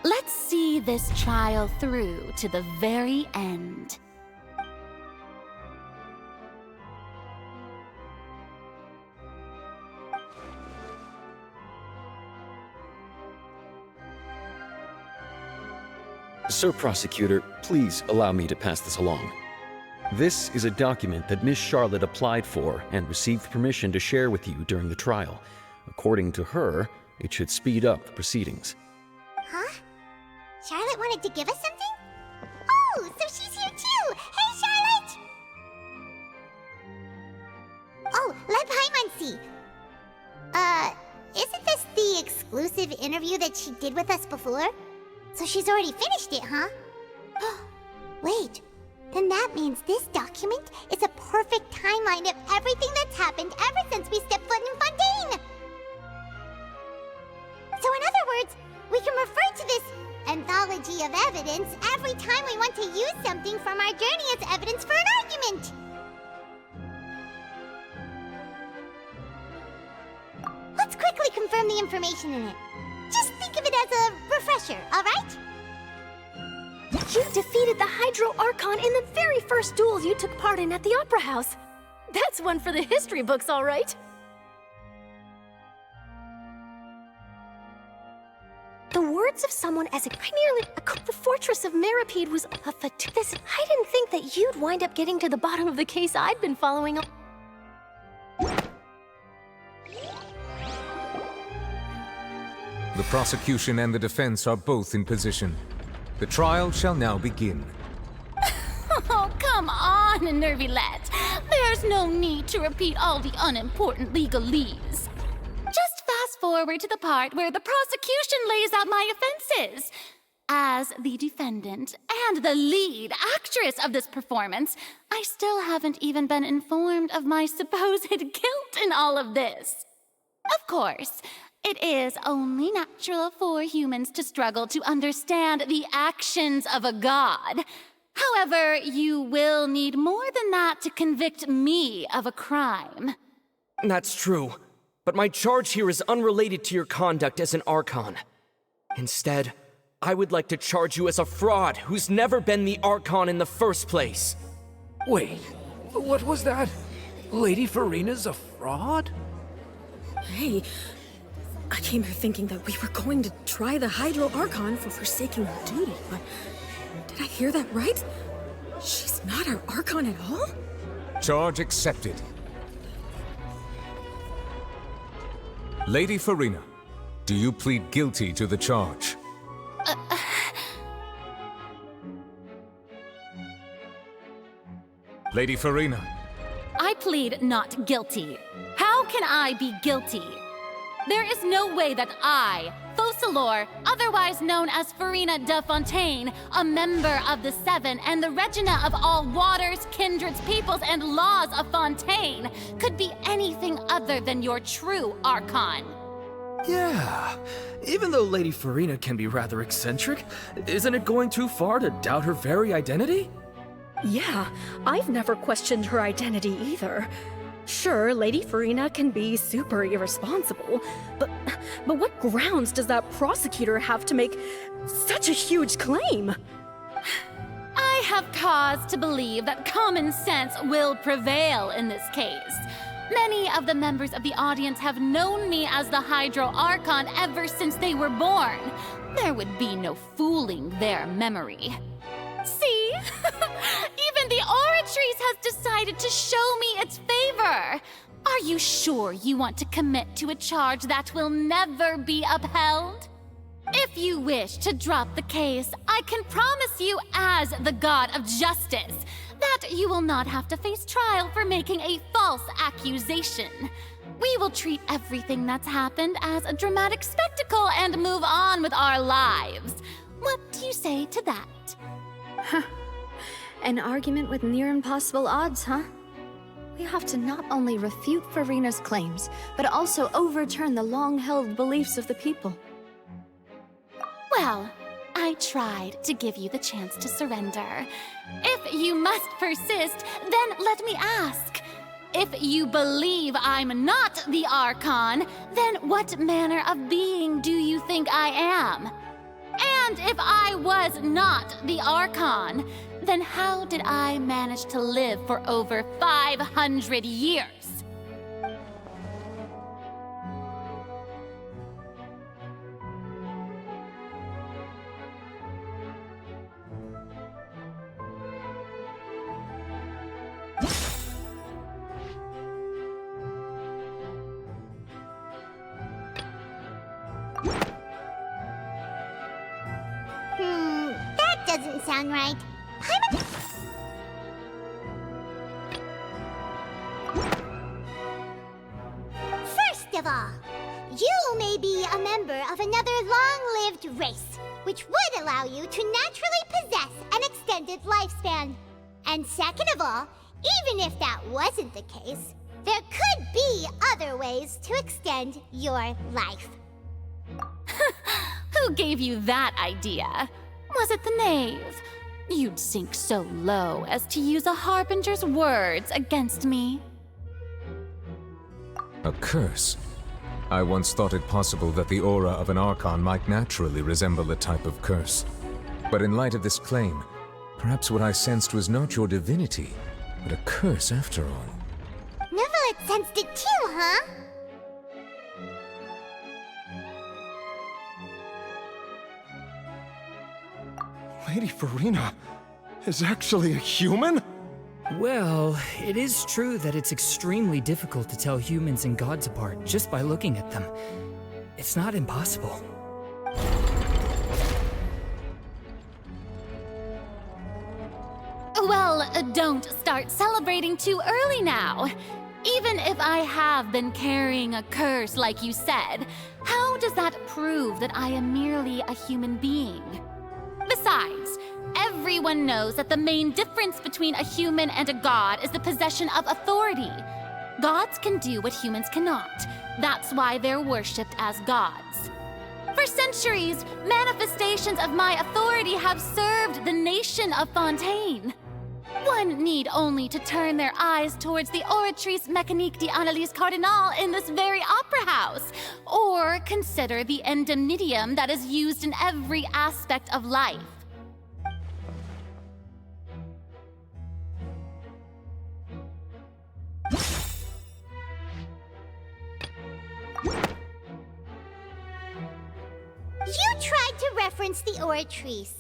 S5: Let's see this trial through to the very end.
S13: Sir Prosecutor, please allow me to pass this along. This is a document that Miss Charlotte applied for and received permission to share with you during the trial. According to her, it should speed up the proceedings.
S2: Huh? Charlotte wanted to give us something? Oh, so she's here too! Hey, Charlotte! Oh, let Paimon see. Isn't this the exclusive interview that she did with us before? So she's already finished it, huh? Wait, then that means this document is a perfect timeline of everything that's happened ever since we stepped foot in Fontaine! So in other words, we can refer to this anthology of evidence every time we want to use something from our journey as evidence for an argument! Let's quickly confirm the information in it. Just think of it as a refresher, alright?
S5: You defeated the Hydro Archon in the very first duels you took part in at the Opera House. That's one for the history books, all right. The words of someone as the fortress of Meripede was a this. I didn't think that you'd wind up getting to the bottom of the case I'd been following.
S1: The prosecution and the defense are both in position. The trial shall now begin.
S5: Oh, come on, Nervylette. There's no need to repeat all the unimportant legalese. Just fast forward to the part where the prosecution lays out my offenses. As the defendant and the lead actress of this performance, I still haven't even been informed of my supposed guilt in all of this. Of course, it is only natural for humans to struggle to understand the actions of a god. However, you will need more than that to convict me of a crime.
S12: That's true, but my charge here is unrelated to your conduct as an Archon. Instead, I would like to charge you as a fraud who's never been the Archon in the first place.
S8: Wait, what was that? Lady Farina's a fraud?
S14: Hey, I came here thinking that we were going to try the Hydro Archon for forsaking her duty, but did I hear that right? She's not our Archon at all?
S1: Charge accepted. Lady Farina, do you plead guilty to the charge? Lady Farina.
S5: I plead not guilty. How can I be guilty? There is no way that I, Focalor, otherwise known as Farina de Fontaine, a member of the Seven and the Regina of all waters, kindreds, peoples, and laws of Fontaine, could be anything other than your true Archon.
S10: Yeah, even though Lady Farina can be rather eccentric, isn't it going too far to doubt her very identity?
S14: Yeah, I've never questioned her identity either. Sure, Lady Farina can be super irresponsible, but what grounds does that prosecutor have to make such a huge claim?
S5: I have cause to believe that common sense will prevail in this case. Many of the members of the audience have known me as the Hydro Archon ever since they were born. There would be no fooling their memory. See? Even the Oratrice has decided to show me its favor. Are you sure you want to commit to a charge that will never be upheld? If you wish to drop the case, I can promise you as the God of Justice that you will not have to face trial for making a false accusation. We will treat everything that's happened as a dramatic spectacle and move on with our lives. What do you say to that?
S3: Huh. An argument with near impossible odds, huh? We have to not only refute Farina's claims, but also overturn the long-held beliefs of the people.
S5: Well, I tried to give you the chance to surrender. If you must persist, then let me ask. If you believe I'm not the Archon, then what manner of being do you think I am? And if I was not the Archon, then how did I manage to live for over 500 years?
S2: That doesn't sound right. First of all, you may be a member of another long-lived race, which would allow you to naturally possess an extended lifespan. And second of all, even if that wasn't the case, there could be other ways to extend your life.
S5: Who gave you that idea? Was it the knave? You'd sink so low as to use a harbinger's words against me.
S1: A curse? I once thought it possible that the aura of an Archon might naturally resemble a type of curse. But in light of this claim, perhaps what I sensed was not your divinity, but a curse after all.
S2: Neverlet sensed it too, huh?
S11: Lady Farina is actually a human?
S10: Well, it is true that it's extremely difficult to tell humans and gods apart just by looking at them. It's not impossible.
S5: Well, don't start celebrating too early now. Even if I have been carrying a curse like you said, how does that prove that I am merely a human being? Besides, everyone knows that the main difference between a human and a god is the possession of authority. Gods can do what humans cannot. That's why they're worshipped as gods. For centuries, manifestations of my authority have served the nation of Fontaine. One need only to turn their eyes towards the Oratrice Mécanique d'Analyse Cardinal in this very opera house, or consider the indemnitium that is used in every aspect of life.
S2: You tried to reference the Oratrice.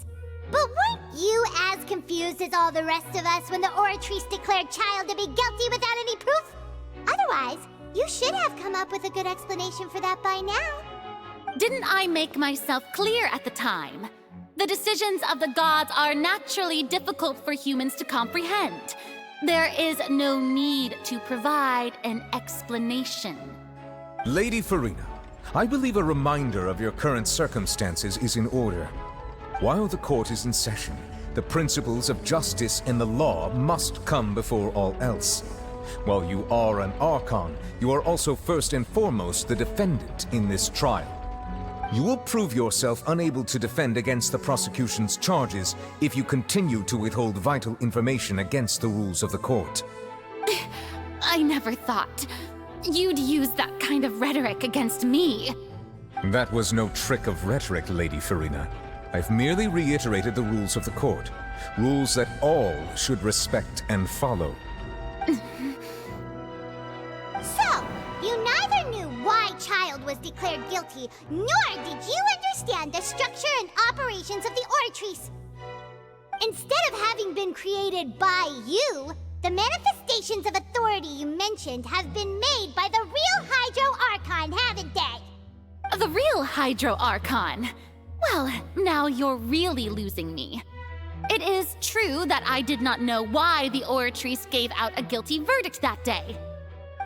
S2: But weren't you as confused as all the rest of us when the Oratrice declared Child to be guilty without any proof? Otherwise, you should have come up with a good explanation for that by now.
S5: Didn't I make myself clear at the time? The decisions of the gods are naturally difficult for humans to comprehend. There is no need to provide an explanation.
S1: Lady Farina, I believe a reminder of your current circumstances is in order. While the court is in session, the principles of justice and the law must come before all else. While you are an Archon, you are also first and foremost the defendant in this trial. You will prove yourself unable to defend against the prosecution's charges if you continue to withhold vital information against the rules of the court.
S5: I never thought you'd use that kind of rhetoric against me.
S1: That was no trick of rhetoric, Lady Farina. I've merely reiterated the rules of the court. Rules that all should respect and follow.
S2: So, you neither knew why Child was declared guilty, nor did you understand the structure and operations of the Oratrice. Instead of having been created by you, the manifestations of authority you mentioned have been made by the real Hydro Archon, haven't they?
S5: The real Hydro Archon? Well, now you're really losing me. It is true that I did not know why the Oratrice gave out a guilty verdict that day.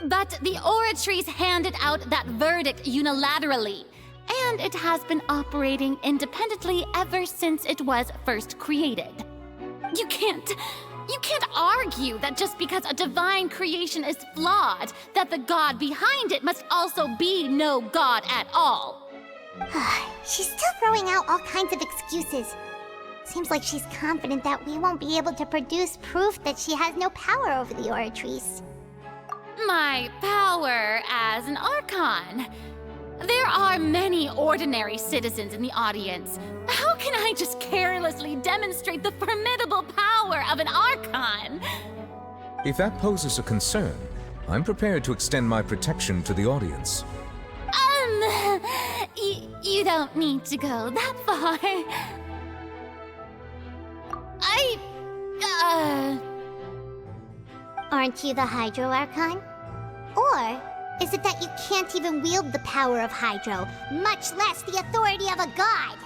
S5: But the Oratrice handed out that verdict unilaterally, and it has been operating independently ever since it was first created. You can't argue that just because a divine creation is flawed, that the god behind it must also be no god at all.
S2: She's still throwing out all kinds of excuses. Seems like she's confident that we won't be able to produce proof that she has no power over the Oratrice.
S5: My power as an Archon. There are many ordinary citizens in the audience. How can I just carelessly demonstrate the formidable power of an Archon?
S1: If that poses a concern, I'm prepared to extend my protection to the audience.
S5: You don't need to go that far.
S2: Aren't you the Hydro Archon? Or is it that you can't even wield the power of Hydro, much less the authority of a god?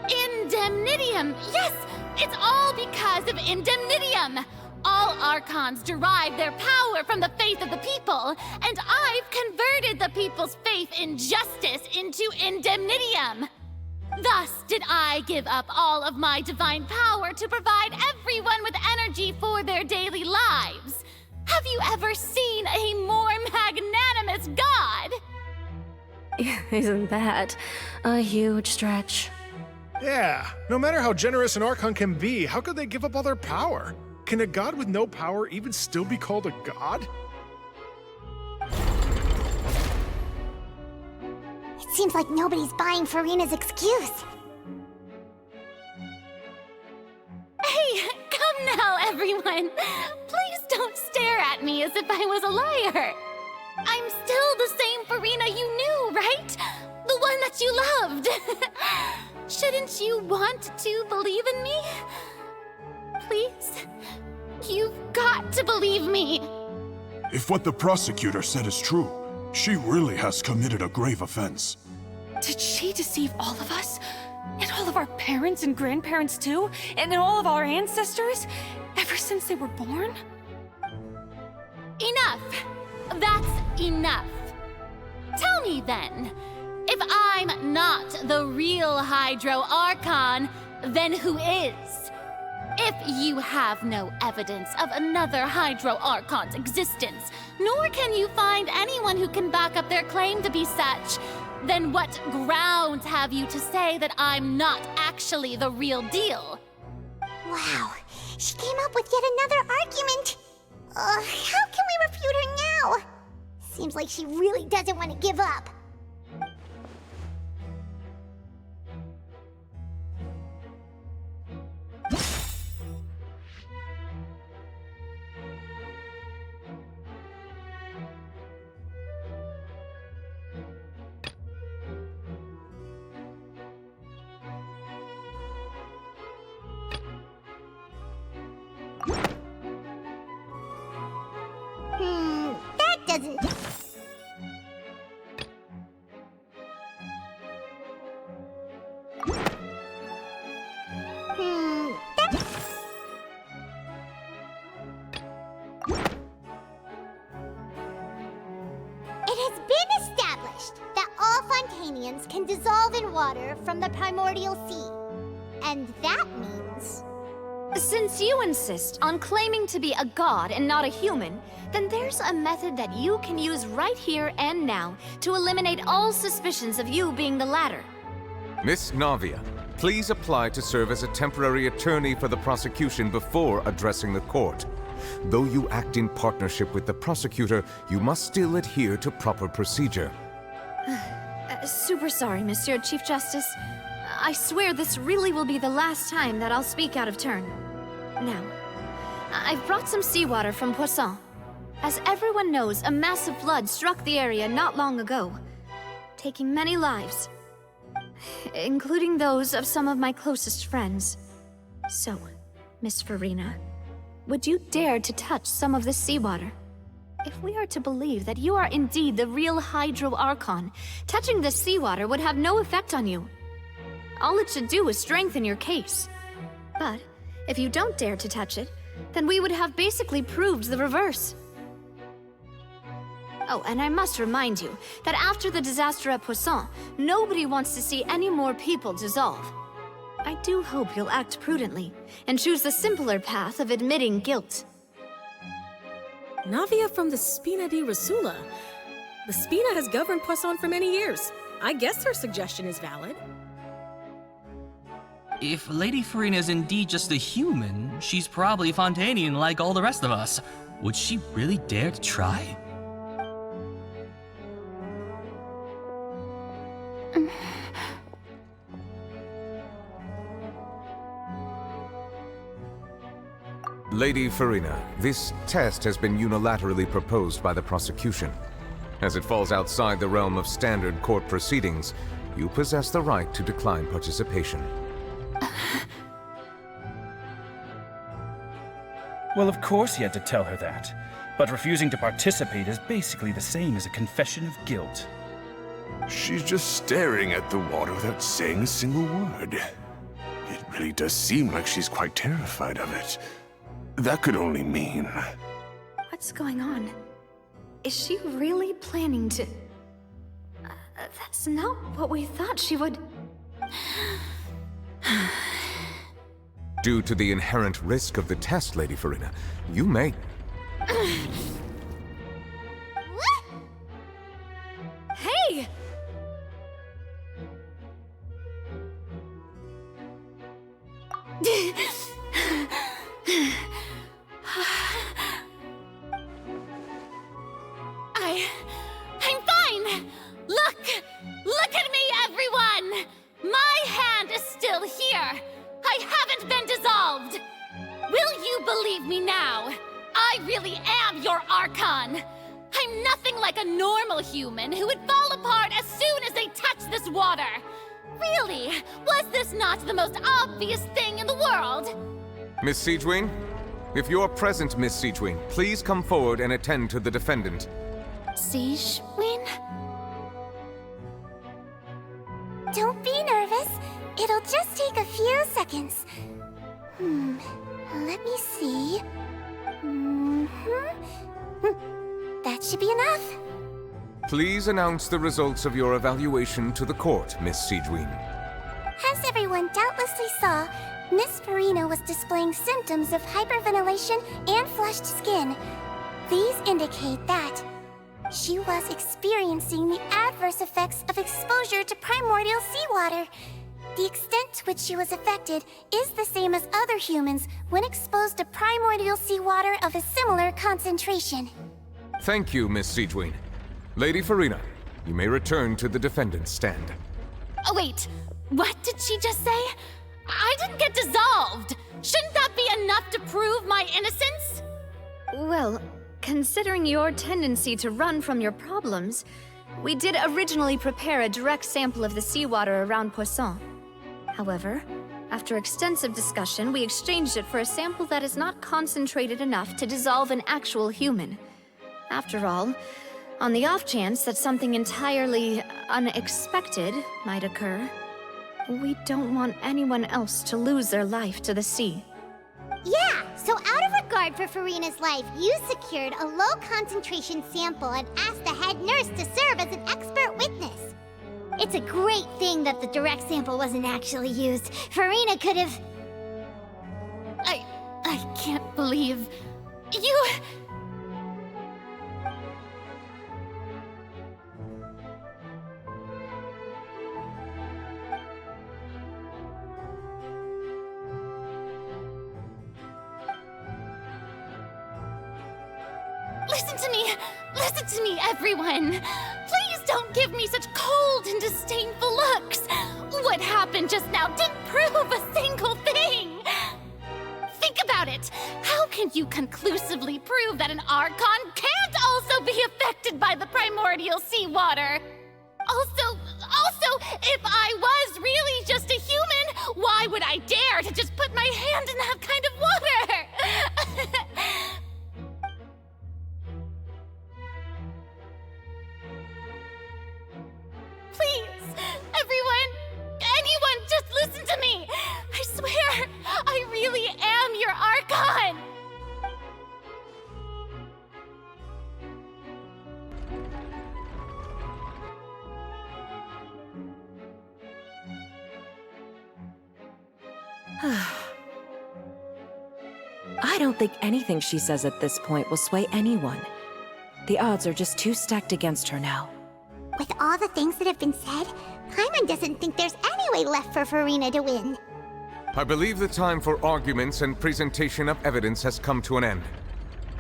S5: Indemnitium! Yes! It's all because of Indemnitium! All Archons derive their power from the faith of the people, and I've converted the people's faith in justice into Indemnitium. Thus did I give up all of my divine power to provide everyone with energy for their daily lives. Have you ever seen a more magnanimous god?
S14: Isn't that a huge stretch?
S16: Yeah, no matter how generous an Archon can be, how could they give up all their power? Can a god with no power even still be called a god?
S2: It seems like nobody's buying Farina's excuse.
S5: now, everyone! Please don't stare at me as if I was a liar! I'm still the same Farina you knew, right? The one that you loved! Shouldn't you want to believe in me? Please? You've got to believe me!
S17: If what the prosecutor said is true, she really has committed a grave offense.
S15: Did she deceive all of us? And all of our parents and grandparents too? And all of our ancestors? Ever since they were born?
S5: Enough! That's enough! Tell me then, if I'm not the real Hydro Archon, then who is? If you have no evidence of another Hydro Archon's existence, nor can you find anyone who can back up their claim to be such, then what grounds have you to say that I'm not actually the real deal?
S2: Wow, she came up with yet another argument. How can we refute her now? Seems like she really doesn't want to give up. That doesn't... It has been established that all Fontainians can dissolve in water from the primordial sea. And that means...
S6: Since you insist on claiming to be a god and not a human, then there's a method that you can use right here and now to eliminate all suspicions of you being the latter.
S1: Miss Navia, please apply to serve as a temporary attorney for the prosecution before addressing the court. Though you act in partnership with the prosecutor, you must still adhere to proper procedure.
S6: Super sorry, Monsieur Chief Justice. I swear this really will be the last time that I'll speak out of turn. Now, I've brought some seawater from Poisson. As everyone knows, a massive flood struck the area not long ago, taking many lives, including those of some of my closest friends. So, Miss Farina, would you dare to touch some of this seawater? If we are to believe that you are indeed the real Hydro Archon, touching this seawater would have no effect on you. All it should do is strengthen your case. But if you don't dare to touch it, then we would have basically proved the reverse. Oh, and I must remind you that after the disaster at Poisson, nobody wants to see any more people dissolve. I do hope you'll act prudently and choose the simpler path of admitting guilt.
S14: Navia from the Spina di Rasula. The Spina has governed Poisson for many years. I guess her suggestion is valid.
S18: If Lady Farina is indeed just a human, she's probably Fontainian like all the rest of us. Would she really dare to try?
S1: Lady Farina, this test has been unilaterally proposed by the prosecution. As it falls outside the realm of standard court proceedings, you possess the right to decline participation.
S19: Well, of course he had to tell her that. But refusing to participate is basically the same as a confession of guilt.
S7: She's just staring at the water without saying a single word. It really does seem like she's quite terrified of it. That could only mean...
S6: What's going on? Is she really planning to... that's not what we thought she would...
S1: Due to the inherent risk of the test, Lady Farina, you may...
S6: Hey!
S5: I'm fine! Look at me, everyone! My hand is still here! I haven't been dissolved!
S4: Will you believe me now? I really am your Archon! I'm nothing like a normal human who would fall apart as soon as they touch this water! Really? Was this not the most obvious thing in the world?
S1: Miss Siegewing? If you are present, Miss Siegewing, please come forward and attend to the defendant.
S2: Siegewing? Don't be nervous. It'll just take a few seconds. Let me see. That should be enough.
S1: Please announce the results of your evaluation to the court, Miss Siegewing.
S2: As everyone doubtlessly saw, Miss Farina was displaying symptoms of hyperventilation and flushed skin. These indicate that she was experiencing the adverse effects of exposure to primordial seawater. The extent to which she was affected is the same as other humans when exposed to primordial seawater of a similar concentration.
S1: Thank you, Miss Siegewing. Lady Farina, you may return to the defendant's stand.
S4: Oh, wait. What did she just say? I didn't get dissolved! Shouldn't that be enough to prove my innocence?
S6: Well, considering your tendency to run from your problems, we did originally prepare a direct sample of the seawater around Poisson. However, after extensive discussion, we exchanged it for a sample that is not concentrated enough to dissolve an actual human. After all, on the off chance that something entirely unexpected might occur, we don't want anyone else to lose their life to the sea.
S2: Yeah, so out of regard for Farina's life, you secured a low-concentration sample and asked the head nurse to serve as an expert witness. It's a great thing that the direct sample wasn't actually used. Farina could have...
S4: I can't believe... You... Listen to me, everyone! Please don't give me such cold and disdainful looks! What happened just now didn't prove a single thing! Think about it! How can you conclusively prove that an Archon can't also be affected by the primordial seawater? Also, if I was really just a human, why would I dare to just put my hand in that kind of water? Please, anyone, just listen to me! I swear, I really am your Archon!
S15: I don't think anything she says at this point will sway anyone. The odds are just too stacked against her now.
S2: With all the things that have been said, Paimon doesn't think there's any way left for Farina to win.
S1: I believe the time for arguments and presentation of evidence has come to an end.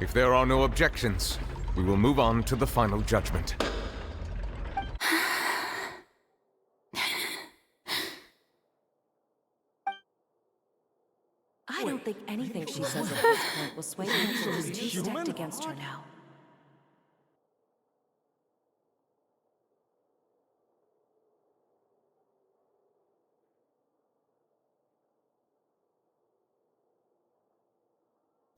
S1: If there are no objections, we will move on to the final judgment.
S15: I don't think anything she says at this point will sway anyone. She's too stacked against her now.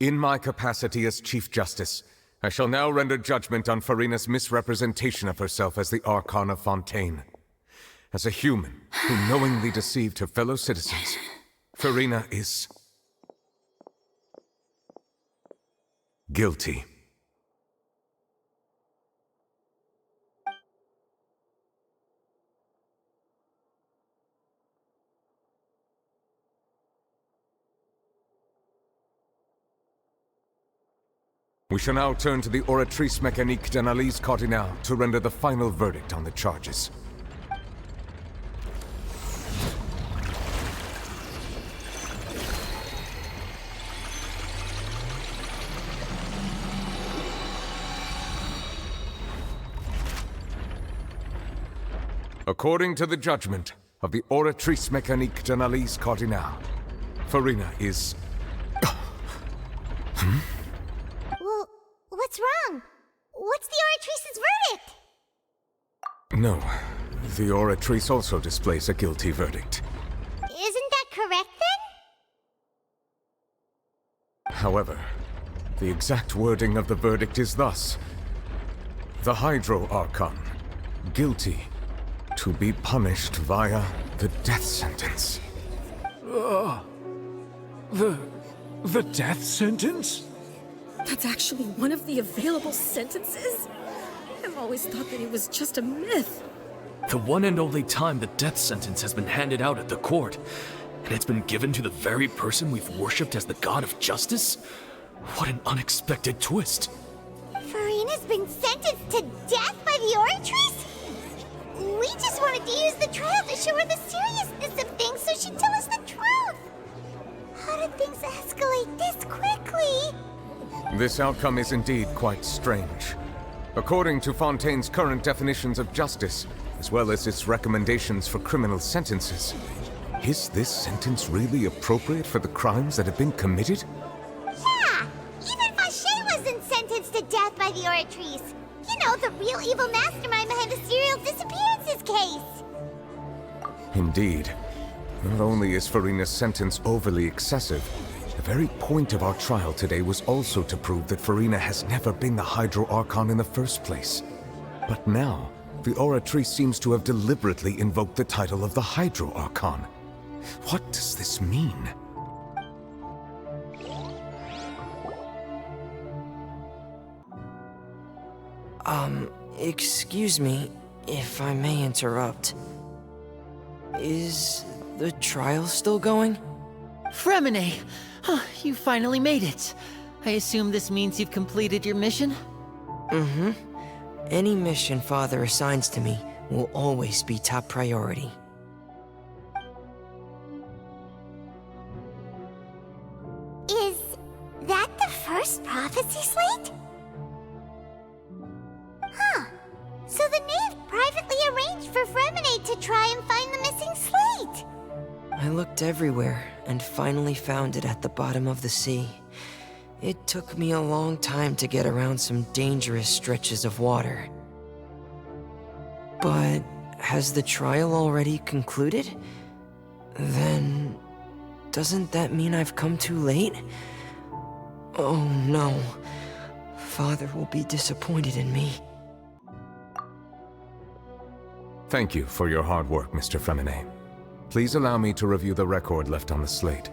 S1: In my capacity as Chief Justice, I shall now render judgment on Farina's misrepresentation of herself as the Archon of Fontaine. As a human who knowingly deceived her fellow citizens, Farina is... guilty. We shall now turn to the Oratrice Mécanique d'Analyse Cardinale to render the final verdict on the charges. According to the judgment of the Oratrice Mécanique d'Analyse Cardinale, Farina is
S2: Oratrice's verdict!
S1: No, the Oratrice also displays a guilty verdict.
S2: Isn't that correct, then?
S1: However, the exact wording of the verdict is thus. The Hydro Archon, guilty, to be punished via the death sentence.
S11: The death sentence?
S14: That's actually one of the available sentences? I've always thought that it was just a myth.
S10: The one and only time the death sentence has been handed out at the court, and it's been given to the very person we've worshipped as the god of justice? What an unexpected twist.
S2: Furina's been sentenced to death by the Oratrice? We just wanted to use the trial to show her the seriousness of things so she'd tell us the truth. How did things escalate this quickly?
S1: This outcome is indeed quite strange. According to Fontaine's current definitions of justice, as well as its recommendations for criminal sentences, is this sentence really appropriate for the crimes that have been committed?
S2: Yeah! Even Fauché wasn't sentenced to death by the Oratrice. You know, the real evil mastermind behind the serial disappearances case.
S1: Indeed. Not only is Furina's sentence overly excessive, the very point of our trial today was also to prove that Furina has never been the Hydro Archon in the first place. But now, the Oratrice seems to have deliberately invoked the title of the Hydro Archon. What does this mean?
S9: Excuse me, if I may interrupt. Is the trial still going?
S21: Fremine! You finally made it. I assume this means you've completed your mission?
S9: Mm-hmm. Any mission Father assigns to me will always be top priority.
S2: Is that the first prophecy slate? Huh. So the knave privately arranged for Fremine to try and find the missing slate.
S9: I looked everywhere and finally found it at the bottom of the sea. It took me a long time to get around some dangerous stretches of water. But has the trial already concluded? Then doesn't that mean I've come too late? Oh no. Father will be disappointed in me.
S1: Thank you for your hard work, Mr. Fremine. Please allow me to review the record left on the slate.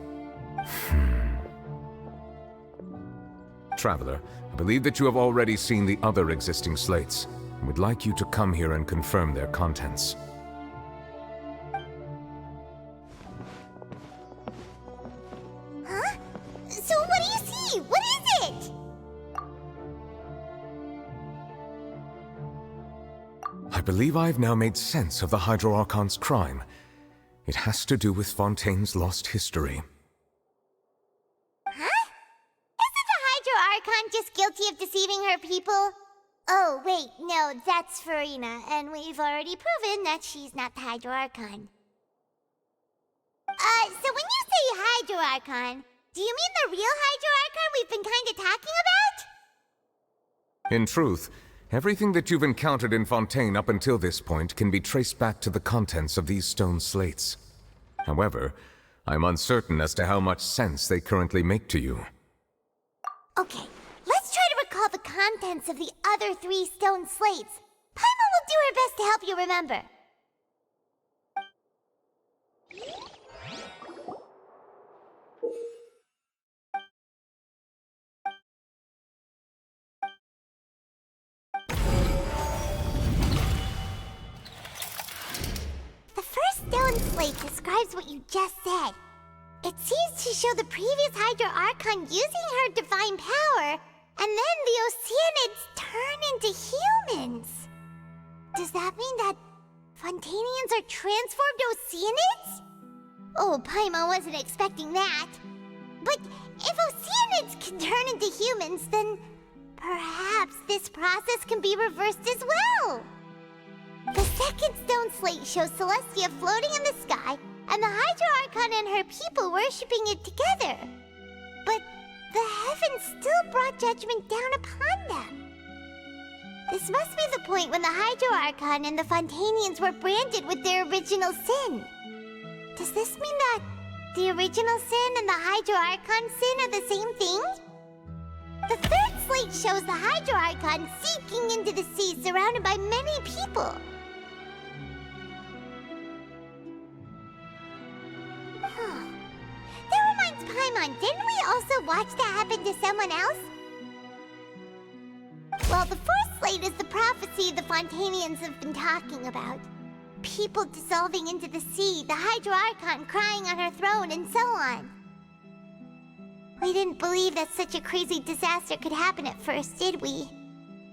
S1: Traveler, I believe that you have already seen the other existing slates, and would like you to come here and confirm their contents.
S2: Huh? So what do you see? What is it?
S1: I believe I have now made sense of the Hydro Archon's crime. It has to do with Fontaine's lost history.
S2: Huh? Isn't the Hydro Archon just guilty of deceiving her people? Oh, wait, no, that's Furina, and we've already proven that she's not the Hydro Archon. So when you say Hydro Archon, do you mean the real Hydro Archon we've been kinda talking about?
S1: In truth, everything that you've encountered in Fontaine up until this point can be traced back to the contents of these stone slates. However, I'm uncertain as to how much sense they currently make to you.
S2: Okay, let's try to recall the contents of the other 3 stone slates. Paimon will do her best to help you remember. The first stone slate describes what you just said. It seems to show the previous Hydro Archon using her divine power, and then the Oceanids turn into humans. Does that mean that Fontainians are transformed Oceanids? Oh, Paimon wasn't expecting that. But if Oceanids can turn into humans, then perhaps this process can be reversed as well. The second stone slate shows Celestia floating in the sky, and the Hydro Archon and her people worshipping it together. But the heavens still brought judgment down upon them. This must be the point when the Hydro Archon and the Fontainians were branded with their original sin. Does this mean that the original sin and the Hydro Archon sin are the same thing? The third slate shows the Hydro Archon seeking into the sea surrounded by many people. That reminds Paimon, didn't we also watch that happen to someone else? Well, the fourth slate is the prophecy the Fontainians have been talking about. People dissolving into the sea, the Hydro Archon crying on her throne, and so on. We didn't believe that such a crazy disaster could happen at first, did we?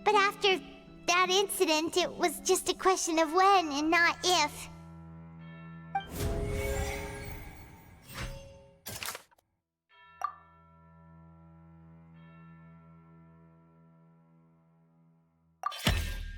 S2: But after that incident, it was just a question of when and not if.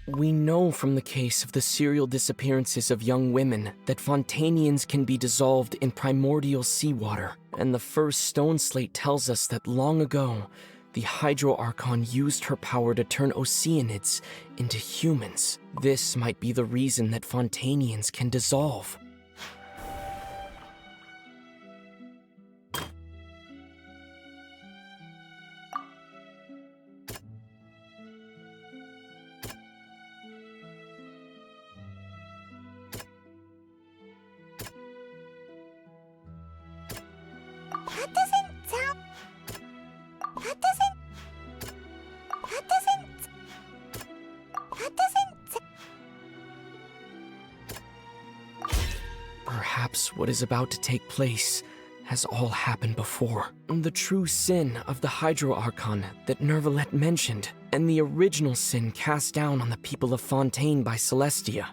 S12: We know from the case of the serial disappearances of young women that Fontainians can be dissolved in primordial seawater, and the first stone slate tells us that long ago, the Hydro Archon used her power to turn Oceanids into humans. This might be the reason that Fontainians can dissolve. Perhaps what is about to take place has all happened before. The true sin of the Hydro Archon that Nervalette mentioned, and the original sin cast down on the people of Fontaine by Celestia,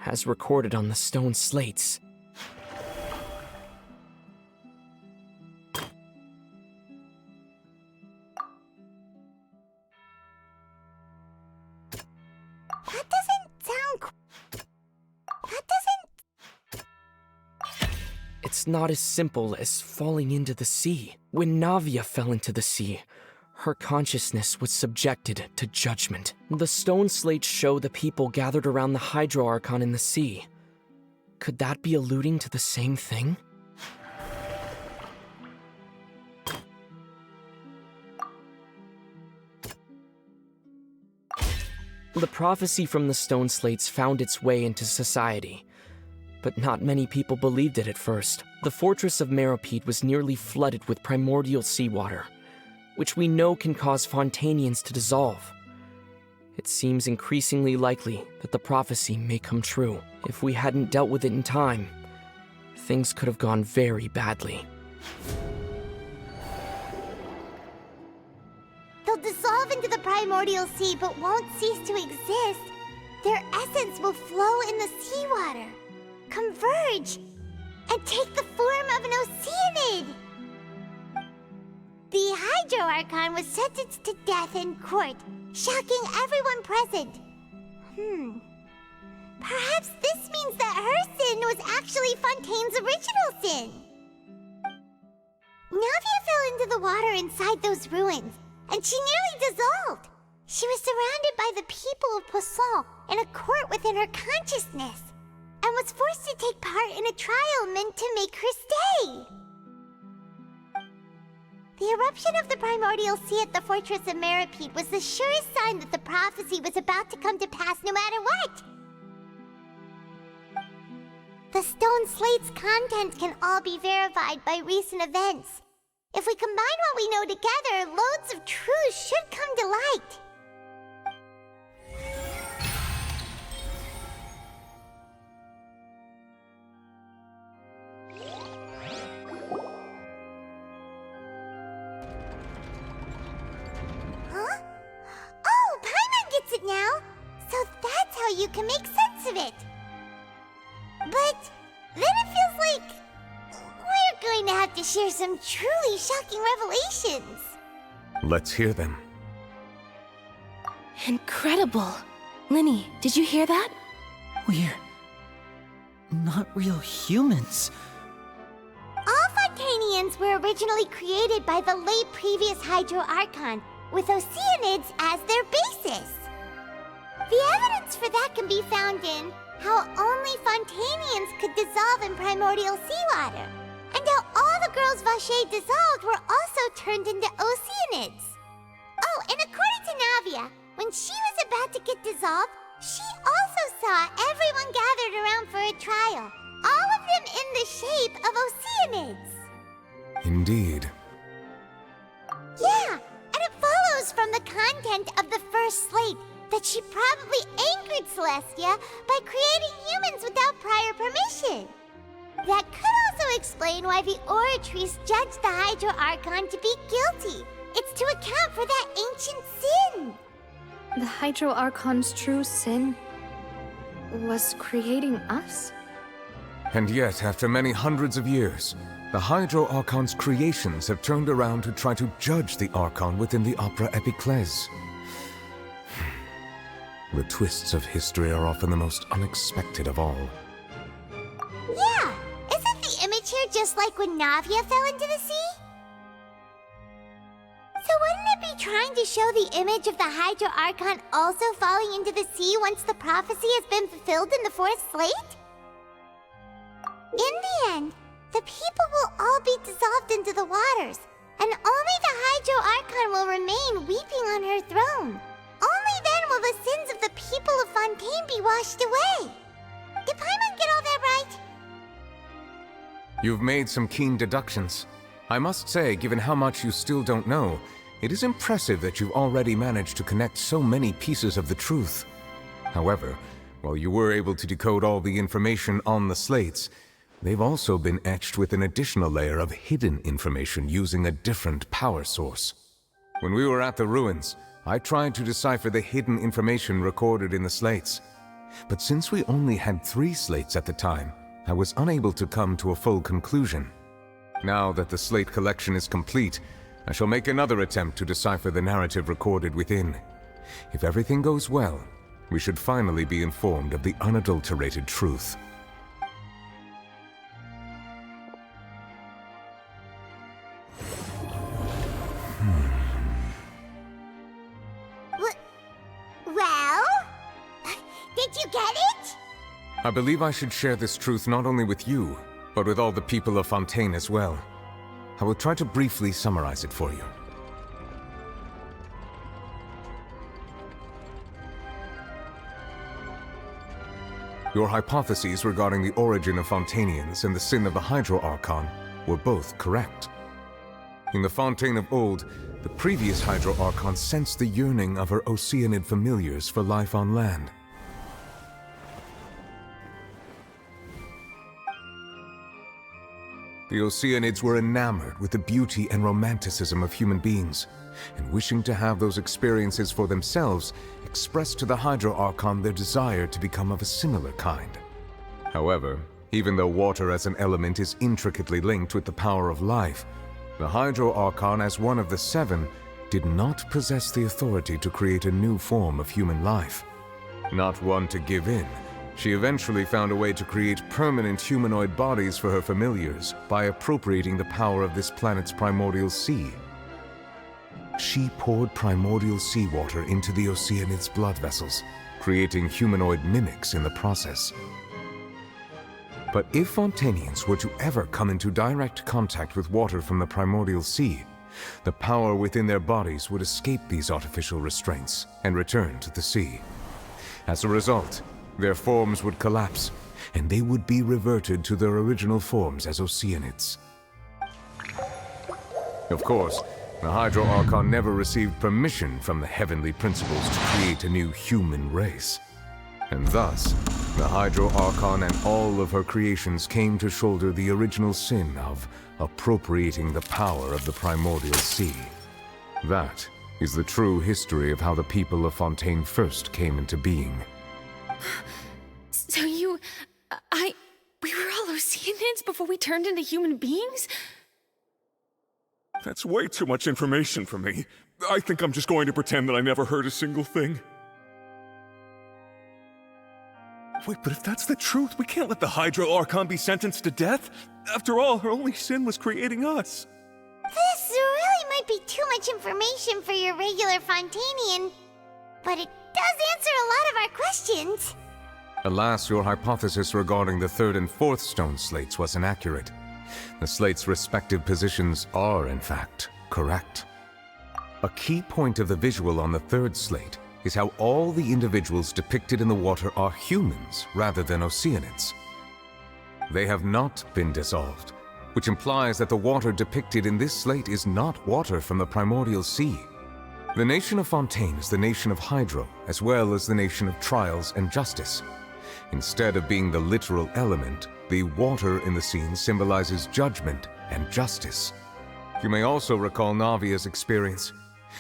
S12: as recorded on the stone slates. It's not as simple as falling into the sea. When Navia fell into the sea, her consciousness was subjected to judgment. The stone slates show the people gathered around the Hydro Archon in the sea. Could that be alluding to the same thing? The prophecy from the stone slates found its way into society, but not many people believed it at first. The fortress of Meropide was nearly flooded with primordial seawater, which we know can cause Fontainians to dissolve. It seems increasingly likely that the prophecy may come true. If we hadn't dealt with it in time, things could have gone very badly.
S2: They'll dissolve into the primordial sea but won't cease to exist. Their essence will flow in the seawater, converge, and take the form of an Oceanid. The Hydro Archon was sentenced to death in court, shocking everyone present. Perhaps this means that her sin was actually Fontaine's original sin. Navia fell into the water inside those ruins, and she nearly dissolved. She was surrounded by the people of Poisson in a court within her consciousness, and was forced to take part in a trial meant to make her stay. The eruption of the primordial sea at the fortress of Meropide was the surest sign that the prophecy was about to come to pass no matter what. The stone slate's content can all be verified by recent events. If we combine what we know together, loads of truths should come to light. Huh? Oh, Paimon gets it now! So that's how you can make sense of it. But then it feels like we're going to have to share some truly shocking revelations.
S1: Let's hear them.
S15: Incredible. Linny, did you hear that?
S21: We're not real humans.
S2: All Fontainians were originally created by the late previous Hydro Archon, with Oceanids as their basis. evidence for that can be found in how only Fontainians could dissolve in primordial seawater, and how all the girls Vacher dissolved were also turned into Oceanids. Oh, and according to Navia, when she was about to get dissolved, she also saw everyone gathered around for a trial, all of them in the shape of Oceanids.
S1: Indeed.
S2: Yeah, and it follows from the content of the first slate that she probably angered Celestia by creating humans without prior permission. That could also explain why the Oratrice judged the Hydro Archon to be guilty. It's to account for that ancient sin.
S3: The Hydro Archon's true sin was creating us?
S1: And yet, after many hundreds of years, the Hydro Archon's creations have turned around to try to judge the Archon within the Opera Epiclese. The twists of history are often the most unexpected of all.
S2: Yeah, isn't the image here just like when Navia fell into the sea? So wouldn't it be trying to show the image of the Hydro Archon also falling into the sea once the prophecy has been fulfilled in the fourth slate? In the end, the people will all be dissolved into the waters, and only the Hydro Archon will remain weeping on her throne. Only then will the sins of the people of Fontaine be washed away. Did Paimon get all that right?
S1: You've made some keen deductions. I must say, given how much you still don't know, it is impressive that you've already managed to connect so many pieces of the truth. However, while you were able to decode all the information on the slates, they've also been etched with an additional layer of hidden information using a different power source. When we were at the ruins, I tried to decipher the hidden information recorded in the slates. But since we only had 3 slates at the time, I was unable to come to a full conclusion. Now that the slate collection is complete, I shall make another attempt to decipher the narrative recorded within. If everything goes well, we should finally be informed of the unadulterated truth.
S2: Well? Did you get it?
S1: I believe I should share this truth not only with you, but with all the people of Fontaine as well. I will try to briefly summarize it for you. Your hypotheses regarding the origin of Fontainians and the sin of the Hydro Archon were both correct. In the Fontaine of old, the previous Hydro Archon sensed the yearning of her Oceanid familiars for life on land. The Oceanids were enamored with the beauty and romanticism of human beings, and wishing to have those experiences for themselves, expressed to the Hydro Archon their desire to become of a similar kind. However, even though water as an element is intricately linked with the power of life, the Hydro Archon, as one of the 7, did not possess the authority to create a new form of human life. Not one to give in, she eventually found a way to create permanent humanoid bodies for her familiars by appropriating the power of this planet's primordial sea. She poured primordial seawater into the Oceanids' blood vessels, creating humanoid mimics in the process. But if Fontainians were to ever come into direct contact with water from the primordial sea, the power within their bodies would escape these artificial restraints and return to the sea. As a result, their forms would collapse, and they would be reverted to their original forms as Oceanids. Of course, the Hydro Archon never received permission from the heavenly principles to create a new human race. And thus, the Hydro Archon and all of her creations came to shoulder the original sin of appropriating the power of the primordial sea. That is the true history of how the people of Fontaine first came into being.
S14: So we were all Oceanids before we turned into human beings?
S11: That's way too much information for me. I think I'm just going to pretend that I never heard a single thing. Wait, but if that's the truth, we can't let the Hydro Archon be sentenced to death. After all, her only sin was creating us.
S2: This really might be too much information for your regular Fontainian, but it does answer a lot of our questions. questions.
S1: Alas, your hypothesis regarding the third and fourth stone slates was inaccurate. The slates' respective positions are, in fact, correct. A key point of the visual on the third slate is how all the individuals depicted in the water are humans rather than Oceanids. They have not been dissolved, which implies that the water depicted in this slate is not water from the primordial sea. The nation of Fontaine is the nation of Hydro, as well as the nation of trials and justice. Instead of being the literal element, the water in the scene symbolizes judgment and justice. You may also recall Navia's experience.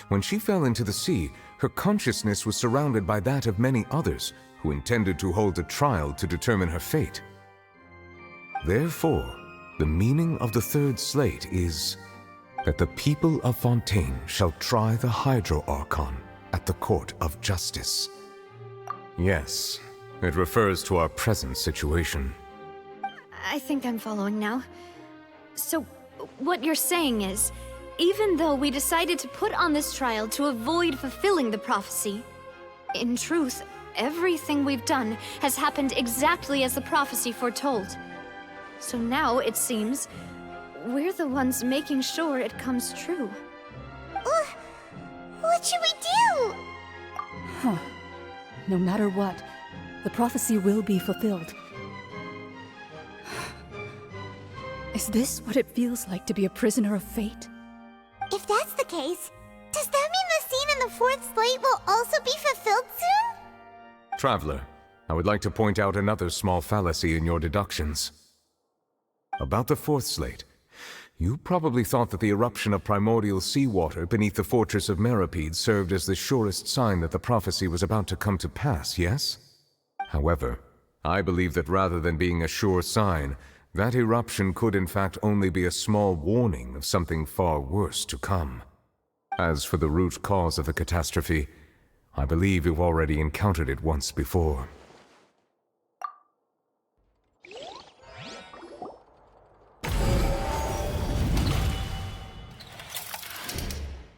S1: When she fell into the sea, her consciousness was surrounded by that of many others who intended to hold a trial to determine her fate. Therefore, the meaning of the third slate is that the people of Fontaine shall try the Hydro Archon at the court of justice. Yes, it refers to our present situation.
S6: I think I'm following now. So, what you're saying is, even though we decided to put on this trial to avoid fulfilling the prophecy, in truth, everything we've done has happened exactly as the prophecy foretold. So now, it seems, we're the ones making sure it comes true.
S2: What should we do?
S20: Huh. No matter what, the prophecy will be fulfilled. Is this what it feels like to be a prisoner of fate?
S2: If that's the case, does that mean the scene in the fourth slate will also be fulfilled soon?
S1: Traveler, I would like to point out another small fallacy in your deductions. About the fourth slate, you probably thought that the eruption of primordial seawater beneath the fortress of Meripede served as the surest sign that the prophecy was about to come to pass, yes? However, I believe that rather than being a sure sign, that eruption could in fact only be a small warning of something far worse to come. As for the root cause of the catastrophe, I believe you've already encountered it once before.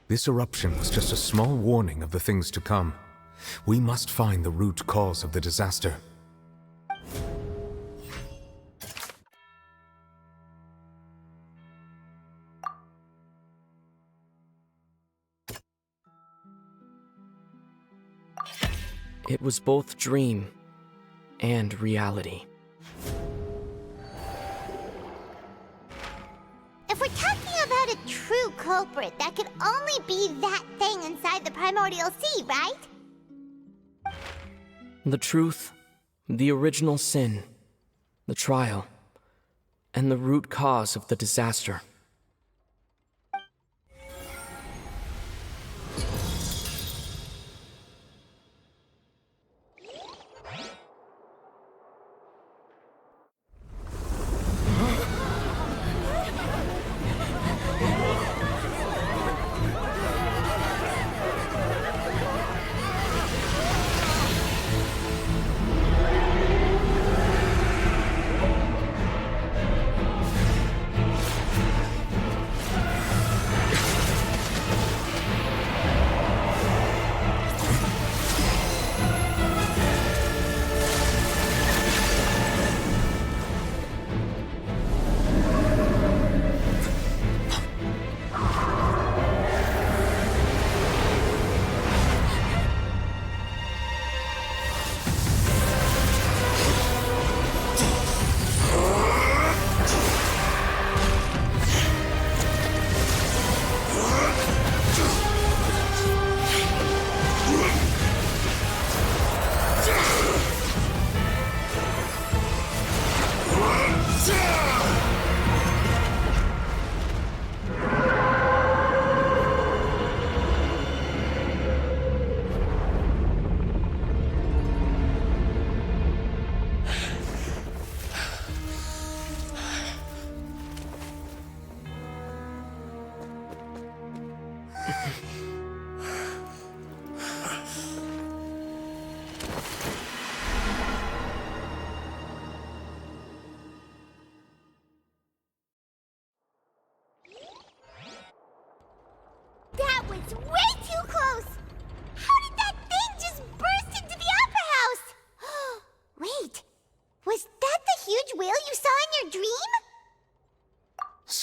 S1: This eruption was just a small warning of the things to come. We must find the root cause of the disaster.
S12: It was both dream and reality.
S2: If we're talking about a true culprit, that could only be that thing inside the primordial sea, right?
S12: The truth, the original sin, the trial, and the root cause of the disaster.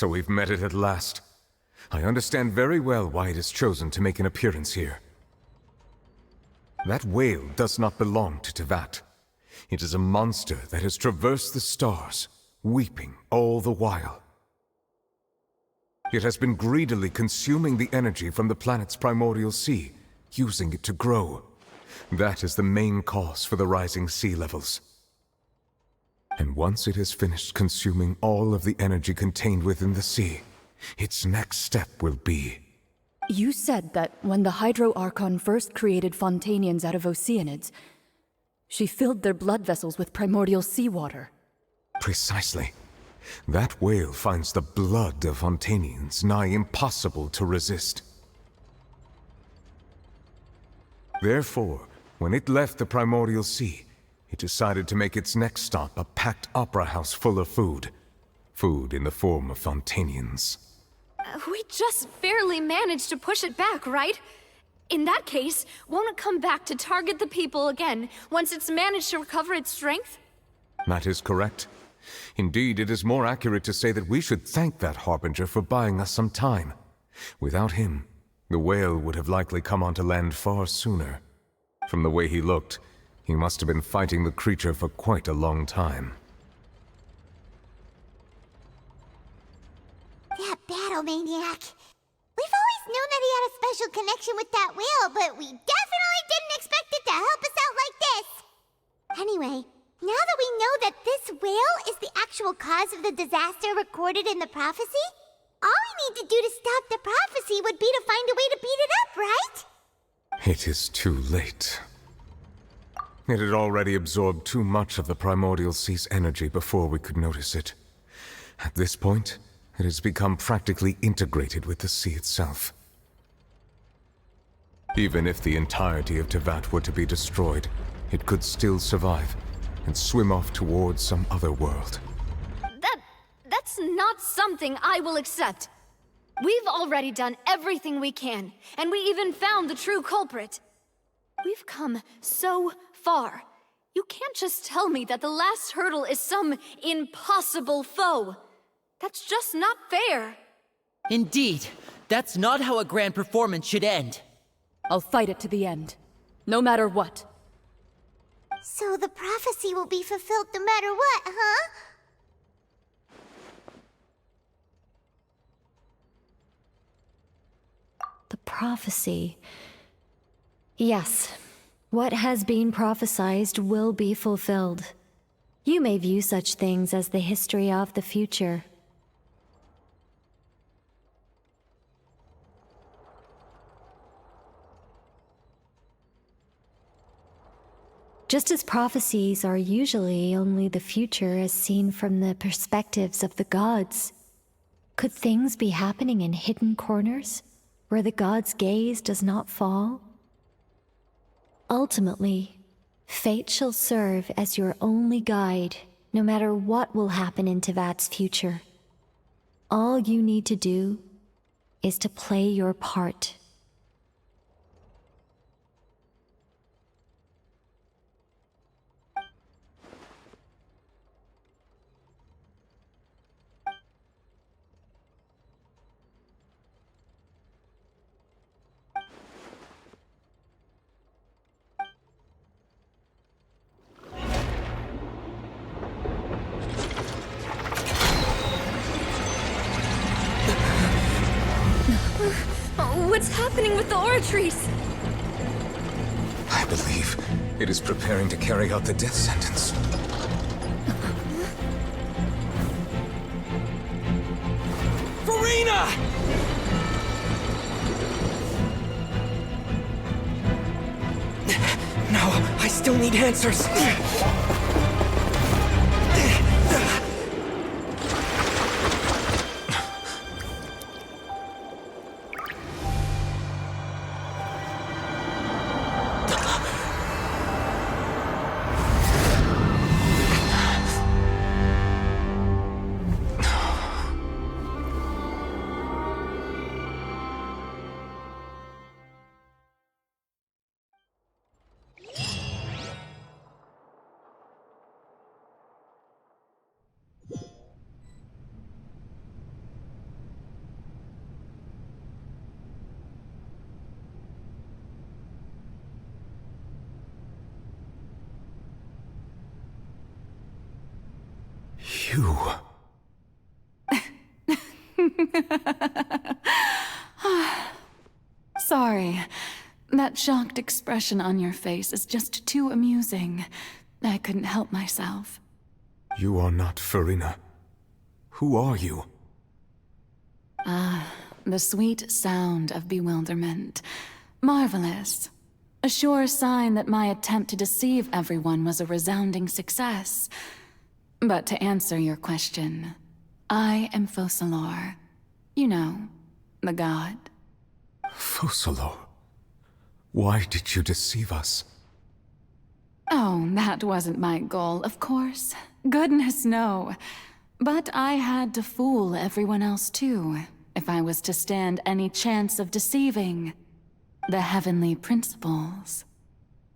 S1: So we've met it at last. I understand very well why it has chosen to make an appearance here. That whale does not belong to Tevat. It is a monster that has traversed the stars, weeping all the while. It has been greedily consuming the energy from the planet's primordial sea, using it to grow. That is the main cause for the rising sea levels. And once it has finished consuming all of the energy contained within the sea, its next step will be...
S20: You said that when the Hydro Archon first created Fontainians out of Oceanids, she filled their blood vessels with primordial seawater.
S1: Precisely. That whale finds the blood of Fontainians nigh impossible to resist. Therefore, when it left the primordial sea, it decided to make its next stop a packed opera house full of food. Food in the form of Fontainians.
S6: We just barely managed to push it back, right? In that case, won't it come back to target the people again once it's managed to recover its strength?
S1: That is correct. Indeed, it is more accurate to say that we should thank that Harbinger for buying us some time. Without him, the whale would have likely come onto land far sooner. From the way he looked, he must have been fighting the creature for quite a long time.
S2: That battle maniac. We've always known that he had a special connection with that whale, but we definitely didn't expect it to help us out like this. Anyway, now that we know that this whale is the actual cause of the disaster recorded in the prophecy, all we need to do to stop the prophecy would be to find a way to beat it up, right?
S1: It is too late. It had already absorbed too much of the primordial sea's energy before we could notice it. At this point, it has become practically integrated with the sea itself. Even if the entirety of Tevat were to be destroyed, it could still survive and swim off towards some other world.
S6: That's not something I will accept. We've already done everything we can, and we even found the true culprit. We've come so far. You can't just tell me that the last hurdle is some impossible foe. That's just not fair.
S21: Indeed, that's not how a grand performance should end.
S20: I'll fight it to the end, no matter what.
S2: So the prophecy will be fulfilled no matter what, huh?
S13: The prophecy. Yes, what has been prophesied will be fulfilled. You may view such things as the history of the future. Just as prophecies are usually only the future as seen from the perspectives of the gods, could things be happening in hidden corners, where the gods' gaze does not fall? Ultimately, fate shall serve as your only guide, no matter what will happen in Tevat's future. All you need to do is to play your part.
S6: What's happening with the oratories?
S1: I believe it is preparing to carry out the death sentence.
S12: Farina! No, I still need answers.
S1: You...
S20: Sorry. That shocked expression on your face is just too amusing. I couldn't help myself.
S1: You are not Farina. Who are you?
S20: The sweet sound of bewilderment. Marvelous. A sure sign that my attempt to deceive everyone was a resounding success. But to answer your question, I am Focalor. You know, the god.
S1: Focalor? Why did you deceive us?
S20: Oh, that wasn't my goal, of course. Goodness, no. But I had to fool everyone else too, if I was to stand any chance of deceiving the heavenly principles.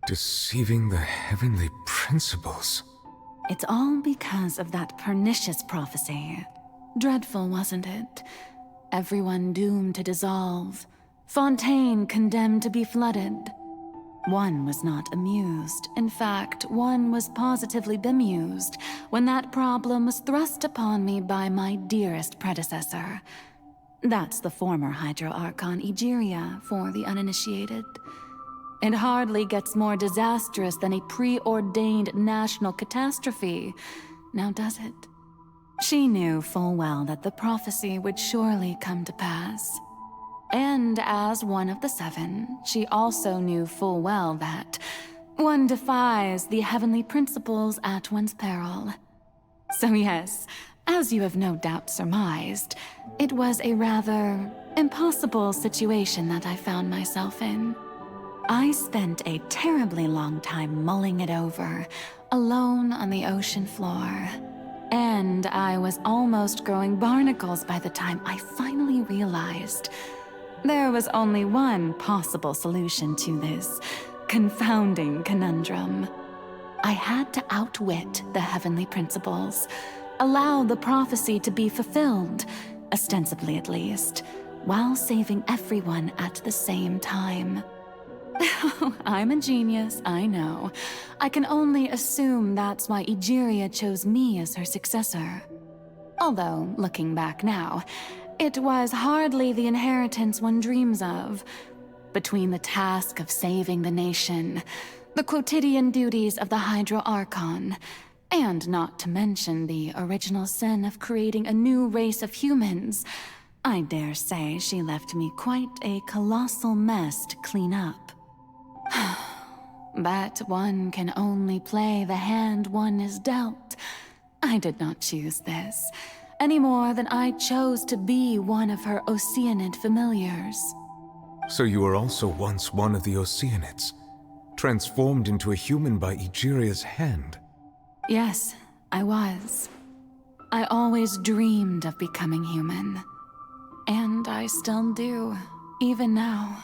S1: Deceiving the heavenly principles?
S20: It's all because of that pernicious prophecy. Dreadful, wasn't it? Everyone doomed to dissolve. Fontaine condemned to be flooded. One was not amused. In fact, one was positively bemused when that problem was thrust upon me by my dearest predecessor. That's the former Hydro Archon Egeria, for the uninitiated. It hardly gets more disastrous than a preordained national catastrophe, now does it? She knew full well that the prophecy would surely come to pass. And as one of the seven, she also knew full well that one defies the heavenly principles at one's peril. So yes, as you have no doubt surmised, it was a rather impossible situation that I found myself in. I spent a terribly long time mulling it over, alone on the ocean floor. And I was almost growing barnacles by the time I finally realized there was only one possible solution to this confounding conundrum. I had to outwit the heavenly principles, allow the prophecy to be fulfilled, ostensibly at least, while saving everyone at the same time. I'm a genius, I know. I can only assume that's why Egeria chose me as her successor. Although, looking back now, it was hardly the inheritance one dreams of. Between the task of saving the nation, the quotidian duties of the Hydro Archon, and not to mention the original sin of creating a new race of humans, I dare say she left me quite a colossal mess to clean up. But one can only play the hand one is dealt. I did not choose this, any more than I chose to be one of her Oceanid familiars.
S1: So you were also once one of the Oceanids, transformed into a human by Egeria's hand?
S20: Yes, I was. I always dreamed of becoming human. And I still do, even now.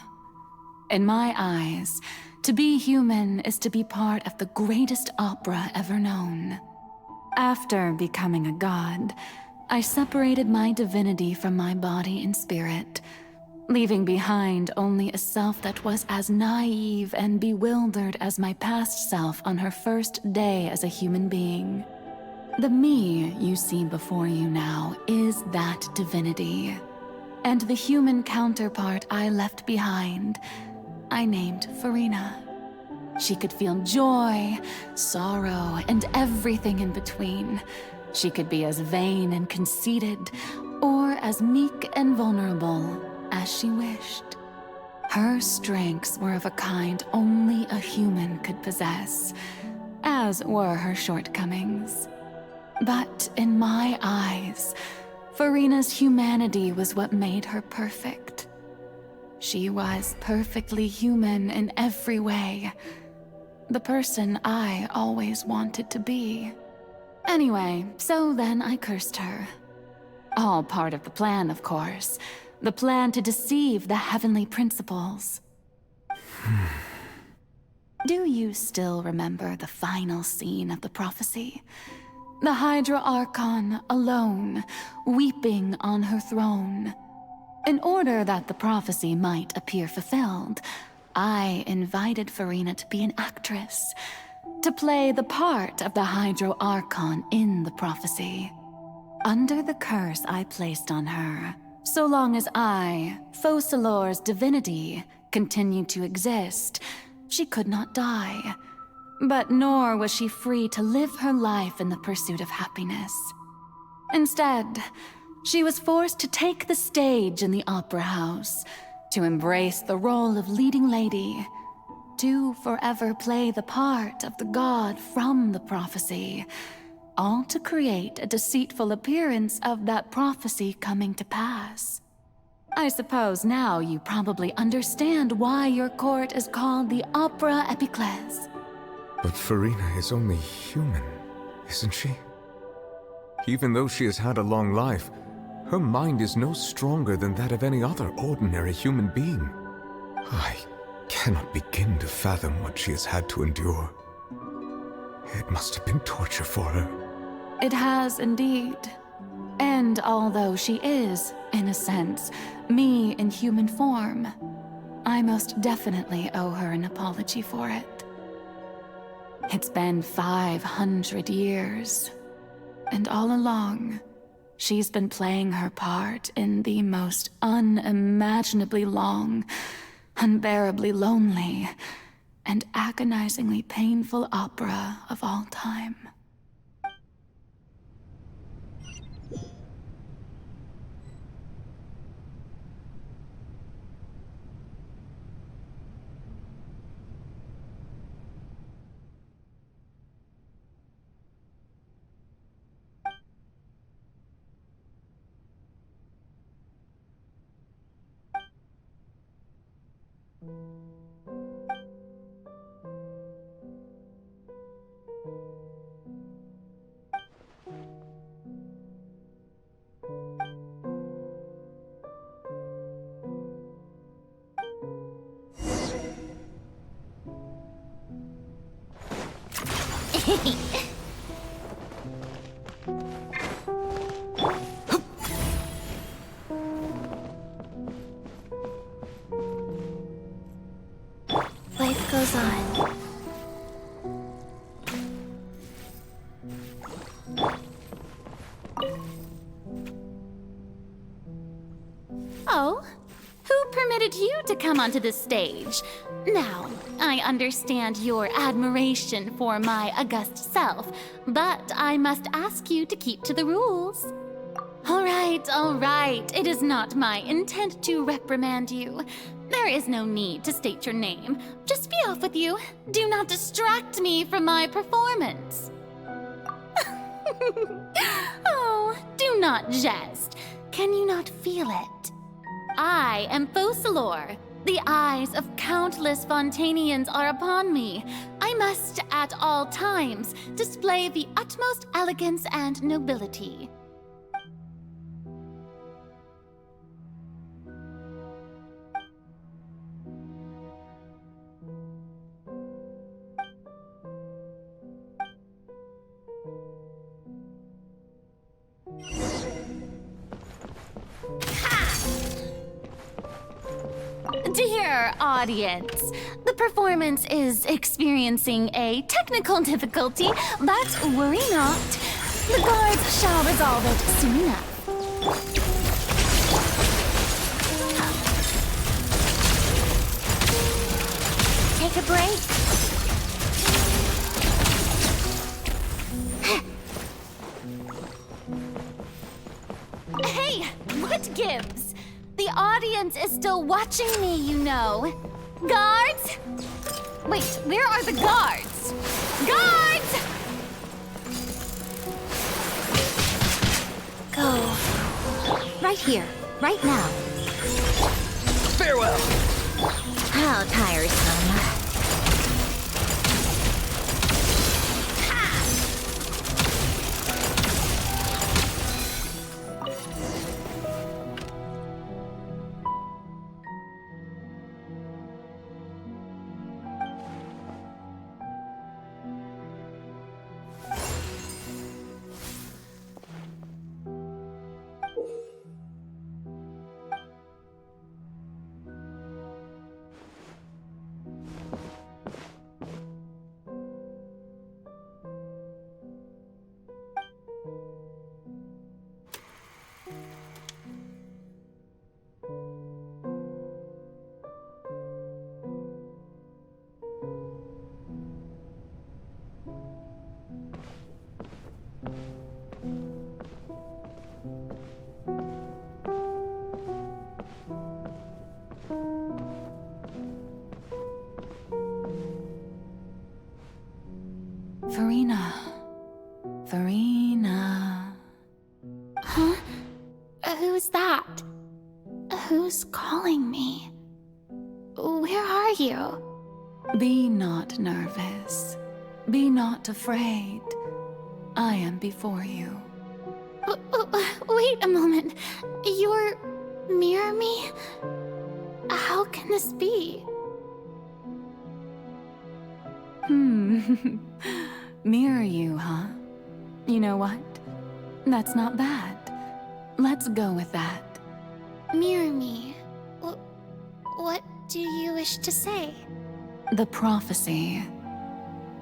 S20: In my eyes, to be human is to be part of the greatest opera ever known. After becoming a god, I separated my divinity from my body and spirit, leaving behind only a self that was as naive and bewildered as my past self on her first day as a human being. The me you see before you now is that divinity. And the human counterpart I left behind, I named Farina. She could feel joy, sorrow, and everything in between. She could be as vain and conceited, or as meek and vulnerable as she wished. Her strengths were of a kind only a human could possess, as were her shortcomings. But in my eyes, Farina's humanity was what made her perfect. She was perfectly human in every way. The person I always wanted to be. Anyway, so then I cursed her. All part of the plan, of course. The plan to deceive the heavenly principles. Do you still remember the final scene of the prophecy? The Hydra Archon alone, weeping on her throne. In order that the prophecy might appear fulfilled, I invited Farina to be an actress, to play the part of the Hydro Archon in the prophecy. Under the curse I placed on her, so long as I, Focalor's divinity, continued to exist, she could not die. But nor was she free to live her life in the pursuit of happiness. Instead, she was forced to take the stage in the opera house, to embrace the role of leading lady, to forever play the part of the god from the prophecy, all to create a deceitful appearance of that prophecy coming to pass. I suppose now you probably understand why your court is called the Opera Epiclese.
S1: But Farina is only human, isn't she? Even though she has had a long life, her mind is no stronger than that of any other ordinary human being. I cannot begin to fathom what she has had to endure. It must have been torture for her.
S20: It has indeed. And although she is, in a sense, me in human form, I most definitely owe her an apology for it. It's been 500 years, and all along, she's been playing her part in the most unimaginably long, unbearably lonely, and agonizingly painful opera of all time.
S2: Life goes on.
S4: Oh? Who permitted you to come onto the stage? Now, I understand your admiration for my august self, but I must ask you to keep to the rules. All right. It is not my intent to reprimand you. There is no need to state your name. Just be off with you. Do not distract me from my performance. Oh, do not jest. Can you not feel it? I am Focalor. The eyes of countless Fontainians are upon me. I must, at all times, display the utmost elegance and nobility. Dear audience, the performance is experiencing a technical difficulty, but worry not. The guards shall resolve it soon enough.
S2: Take a break.
S4: Hey, what gives? The audience is still watching me, you know. Guards? Wait, where are the guards? Guards!
S2: Go. Right here. Right now.
S12: Farewell!
S2: How tiresome.
S20: Farina.
S5: Huh? Who's that? Who's calling me? Where are you?
S20: Be not nervous. Be not afraid. I am before you.
S5: Wait a moment. You're near me? How can this be?
S20: Mirror you, huh? You know what? That's not bad. Let's go with that.
S5: Mirror me? What do you wish to say?
S20: The prophecy.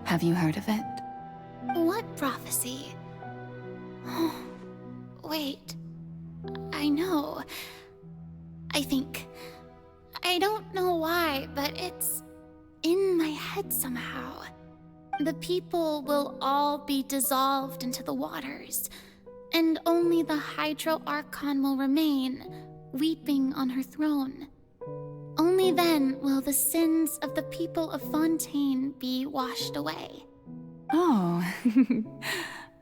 S20: Have you heard of it?
S5: What prophecy? Wait. I know. I think. I don't know why, but it's in my head somehow. The people will all be dissolved into the waters, and only the Hydro Archon will remain, weeping on her throne. Only then will the sins of the people of Fontaine be washed away.
S20: Oh,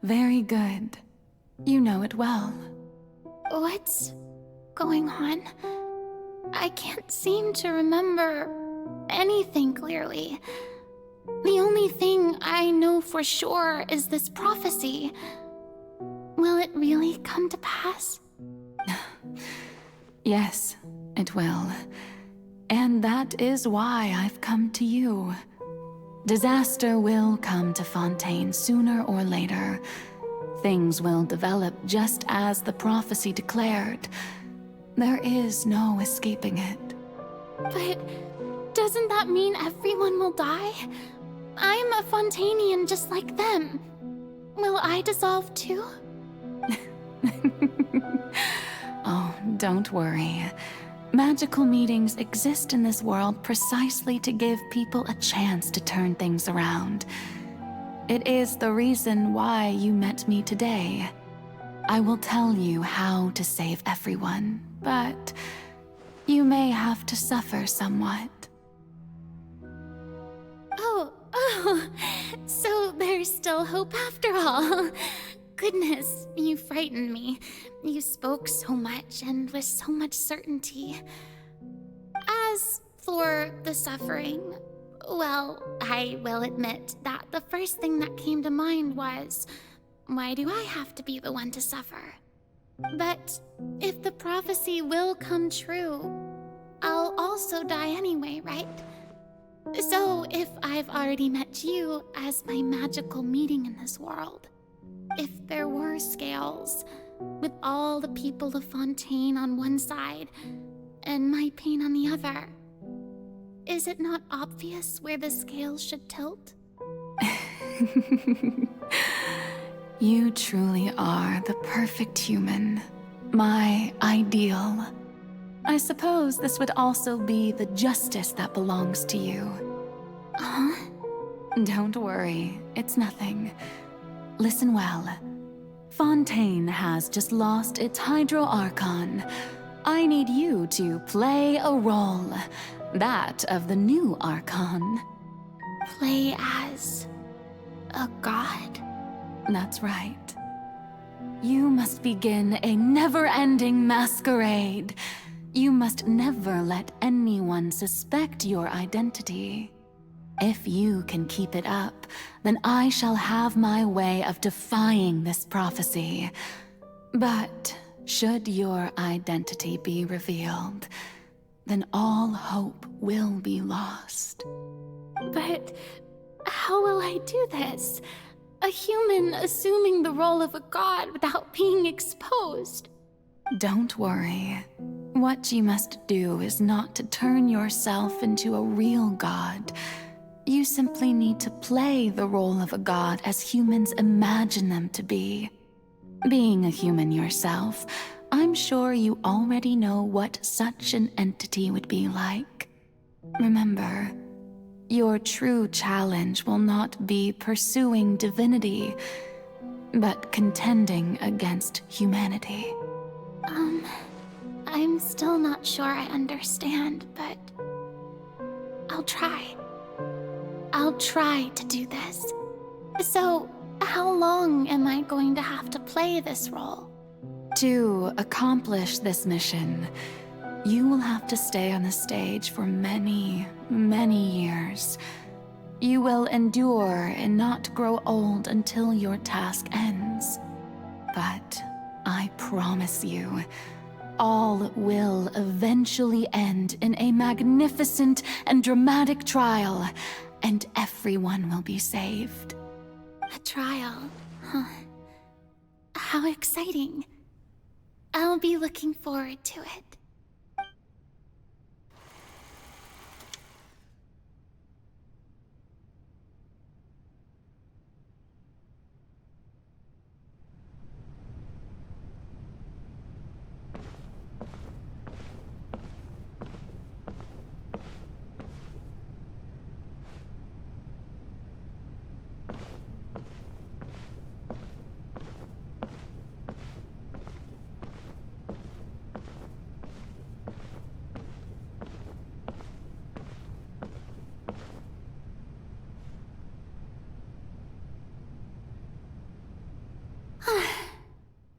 S20: very good. You know it well.
S5: What's going on? I can't seem to remember anything clearly. The only thing I know for sure is this prophecy. Will it really come to pass?
S20: Yes, it will. And that is why I've come to you. Disaster will come to Fontaine sooner or later. Things will develop just as the prophecy declared. There is no escaping it.
S5: But doesn't that mean everyone will die? I'm a Fontainian just like them. Will I dissolve too?
S20: Oh, don't worry. Magical meetings exist in this world precisely to give people a chance to turn things around. It is the reason why you met me today. I will tell you how to save everyone, but you may have to suffer somewhat.
S5: Oh, so there's still hope after all. Goodness, you frightened me. You spoke so much and with so much certainty. As for the suffering, well, I will admit that the first thing that came to mind was, why do I have to be the one to suffer? But if the prophecy will come true, I'll also die anyway, right? So if I've already met you as my magical meeting in this world, if there were scales, with all the people of Fontaine on one side and my pain on the other, is it not obvious where the scales should tilt?
S20: You truly are the perfect human, my ideal. I suppose this would also be the justice that belongs to you.
S5: Huh?
S20: Don't worry, it's nothing. Listen well. Fontaine has just lost its Hydro Archon. I need you to play a role, that of the new Archon.
S5: Play as a god?
S20: That's right. You must begin a never-ending masquerade. You must never let anyone suspect your identity. If you can keep it up, then I shall have my way of defying this prophecy. But should your identity be revealed, then all hope will be lost.
S5: But how will I do this? A human assuming the role of a god without being exposed.
S20: Don't worry. What you must do is not to turn yourself into a real god. You simply need to play the role of a god as humans imagine them to be. Being a human yourself, I'm sure you already know what such an entity would be like. Remember, your true challenge will not be pursuing divinity, but contending against humanity.
S5: I'm still not sure I understand, but I'll try. I'll try to do this. So, how long am I going to have to play this role?
S20: To accomplish this mission, you will have to stay on the stage for many, many years. You will endure and not grow old until your task ends. But I promise you, all will eventually end in a magnificent and dramatic trial, and everyone will be saved.
S5: A trial, huh? How exciting. I'll be looking forward to it.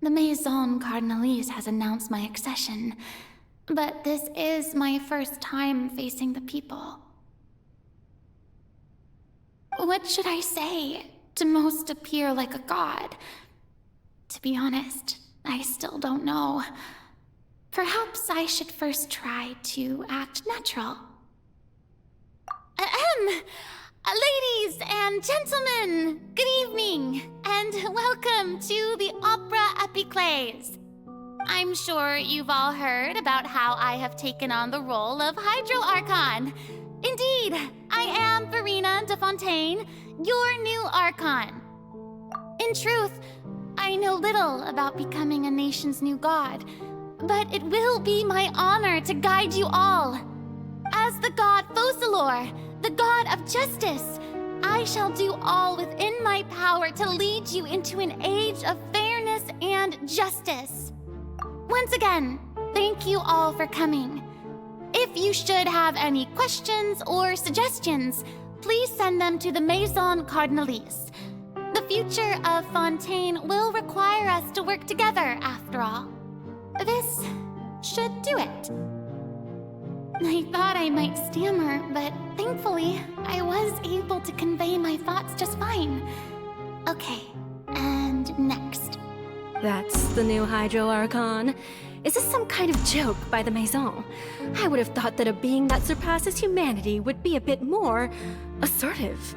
S5: The Maison Cardinalise has announced my accession, but this is my first time facing the people. What should I say to most appear like a god? To be honest, I still don't know. Perhaps I should first try to act natural.
S4: Ladies and gentlemen, good evening, and welcome to the Opera Epiclese. I'm sure you've all heard about how I have taken on the role of Hydro Archon. Indeed, I am Farina de Fontaine, your new Archon. In truth, I know little about becoming a nation's new god, but it will be my honor to guide you all. As the god Focalor, the god of justice, I shall do all within my power to lead you into an age of fairness and justice. Once again, thank you all for coming. If you should have any questions or suggestions, please send them to the Maison Cardinalise. The future of Fontaine will require us to work together, after all. This should do it. I thought I might stammer, but thankfully, I was able to convey my thoughts just fine. Okay, and next.
S14: That's the new Hydro Archon. Is this some kind of joke by the Maison? I would have thought that a being that surpasses humanity would be a bit more assertive.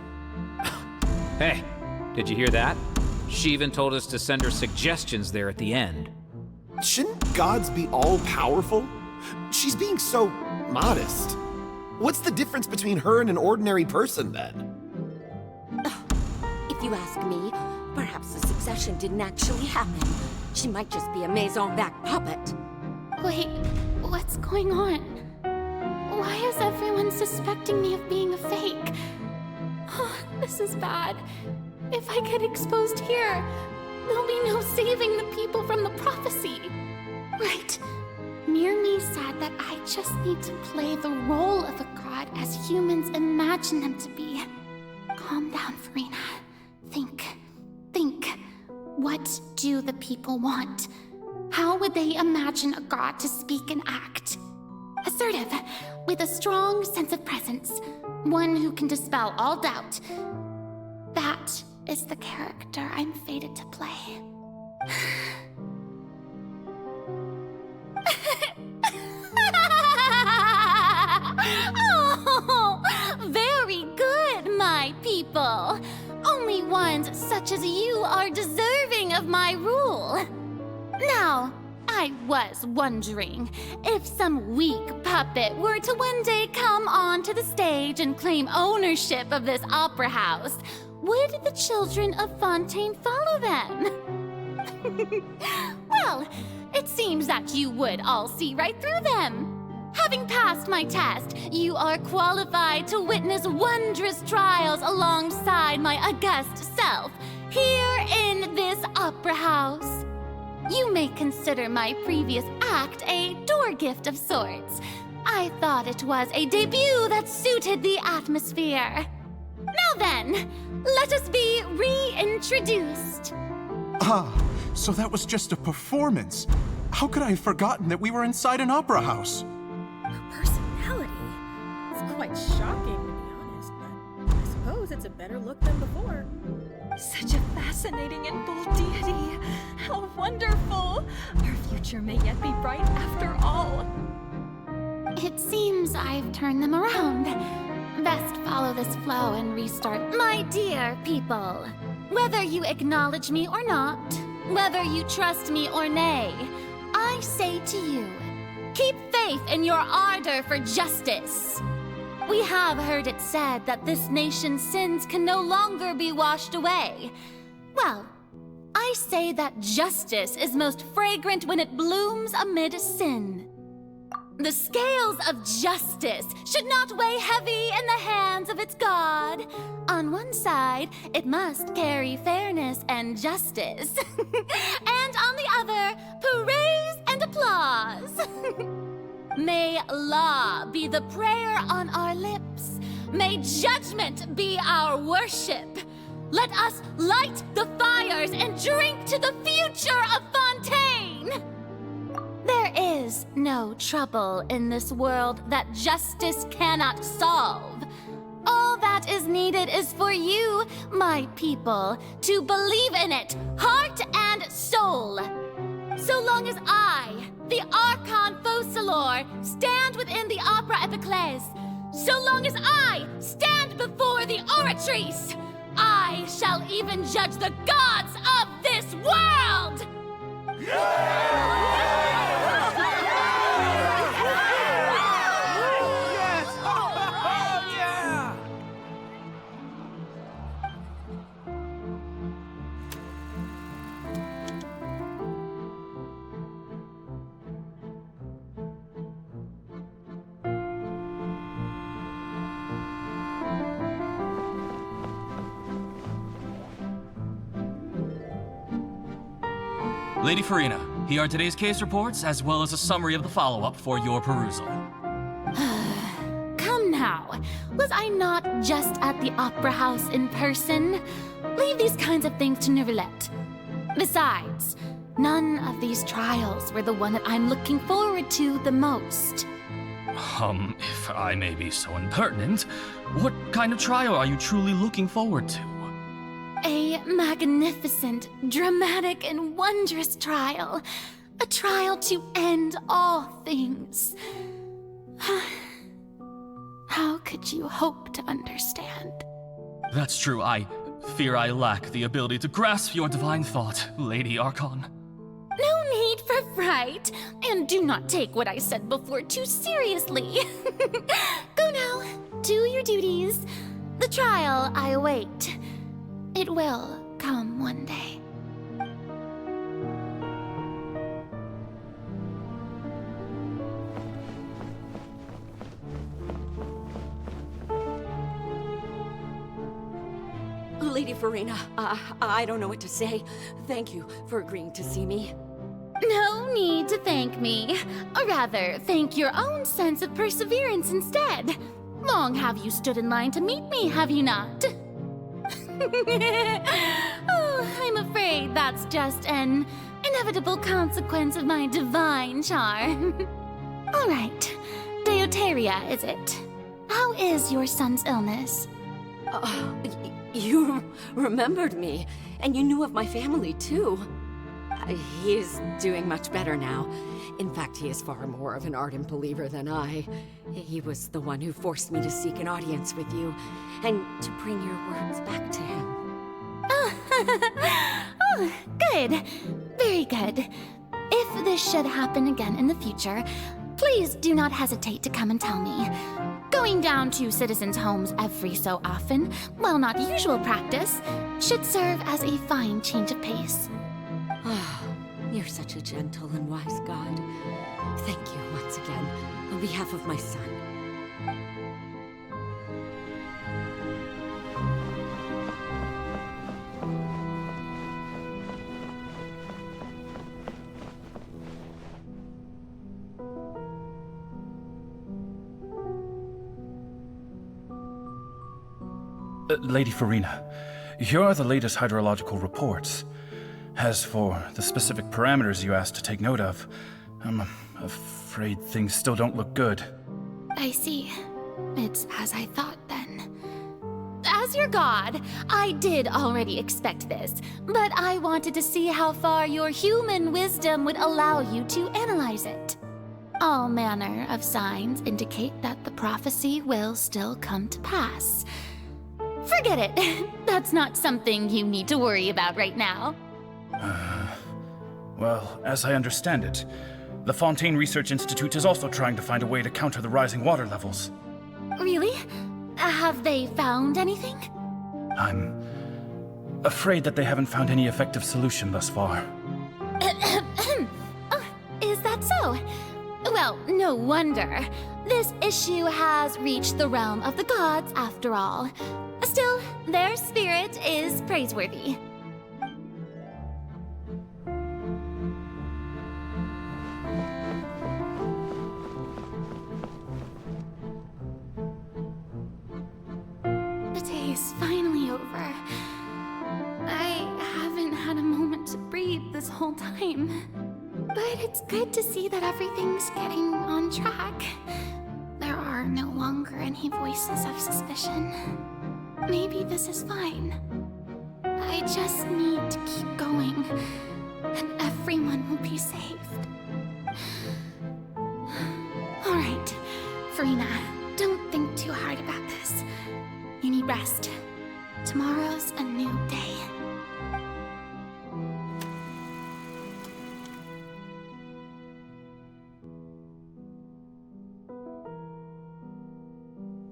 S8: Hey, did you hear that? She even told us to send her suggestions there at the end.
S22: Shouldn't gods be all-powerful? She's being so modest. What's the difference between her and an ordinary person, then?
S23: If you ask me, perhaps the succession didn't actually happen. She might just be a Maison back puppet.
S5: Wait, what's going on? Why is everyone suspecting me of being a fake? Oh, this is bad. If I get exposed here, there'll be no saving the people from the prophecy. Right. Mirmi said that I just need to play the role of a god as humans imagine them to be. Calm down, Farina. Think. What do the people want? How would they imagine a god to speak and act? Assertive, with a strong sense of presence. One who can dispel all doubt. That is the character I'm fated to play.
S4: Oh, very good, my people. Only ones such as you are deserving of my rule. Now, I was wondering, if some weak puppet were to one day come onto the stage and claim ownership of this opera house, would the children of Fontaine follow them? Well, it seems that you would all see right through them. Having passed my test, you are qualified to witness wondrous trials alongside my august self, here in this opera house. You may consider my previous act a door gift of sorts. I thought it was a debut that suited the atmosphere. Now then, let us be reintroduced.
S16: Ah, so that was just a performance. How could I have forgotten that we were inside an opera house?
S14: Her personality. It's quite shocking, to be honest, but I suppose it's a better look than before.
S15: Such a fascinating and bold deity. How wonderful! Our future may yet be bright after all.
S5: It seems I've turned them around. Best follow this flow and restart.
S2: My dear people, whether you acknowledge me or not, whether you trust me or nay, I say to you, keep faith in your ardor for justice. We have heard it said that this nation's sins can no longer be washed away. Well, I say that justice is most fragrant when it blooms amid sin. The scales of justice should not weigh heavy in the hands of its God. On one side, it must carry fairness and justice. And on the other, praise and applause. May law be the prayer on our lips. May judgment be our worship. Let us light the fires and drink to the future of Fontaine. There is no trouble in this world that justice cannot solve. All that is needed is for you, my people, to believe in it, heart and soul. So long as I, the Archon Focalor, stand within the Opera Epiclese, so long as I stand before the Oratrice, I shall even judge the gods of this world!
S17: Lady Farina, here are today's case reports, as well as a summary of the follow-up for your perusal.
S2: Come now, was I not just at the Opera House in person? Leave these kinds of things to Neuvillette. Besides, none of these trials were the one that I'm looking forward to the most.
S17: If I may be so impertinent, what kind of trial are you truly looking forward to?
S2: A magnificent, dramatic, and wondrous trial. A trial to end all things. How could you hope to understand?
S17: That's true. I fear I lack the ability to grasp your divine thought, Lady Archon.
S2: No need for fright, and do not take what I said before too seriously. Go now, do your duties. The trial I await. It will come one day.
S23: Lady Farina, I don't know what to say. Thank you for agreeing to see me.
S2: No need to thank me. Or rather, thank your own sense of perseverance instead. Long have you stood in line to meet me, have you not? Oh, I'm afraid that's just an inevitable consequence of my divine charm. All right, Deoteria, is it? How is your son's illness?
S23: You remembered me, and you knew of my family, too. He is doing much better now. In fact, he is far more of an ardent believer than I. He was the one who forced me to seek an audience with you, and to bring your words back to him.
S2: Oh, good. Very good. If this should happen again in the future, please do not hesitate to come and tell me. Going down to citizens' homes every so often, while not usual practice, should serve as a fine change of pace.
S23: You're such a gentle and wise god. Thank you once again, on behalf of my son.
S19: Lady Farina, Here are the latest hydrological reports. As for the specific parameters you asked to take note of, I'm afraid things still don't look good.
S5: I see. It's as I thought then.
S4: As your god, I did already expect this, but I wanted to see how far your human wisdom would allow you to analyze it.
S5: All manner of signs indicate that the prophecy will still come to pass.
S4: Forget it. That's not something you need to worry about right now.
S19: Well, as I understand it, the Fontaine Research Institute is also trying to find a way to counter the rising water levels.
S4: Really? Have they found anything?
S19: I'm afraid that they haven't found any effective solution thus far.
S4: Is that so? Well, no wonder. This issue has reached the realm of the gods, after all. Still, their spirit is praiseworthy.
S5: The day is finally over. I haven't had a moment to breathe this whole time. But it's good to see that everything's getting on track. There are no longer any voices of suspicion. Maybe this is fine. I just need to keep going, and everyone will be saved. Alright, Farina, don't think too hard about this. You need rest. Tomorrow's a new day.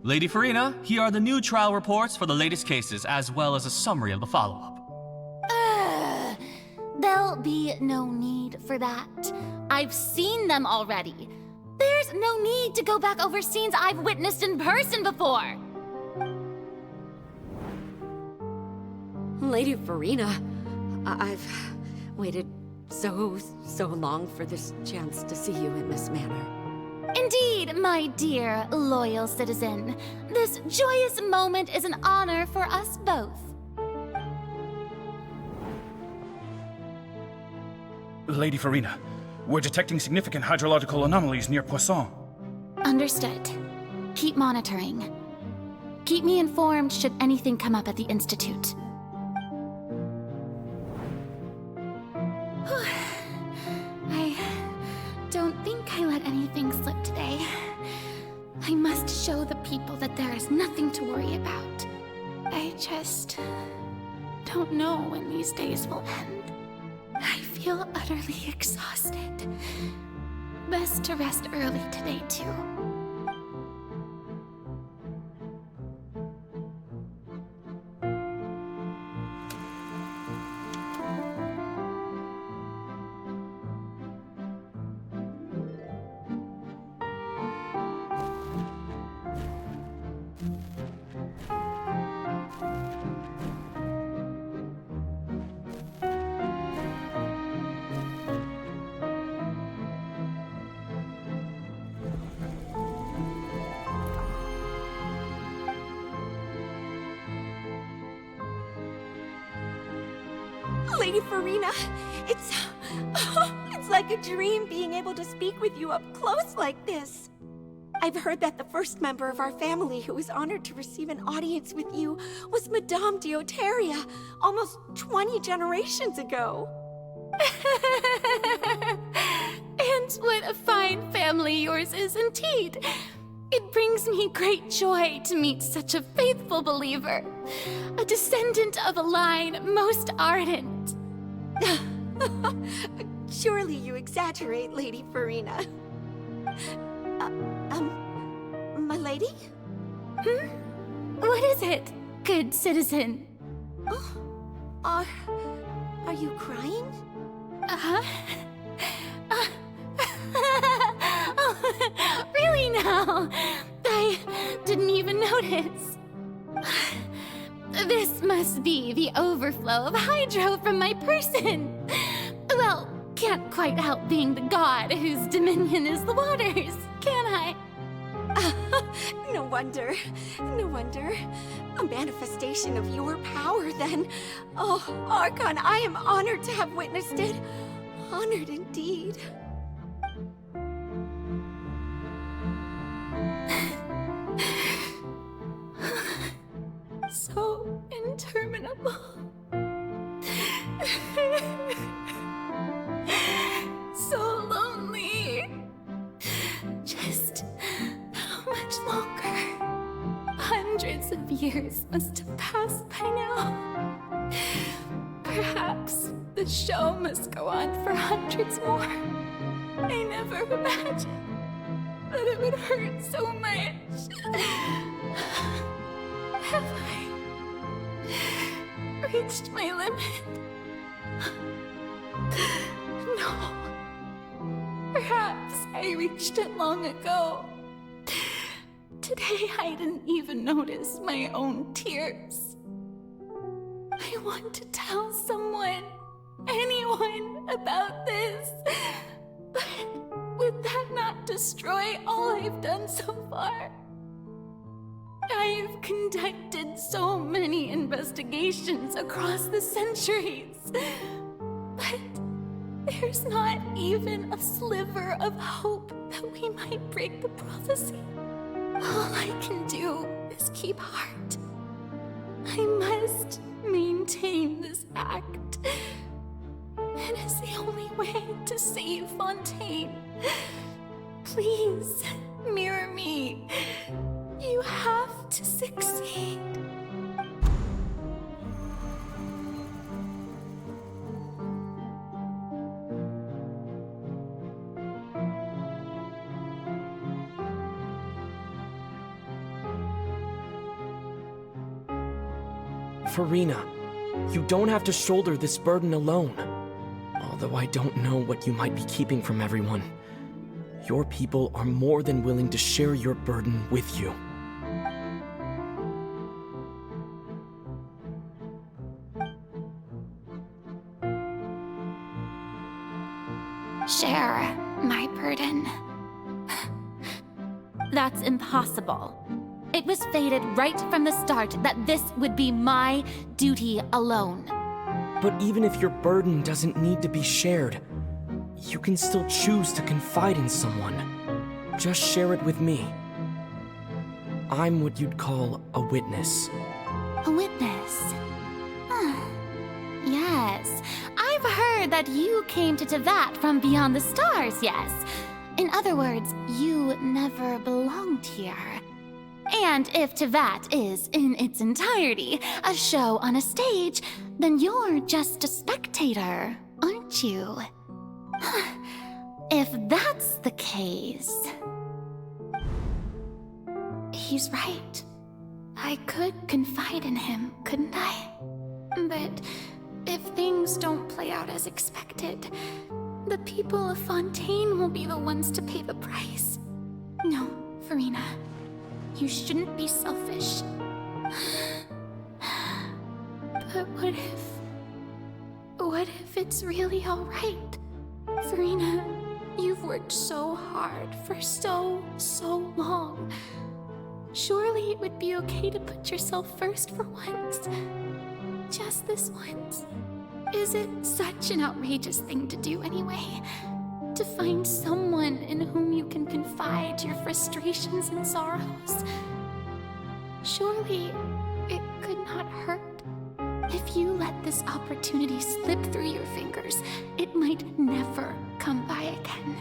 S17: Lady Farina, here are the new trial reports for the latest cases, as well as a summary of the follow-up.
S4: There'll be no need for that. I've seen them already. There's no need to go back over scenes I've witnessed in person before.
S23: Lady Farina, I've waited so long for this chance to see you in this manner.
S4: Indeed, my dear, loyal citizen. This joyous moment is an honor for us both.
S19: Lady Farina, we're detecting significant hydrological anomalies near Poisson.
S5: Understood. Keep monitoring. Keep me informed should anything come up at the Institute. I don't think I let anything slip today. I must show the people that there is nothing to worry about. I just don't know when these days will end. I feel utterly exhausted. Best to rest early today, too.
S23: Lady Farina, it's like a dream being able to speak with you up close like this. I've heard that the first member of our family who was honored to receive an audience with you was Madame Dioteria, almost 20 generations ago.
S4: And what a fine family yours is indeed. It brings me great joy to meet such a faithful believer, a descendant of a line most ardent.
S23: Surely you exaggerate, Lady Farina. My lady?
S4: What is it, good citizen?
S23: Are you crying?
S4: Oh, really now? I didn't even notice. This must be the overflow of hydro from my person. Well, can't quite help being the god whose dominion is the waters, can I?
S23: No wonder. No wonder. A manifestation of your power, then. Oh, Archon, I am honored to have witnessed it. Honored indeed.
S15: So interminable. So lonely. Just how much longer? Hundreds of years must have passed by now. Perhaps the show must go on for hundreds more. I never imagined that it would hurt so much. Have I reached my limit? No. Perhaps I reached it long ago. Today I didn't even notice my own tears. I want to tell someone, anyone, about this. But would that not destroy all I've done so far? I've conducted so many investigations across the centuries, but there's not even a sliver of hope that we might break the prophecy. All I can do is keep heart. I must maintain this act. It is the only way to save Fontaine. Please, mirror me. You have to succeed.
S12: Farina, you don't have to shoulder this burden alone. Although I don't know what you might be keeping from everyone. Your people are more than willing to share your burden with you.
S5: Share my burden. That's impossible. It was fated right from the start that this would be my duty alone.
S12: But even if your burden doesn't need to be shared, you can still choose to confide in someone. Just share it with me. I'm what you'd call a witness.
S5: A witness? Yes. I've heard that you came to Tevat from beyond the stars, yes. In other words, you never belonged here. And if Tevat is, in its entirety, a show on a stage, then you're just a spectator, aren't you? If that's the case... He's right. I could confide in him, couldn't I? But if things don't play out as expected, the people of Fontaine will be the ones to pay the price. No, Farina. You shouldn't be selfish. But what if it's really all right? Farina, you've worked so hard for so long. Surely it would be okay to put yourself first for once. Just this once. Is it such an outrageous thing to do anyway? To find someone in whom you can confide your frustrations and sorrows? Surely it could not hurt. If you let this opportunity slip through your fingers, it might never come by again.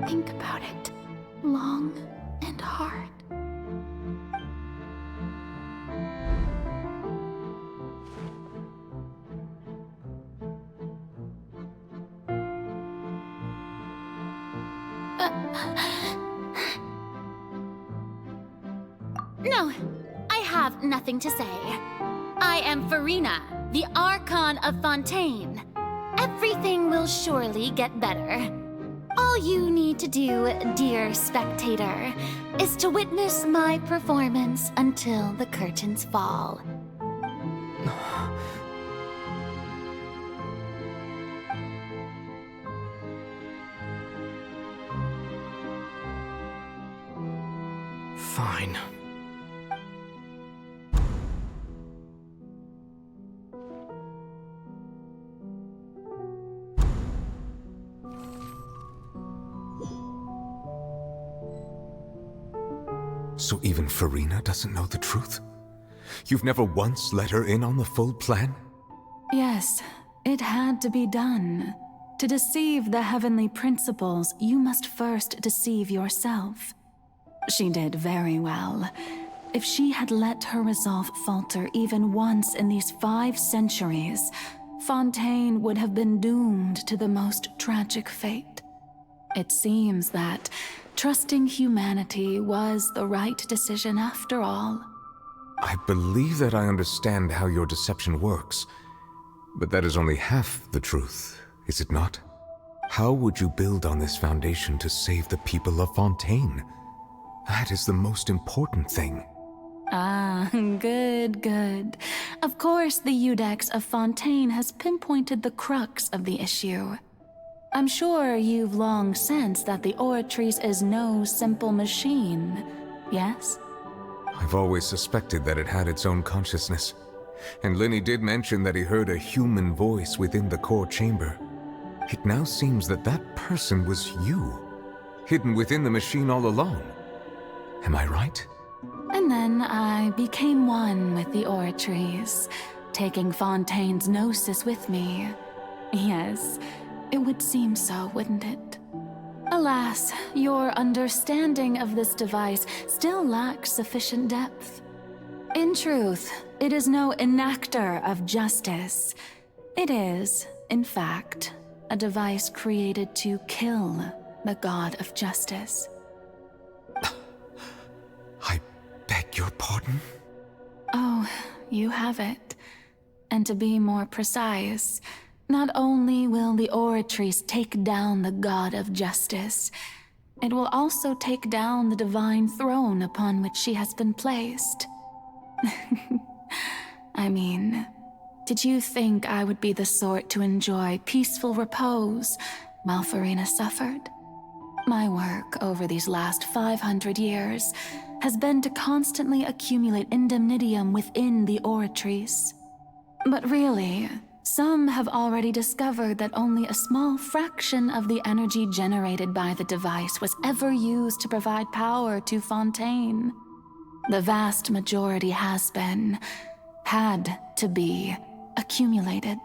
S5: Think about it long and hard. No, I have nothing to say. I am Farina, the Archon of Fontaine. Everything will surely get better. All you need to do, dear spectator, is to witness my performance until the curtains fall.
S12: Fine.
S1: So even Farina doesn't know the truth? You've never once let her in on the full plan?
S20: Yes, it had to be done. To deceive the heavenly principles, you must first deceive yourself. She did very well. If she had let her resolve falter even once in these 5 centuries, Fontaine would have been doomed to the most tragic fate. It seems that trusting humanity was the right decision after all.
S1: I believe that I understand how your deception works, but that is only half the truth, is it not? How would you build on this foundation to save the people of Fontaine? That is the most important thing.
S20: Ah, good. Of course, the Iudex of Fontaine has pinpointed the crux of the issue. I'm sure you've long sensed that the Oratrice is no simple machine, yes?
S1: I've always suspected that it had its own consciousness, and Lenny did mention that he heard a human voice within the core chamber. It now seems that that person was you, hidden within the machine all along. Am I right?
S20: And then I became one with the Oratrice, taking Fontaine's gnosis with me. Yes, it would seem so, wouldn't it? Alas, your understanding of this device still lacks sufficient depth. In truth, it is no enactor of justice. It is, in fact, a device created to kill the god of justice.
S1: I beg your pardon?
S20: Oh, you have it. And to be more precise, not only will the Oratrice take down the god of justice, it will also take down the divine throne upon which she has been placed. I mean, did you think I would be the sort to enjoy peaceful repose while Farina suffered? My work over these last 500 years has been to constantly accumulate indemnitium within the Oratrice. But really, some have already discovered that only a small fraction of the energy generated by the device was ever used to provide power to Fontaine. The vast majority had to be, accumulated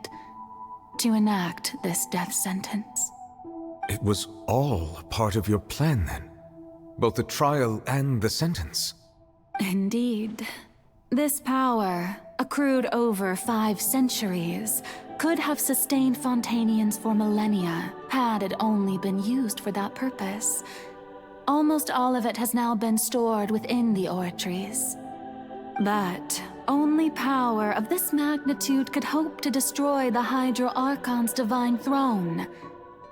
S20: to enact this death sentence.
S1: It was all part of your plan, then? Both the trial and the sentence?
S20: Indeed. This power, accrued over 5 centuries, could have sustained Fontainians for millennia had it only been used for that purpose. Almost all of it has now been stored within the Oratrice. But only power of this magnitude could hope to destroy the Hydro Archon's divine throne,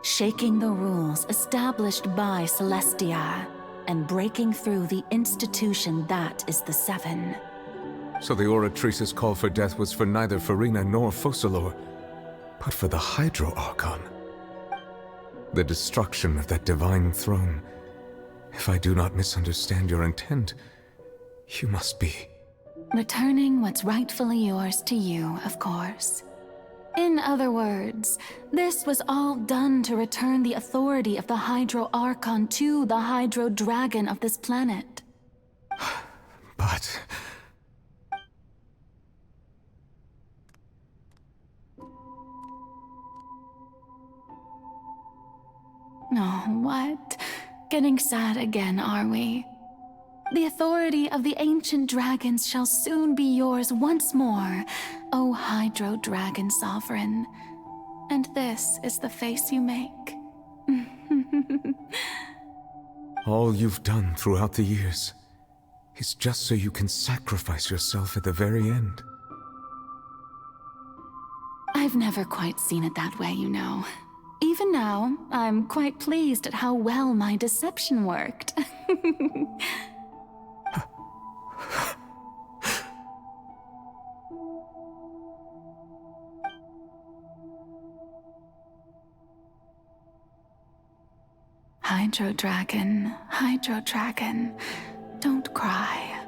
S20: shaking the rules established by Celestia and breaking through the institution that is the Seven.
S1: So the Oratrice's call for death was for neither Farina nor Focalor, but for the Hydro Archon. The destruction of that divine throne. If I do not misunderstand your intent, you must be...
S20: returning what's rightfully yours to you, of course. In other words, this was all done to return the authority of the Hydro Archon to the Hydro Dragon of this planet.
S1: But...
S20: Oh, what? Getting sad again, are we? The authority of the ancient dragons shall soon be yours once more, O Hydro Dragon Sovereign. And this is the face you make.
S1: all you've done throughout the years is just so you can sacrifice yourself at the very end.
S20: I've never quite seen it that way, you know. Even now, I'm quite pleased at how well my deception worked. Hydro Dragon, don't cry. cry.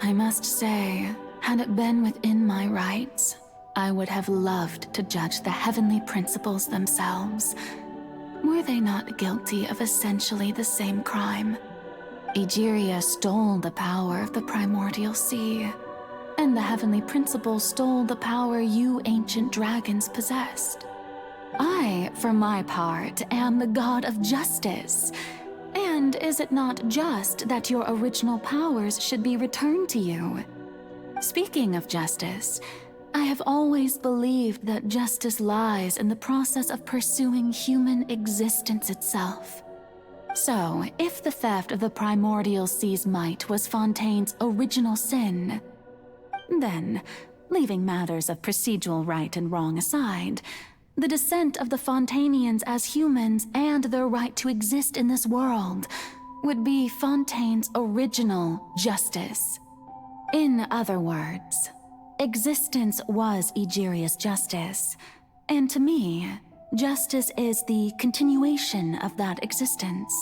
S20: I must say, had it been within my rights, I would have loved to judge the heavenly principles themselves. Were they not guilty of essentially the same crime? Egeria stole the power of the primordial sea, and the heavenly principles stole the power you ancient dragons possessed. I, for my part, am the god of justice. And is it not just that your original powers should be returned to you? Speaking of justice, I have always believed that justice lies in the process of pursuing human existence itself. So, if the theft of the primordial sea's might was Fontaine's original sin, then, leaving matters of procedural right and wrong aside, the descent of the Fontainians as humans and their right to exist in this world would be Fontaine's original justice. In other words, existence was Egeria's justice, and to me, justice is the continuation of that existence.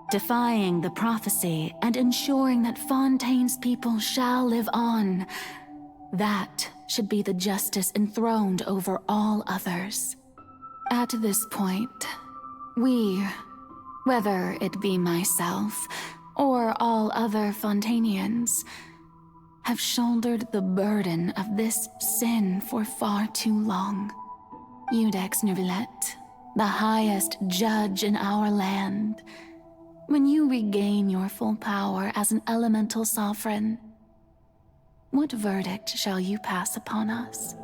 S20: Defying the prophecy and ensuring that Fontaine's people shall live on, that should be the justice enthroned over all others. At this point, we, whether it be myself or all other Fontainians, have shouldered the burden of this sin for far too long. Iudex Neuvillette, the highest judge in our land, when you regain your full power as an elemental sovereign, what verdict shall you pass upon us?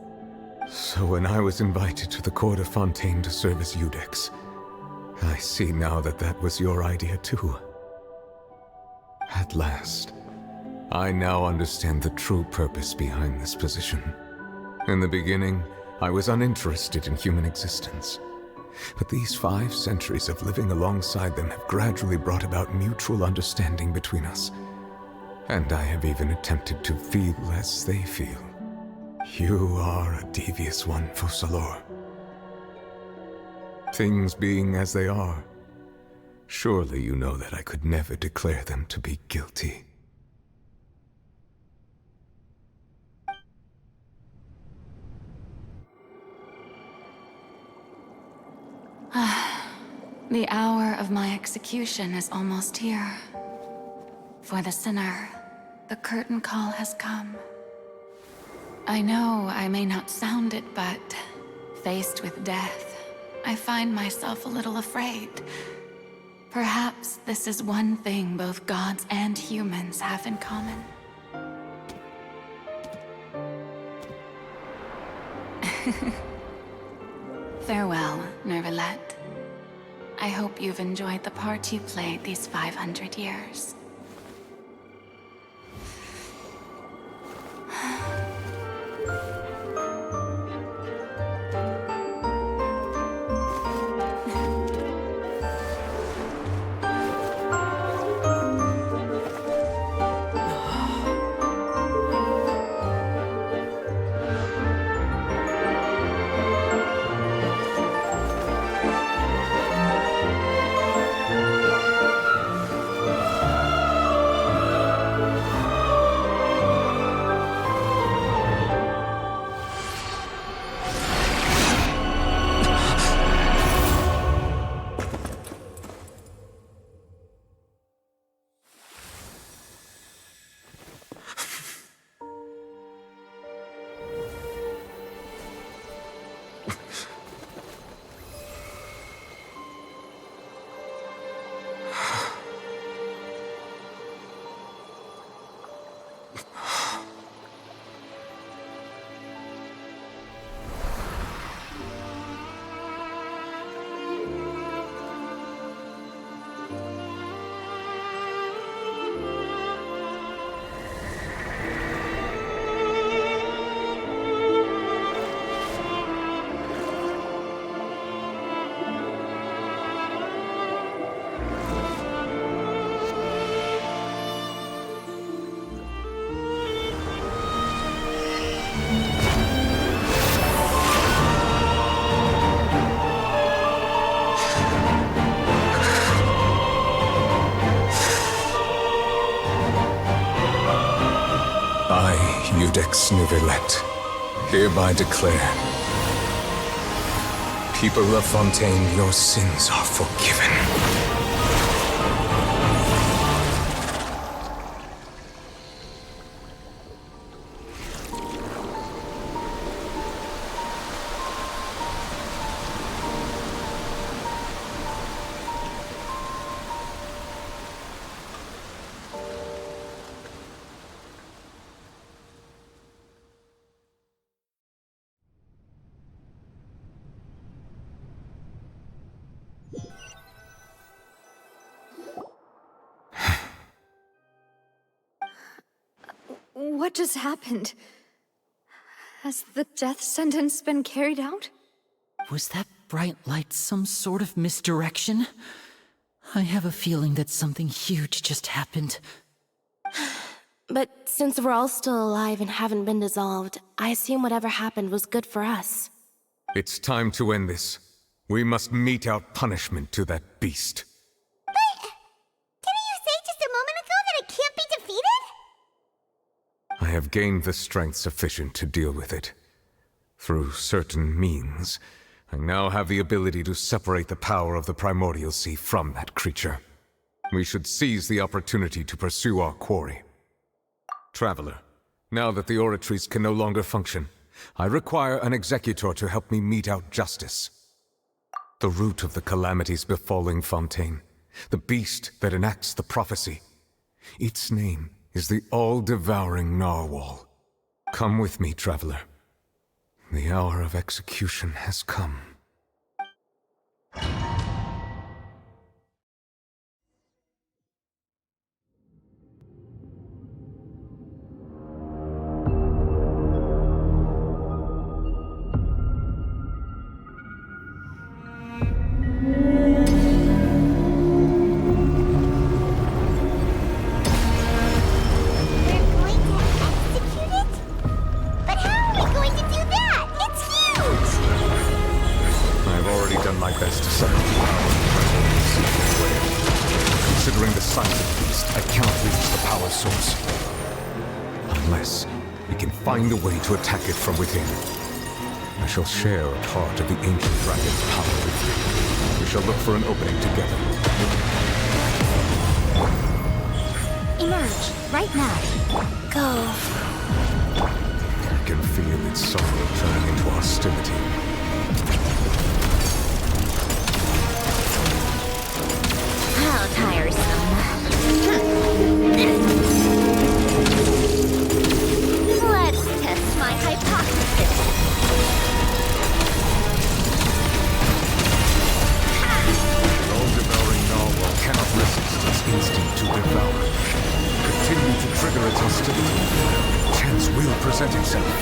S1: So when I was invited to the court of Fontaine to serve as Iudex, I see now that that was your idea too. At last, I now understand the true purpose behind this position. In the beginning, I was uninterested in human existence. But these 5 centuries of living alongside them have gradually brought about mutual understanding between us. And I have even attempted to feel as they feel. You are a devious one, Focalors. Things being as they are, surely you know that I could never declare them to be guilty.
S20: The hour of my execution is almost here. For the sinner, the curtain call has come. I know I may not sound it, but faced with death, I find myself a little afraid. Perhaps this is one thing both gods and humans have in common. Farewell, Neuvillette. I hope you've enjoyed the part you played these 500 years.
S1: Judex Nuvelet, hereby declare, people of Fontaine, your sins are forgiven.
S6: What just happened? Has the death sentence been carried out?
S21: Was that bright light some sort of misdirection? I have a feeling that something huge just happened.
S7: But since we're all still alive and haven't been dissolved, I assume whatever happened was good for us.
S1: It's time to end this. We must mete out punishment to that beast.
S2: Didn't you say just a moment ago that it can't be defeated?
S1: I have gained the strength sufficient to deal with it. Through certain means, I now have the ability to separate the power of the Primordial Sea from that creature. We should seize the opportunity to pursue our quarry. Traveler, now that the oratories can no longer function, I require an executor to help me mete out justice. The root of the calamities befalling Fontaine, the beast that enacts the prophecy. Its name is the all-devouring narwhal. Come with me, traveler. The hour of execution has come. Considering the size of the beast, I cannot reach the power source. Unless we can find a way to attack it from within. I shall share a part of the ancient dragon's power with you. We shall look for an opening together.
S5: Emerge, right now. Go.
S1: I can feel its sorrow turning into hostility.
S5: How tiresome. Let's test my hypothesis.
S1: The all-devouring narwhal cannot resist its instinct to devour. Continue to trigger its hostility. Chance will present itself.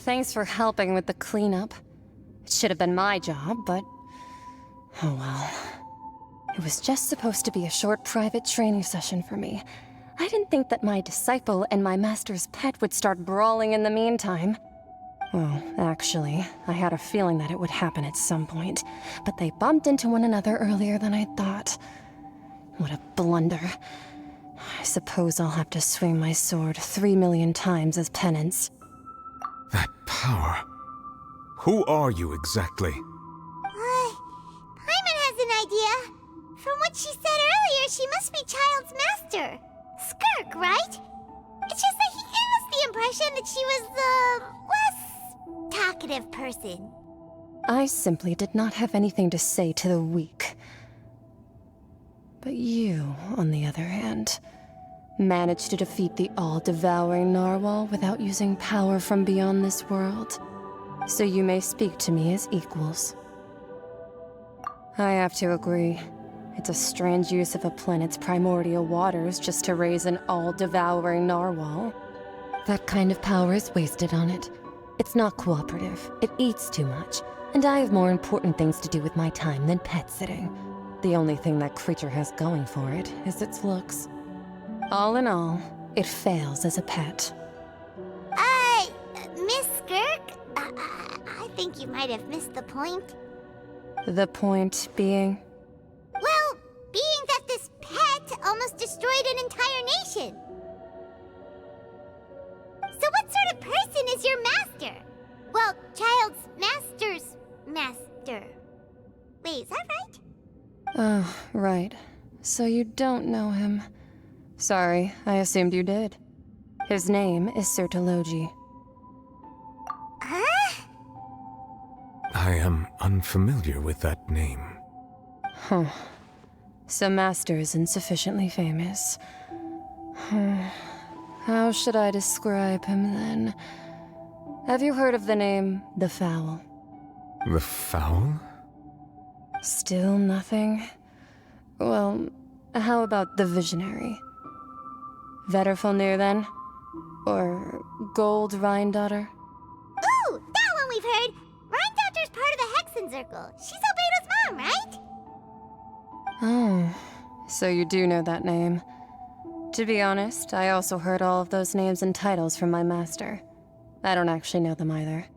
S15: thanks for helping with the cleanup. It should have been my job, but... oh well. It was just supposed to be a short private training session for me. I didn't think that my disciple and my master's pet would start brawling in the meantime. Well, actually, I had a feeling that it would happen at some point, but they bumped into one another earlier than I thought. What a blunder. I suppose I'll have to swing my sword 3 million times as penance.
S1: That power. Who are you exactly?
S2: Paimon has an idea. From what she said earlier, she must be Child's master. Skirk, right? It's just that he gave us the impression that she was the less talkative person.
S15: I simply did not have anything to say to the weak. But you, on the other hand, managed to defeat the all-devouring narwhal without using power from beyond this world. So you may speak to me as equals. I have to agree. It's a strange use of a planet's primordial waters just to raise an all-devouring narwhal. That kind of power is wasted on it. It's not cooperative, it eats too much, and I have more important things to do with my time than pet sitting. The only thing that creature has going for it is its looks. All in all, it fails as a pet.
S2: Miss Skirk? I think you might have missed the point.
S15: The point being?
S2: Well, being that this pet almost destroyed an entire nation. So what sort of person is your master? Well, Child's master's master. Wait, is that right?
S15: Oh, right. So you don't know him. Sorry, I assumed you did. His name is Sertologi.
S2: Huh?
S1: I am unfamiliar with that name.
S15: Huh. So Master isn't sufficiently famous. How should I describe him then? Have you heard of the name The Fowl?
S1: The Fowl?
S15: Still nothing? Well, how about the Visionary? Vetterfulnir then? Or Gold Rhindaughter?
S2: Ooh, that one we've heard! Rhindaughter's part of the Hexen Circle. She's Albedo's mom, right?
S15: Oh, so you do know that name. To be honest, I also heard all of those names and titles from my master. I don't actually know them either.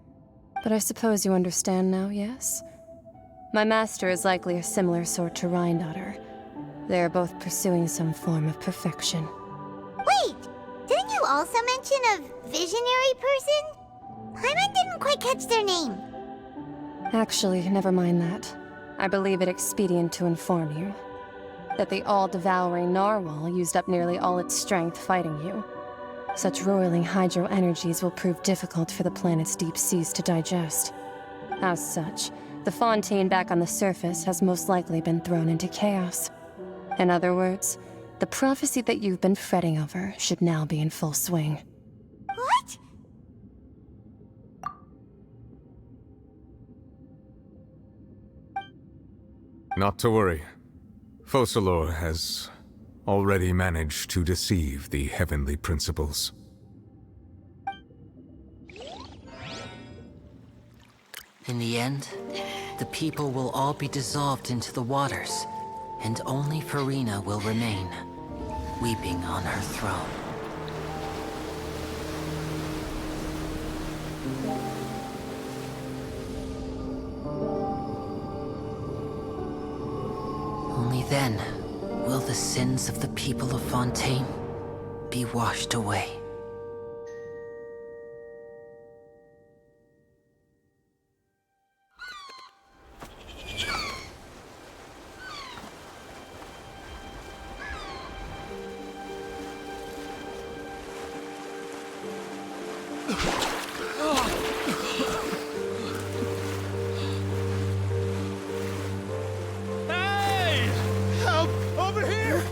S15: But I suppose you understand now, yes? My master is likely a similar sort to Rhindaughter. They are both pursuing some form of perfection.
S2: Wait, didn't you also mention a visionary person? Paimon didn't quite catch their name.
S15: Actually, never mind that. I believe it expedient to inform you that the all-devouring narwhal used up nearly all its strength fighting you. Such roiling hydro energies will prove difficult for the planet's deep seas to digest. As such, the Fontaine back on the surface has most likely been thrown into chaos. In other words, the prophecy that you've been fretting over should now be in full swing.
S2: What?
S1: Not to worry. Focalor has already managed to deceive the heavenly principles.
S21: In the end, the people will all be dissolved into the waters, and only Farina will remain, weeping on her throne. Only then will the sins of the people of Fontaine be washed away.
S11: Hey! Help! Over here!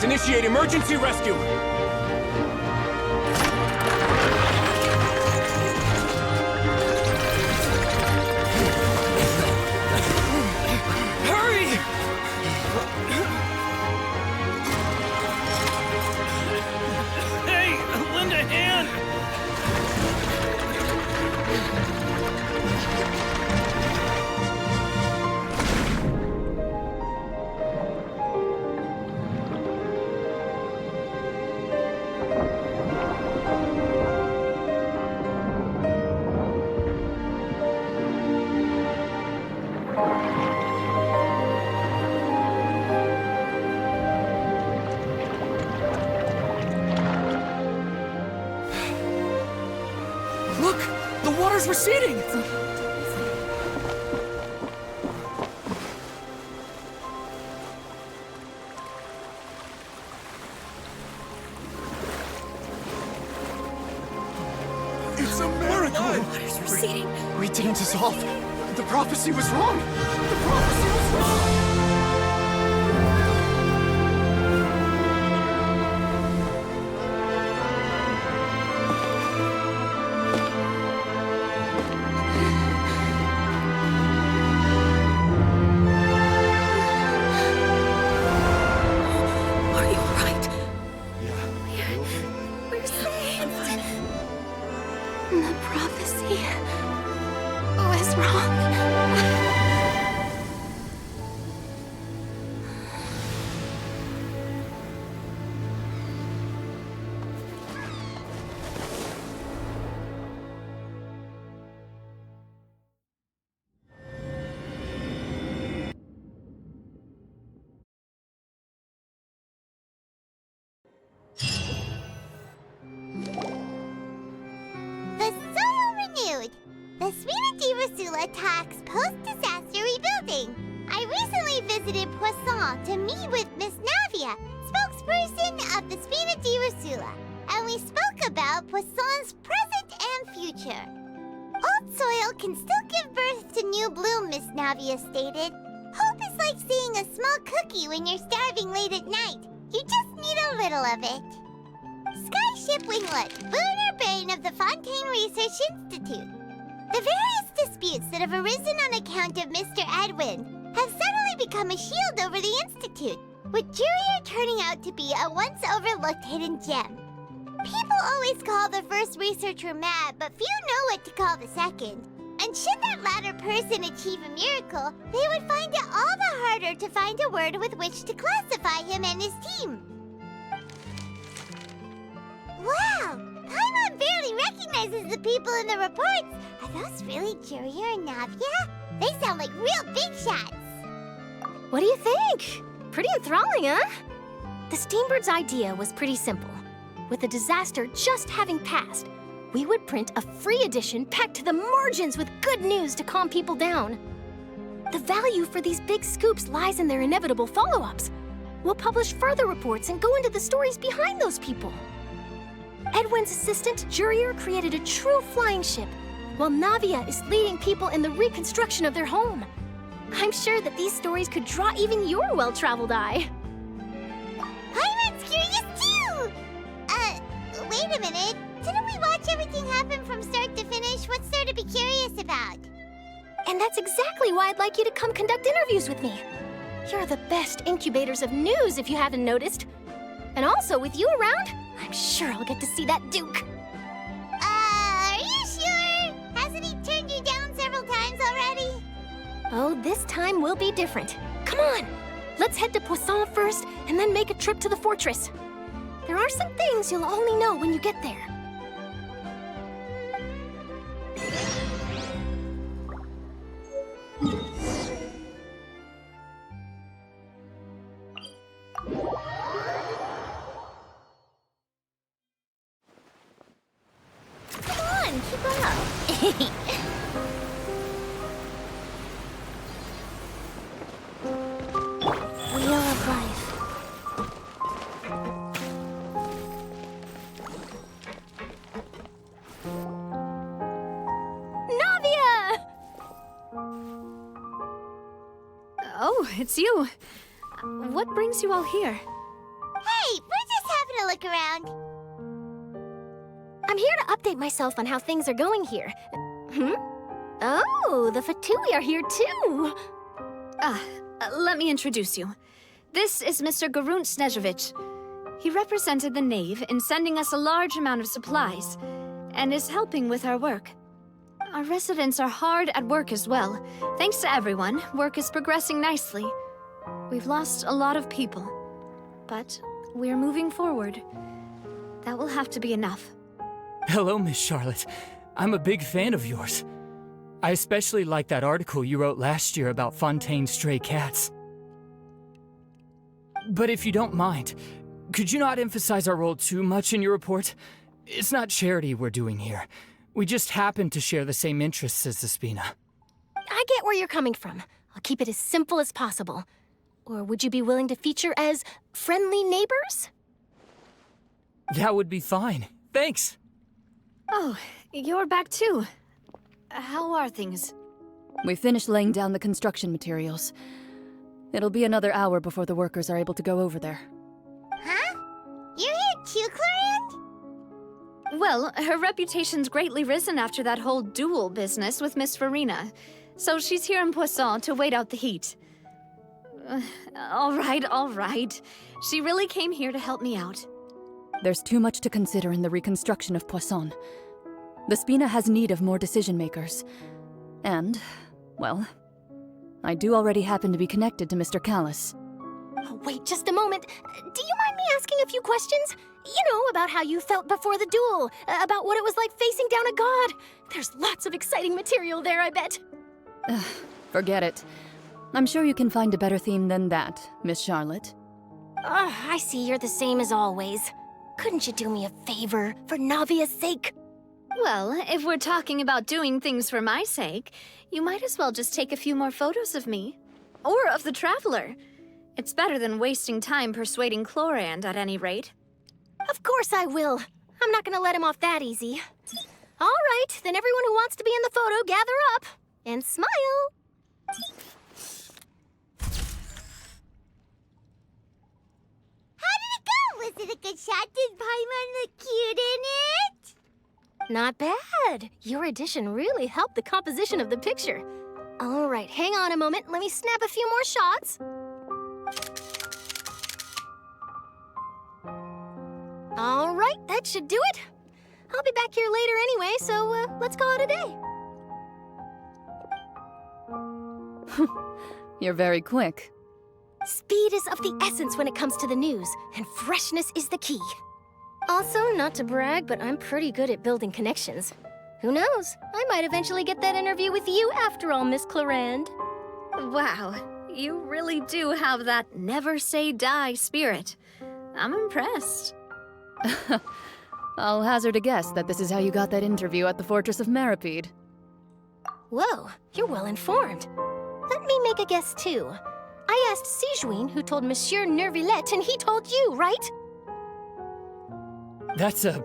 S12: Commands initiate emergency rescue! Hurry!
S17: Hey, lend a hand!
S12: Look! The water's receding!
S16: It's a miracle!
S12: Water's receding.
S16: We didn't dissolve. The prophecy was wrong. The prophecy was wrong.
S5: The prophecy was wrong.
S2: The soil renewed. The Spina di Rosula talks post-disaster rebuilding. I recently visited Poisson to meet with Miss Navia, spokesperson of the Spina di Rosula, and we spoke about Poisson's present and future. Old soil can still give birth to new bloom, Miss Navia stated. Hope is like seeing a small cookie when you're starving late at night. You just need a little of it. Skyship Winglet, lunar brain of the Fontaine Research Institute. The various disputes that have arisen on account of Mr. Edwin have suddenly become a shield over the Institute, with Jurier turning out to be a once overlooked hidden gem. People always call the first researcher mad, but few know what to call the second. And should that latter person achieve a miracle, they would find it all the harder to find a word with which to classify him and his team. Wow! Paimon barely recognizes the people in the reports. Are those really Jurier and Navia? They sound like real big shots.
S5: What do you think? Pretty enthralling, huh? The Steambird's idea was pretty simple. With the disaster just having passed, we would print a free edition packed to the margins with good news to calm people down. The value for these big scoops lies in their inevitable follow-ups. We'll publish further reports and go into the stories behind those people. Edwin's assistant, Jurier, created a true flying ship, while Navia is leading people in the reconstruction of their home. I'm sure that these stories could draw even your well-traveled eye.
S2: Paimon's curious too! Wait a minute. Didn't we watch everything happen from start to finish? What's there to be curious about?
S5: And that's exactly why I'd like you to come conduct interviews with me. You're the best incubators of news, if you haven't noticed. And also, with you around, I'm sure I'll get to see that Duke.
S2: Are you sure? Hasn't he turned you down several times already?
S5: Oh, this time will be different. Come on! Let's head to Poisson first, and then make a trip to the fortress. There are some things you'll only know when you get there.
S2: Come on, keep up.
S5: Wheel of Life.
S3: Navia! Oh, it's you. What brings you all here?
S2: look around.
S9: I'm here to update myself on how things are going here. Oh, the Fatui are here too!
S6: Let me introduce you. This is Mr. Garunt Snezhevich. He represented the Knave in sending us a large amount of supplies, and is helping with our work. Our residents are hard at work as well. Thanks to everyone, work is progressing nicely. We've lost a lot of people, but we're moving forward. That will have to be enough.
S12: Hello, Miss Charlotte. I'm a big fan of yours. I especially like that article you wrote last year about Fontaine's stray cats. But if you don't mind, could you not emphasize our role too much in your report? It's not charity we're doing here. We just happen to share the same interests as the Spina.
S9: I get where you're coming from. I'll keep it as simple as possible. Or would you be willing to feature as friendly neighbors?
S12: That would be fine. Thanks.
S6: Oh, you're back too. How are things?
S10: We finished laying down the construction materials. It'll be another hour before the workers are able to go over there.
S2: Huh? You're here too, Clorinde?
S6: Well, her reputation's greatly risen after that whole duel business with Miss Farina, so she's here in Poisson to wait out the heat. All right. She really came here to help me out.
S10: There's too much to consider in the reconstruction of Poisson. The Spina has need of more decision-makers. And, well, I do already happen to be connected to Mr. Callis.
S9: Oh, wait just a moment. Do you mind me asking a few questions? You know, about how you felt before the duel, about what it was like facing down a god. There's lots of exciting material there, I bet.
S10: Forget it. I'm sure you can find a better theme than that, Miss Charlotte.
S9: I see you're the same as always. Couldn't you do me a favor, for Navia's sake?
S6: Well, if we're talking about doing things for my sake, you might as well just take a few more photos of me. Or of the Traveler. It's better than wasting time persuading Clorinde, at any rate.
S9: Of course I will. I'm not gonna let him off that easy. All right, then everyone who wants to be in the photo, gather up. And smile.
S2: How did it go? Was it a good shot? Did Paimon look cute in it?
S9: Not bad. Your addition really helped the composition of the picture. All right, hang on a moment. Let me snap a few more shots. All right, that should do it. I'll be back here later anyway, so let's call it a day.
S10: You're very quick.
S9: Speed is of the essence when it comes to the news, and freshness is the key. Also, not to brag, but I'm pretty good at building connections. Who knows? I might eventually get that interview with you after all, Miss Clorinde.
S6: Wow, you really do have that never say die spirit. I'm impressed.
S10: I'll hazard a guess that this is how you got that interview at the Fortress of Meripede.
S9: Whoa, you're well informed. Let me make a guess too. I asked Sijuin, who told Monsieur Nervillet, and he told you, right?
S12: That's a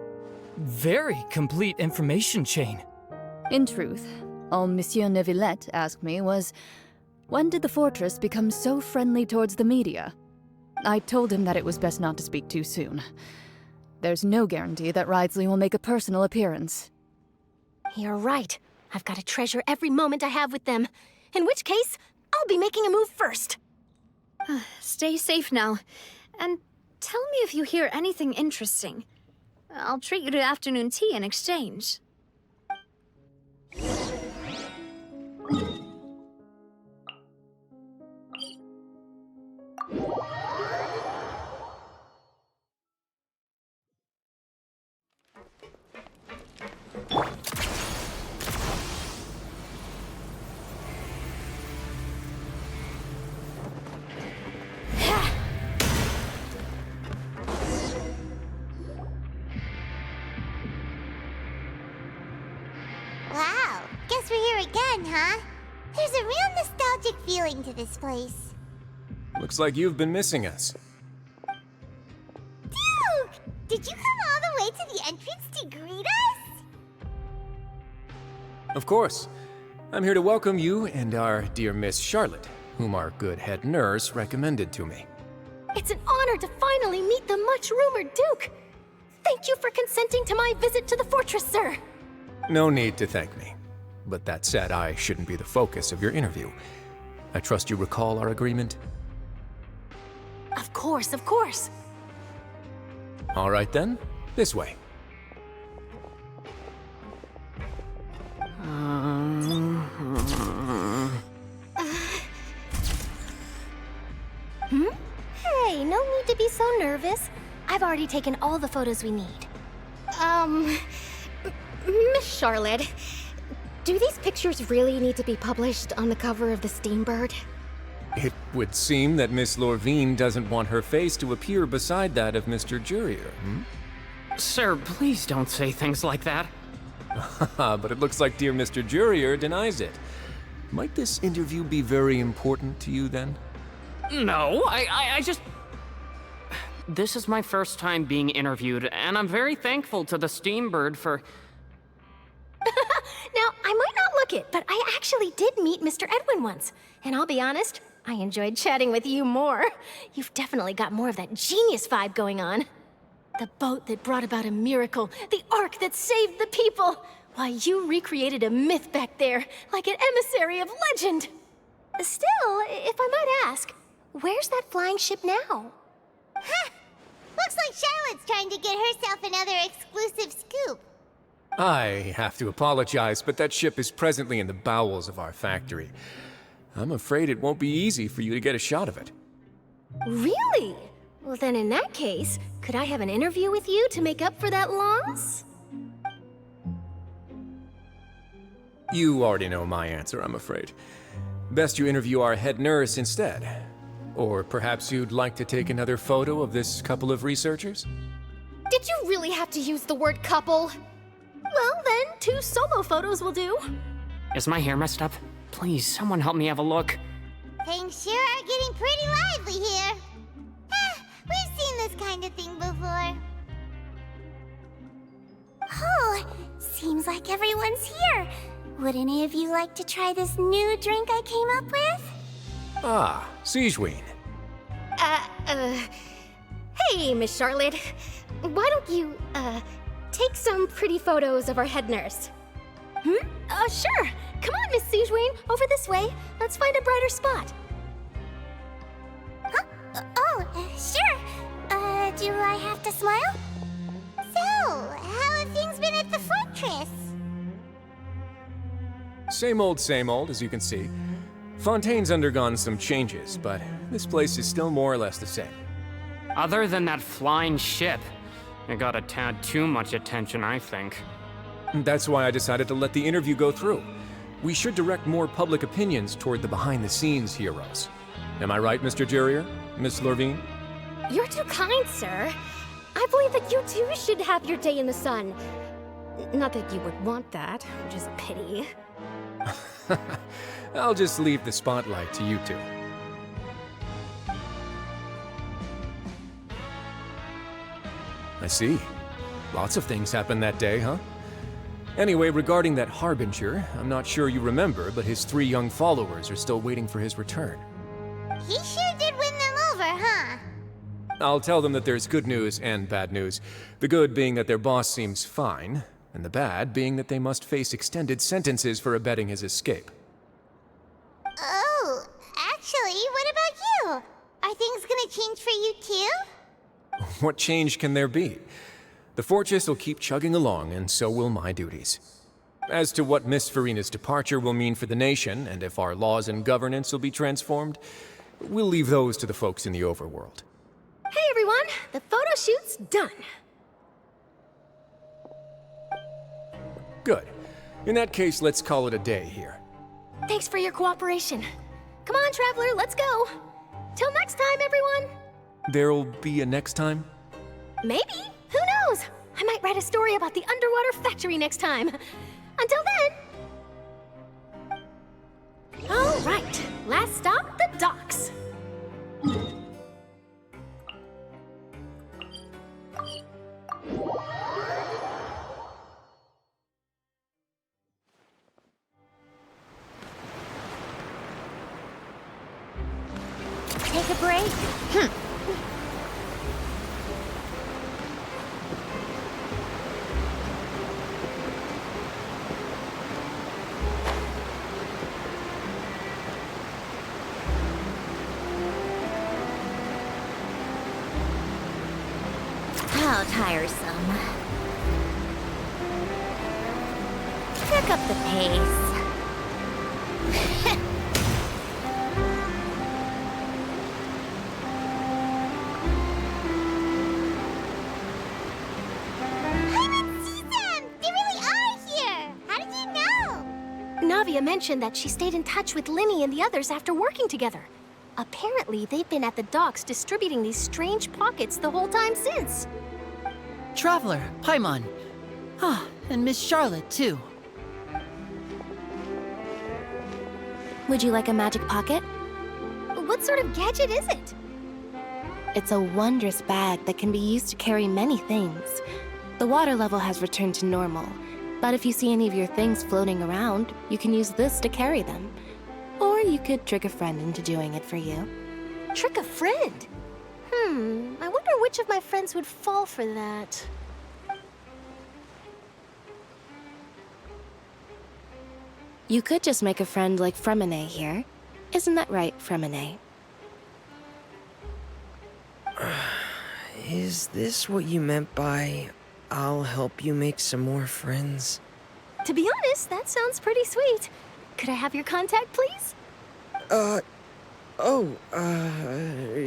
S12: very complete information chain.
S10: In truth, all Monsieur Neuvillette asked me was, when did the fortress become so friendly towards the media? I told him that it was best not to speak too soon. There's no guarantee that Ridesley will make a personal appearance.
S9: You're right. I've got to treasure every moment I have with them. In which case, I'll be making a move first.
S6: Stay safe now. And tell me if you hear anything interesting. I'll treat you to afternoon tea in exchange.
S2: Wow, guess we're here again, huh? There's a real nostalgic feeling to this place.
S18: Looks like you've been missing us.
S2: Duke! Did you come all the way to the entrance to greet us?
S18: Of course. I'm here to welcome you and our dear Miss Charlotte, whom our good head nurse recommended to me.
S9: It's an honor to finally meet the much-rumored Duke. Thank you for consenting to my visit to the fortress, sir.
S18: No need to thank me. But that said, I shouldn't be the focus of your interview. I trust you recall our agreement?
S9: Of course, of course.
S18: All right then, this way.
S9: Hey, no need to be so nervous. I've already taken all the photos we need. Miss Charlotte, do these pictures really need to be published on the cover of the Steambird?
S18: It would seem that Miss Lorvine doesn't want her face to appear beside that of Mr. Jurier,
S8: Sir, please don't say things like that.
S18: But it looks like dear Mr. Jurier denies it. Might this interview be very important to you then?
S8: No, I just... This is my first time being interviewed, and I'm very thankful to the Steambird for...
S9: Now, I might not look it, but I actually did meet Mr. Edwin once. And I'll be honest, I enjoyed chatting with you more. You've definitely got more of that genius vibe going on. The boat that brought about a miracle, the ark that saved the people. Why, you recreated a myth back there, like an emissary of legend. Still, if I might ask, where's that flying ship now?
S2: Huh! Looks like Charlotte's trying to get herself another exclusive scoop.
S18: I have to apologize, but that ship is presently in the bowels of our factory. I'm afraid it won't be easy for you to get a shot of it.
S9: Really? Well, then in that case, could I have an interview with you to make up for that loss?
S18: You already know my answer, I'm afraid. Best you interview our head nurse instead. Or perhaps you'd like to take another photo of this couple of researchers?
S9: Did you really have to use the word couple? Well, then, 2 solo photos will do.
S8: Is my hair messed up? Please, someone help me have a look.
S2: Things sure are getting pretty lively here. We've seen this kind of thing before. Oh, seems like everyone's here. Would any of you like to try this new drink I came up with?
S18: Ah, Siegeween.
S9: Hey, Miss Charlotte. Why don't you, take some pretty photos of our head nurse? Sure. Come on, Miss Siegeween. Over this way. Let's find a brighter spot.
S2: Huh? Sure. Do I have to smile? So, how have things been at the fortress?
S18: Same old, as you can see. Fontaine's undergone some changes, but this place is still more or less the same.
S8: Other than that flying ship, it got a tad too much attention, I think.
S18: That's why I decided to let the interview go through. We should direct more public opinions toward the behind-the-scenes heroes. Am I right, Mr. Jurier? Miss Lorvine?
S9: You're too kind, sir. I believe that you too should have your day in the sun. Not that you would want that, which is a pity.
S18: I'll just leave the spotlight to you two. I see. Lots of things happened that day, huh? Anyway, regarding that Harbinger, I'm not sure you remember, but his 3 young followers are still waiting for his return.
S2: He sure did win them over, huh?
S18: I'll tell them that there's good news and bad news. The good being that their boss seems fine, and the bad being that they must face extended sentences for abetting his escape.
S2: Oh, actually, what about you? Are things gonna change for you too?
S18: What change can there be? The fortress will keep chugging along, and so will my duties. As to what Miss Farina's departure will mean for the nation, and if our laws and governance will be transformed, we'll leave those to the folks in the overworld.
S9: Hey everyone, the photo shoot's done.
S18: Good. In that case, let's call it a day here.
S9: Thanks for your cooperation. Come on, Traveler, let's go. Till next time, everyone.
S18: There'll be a next time?
S9: Maybe. Who knows? I might write a story about the underwater factory next time. Until then. All right, last stop, the docks.
S2: Take a break? so tiresome. Pick up the pace.
S9: Navia mentioned that she stayed in touch with Linny and the others after working together. Apparently, they've been at the docks distributing these strange pockets the whole time since.
S21: Traveler, Paimon. Ah, and Miss Charlotte, too.
S7: Would you like a magic pocket?
S9: What sort of gadget is it?
S7: It's a wondrous bag that can be used to carry many things. The water level has returned to normal, but if you see any of your things floating around, you can use this to carry them. Or you could trick a friend into doing it for you.
S9: Trick a friend? I wonder which of my friends would fall for that.
S7: You could just make a friend like Fremine here. Isn't that right, Fremine?
S13: Is this what you meant by, I'll help you make some more friends?
S9: To be honest, that sounds pretty sweet. Could I have your contact, please?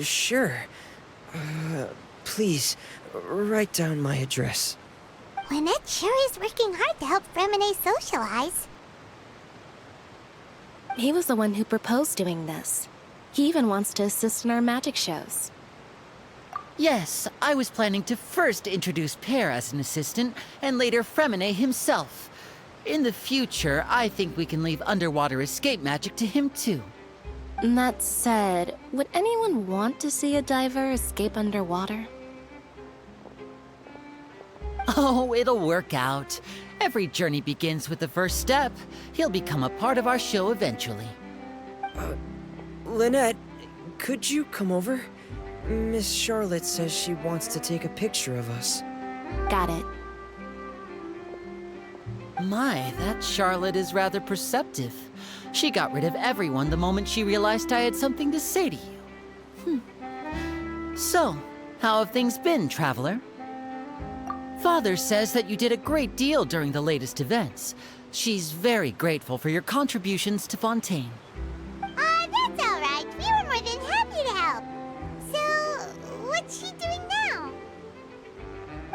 S13: Sure. Please, write down my address.
S2: Lynette sure is working hard to help Fremine socialize.
S7: He was the one who proposed doing this. He even wants to assist in our magic shows.
S21: Yes, I was planning to first introduce Pear as an assistant, and later Fremine himself. In the future, I think we can leave underwater escape magic to him too.
S7: That said, would anyone want to see a diver escape underwater?
S21: Oh, it'll work out. Every journey begins with the first step. He'll become a part of our show eventually.
S13: Lynette, could you come over? Miss Charlotte says she wants to take a picture of us.
S7: Got it.
S21: My, that Charlotte is rather perceptive. She got rid of everyone the moment she realized I had something to say to you. So, how have things been, Traveler? Father says that you did a great deal during the latest events. She's very grateful for your contributions to Fontaine.
S2: That's all right. We were more than happy to help. So, what's she doing now?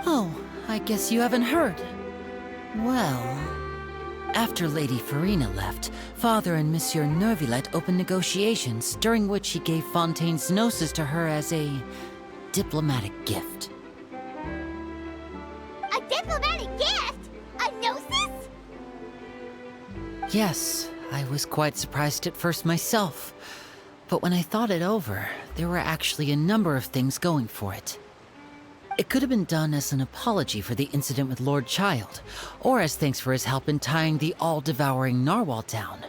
S21: Oh, I guess you haven't heard. Well, after Lady Farina left, Father and Monsieur Neuvillette opened negotiations, during which he gave Fontaine's gnosis to her as a diplomatic gift.
S2: A diplomatic gift? A gnosis?
S21: Yes, I was quite surprised at first myself. But when I thought it over, there were actually a number of things going for it. It could have been done as an apology for the incident with Lord Child, or as thanks for his help in tying the all-devouring narwhal down.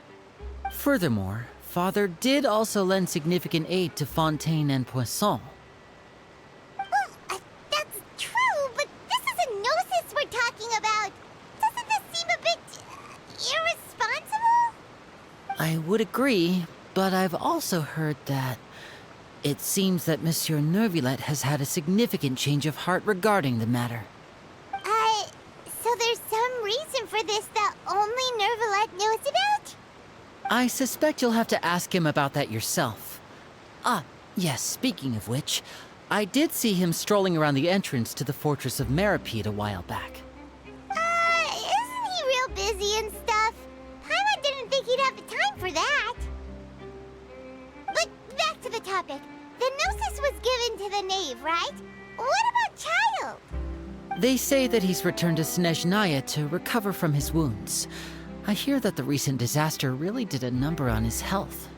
S21: Furthermore, Father did also lend significant aid to Fontaine and Poisson.
S2: Well, that's true, but this is a gnosis we're talking about. Doesn't this seem a bit irresponsible?
S21: I would agree, but I've also heard that it seems that Monsieur Neuvillette has had a significant change of heart regarding the matter.
S2: So there's some reason for this that only Neuvillette knows about?
S21: I suspect you'll have to ask him about that yourself. Ah, yes, speaking of which, I did see him strolling around the entrance to the Fortress of Meripede a while back.
S2: Isn't he real busy and stuff? Paimon didn't think he'd have the time for that. But back to the topic. The gnosis was given to the knave, right? What about Child?
S21: They say that he's returned to Snezhnaya to recover from his wounds. I hear that the recent disaster really did a number on his health.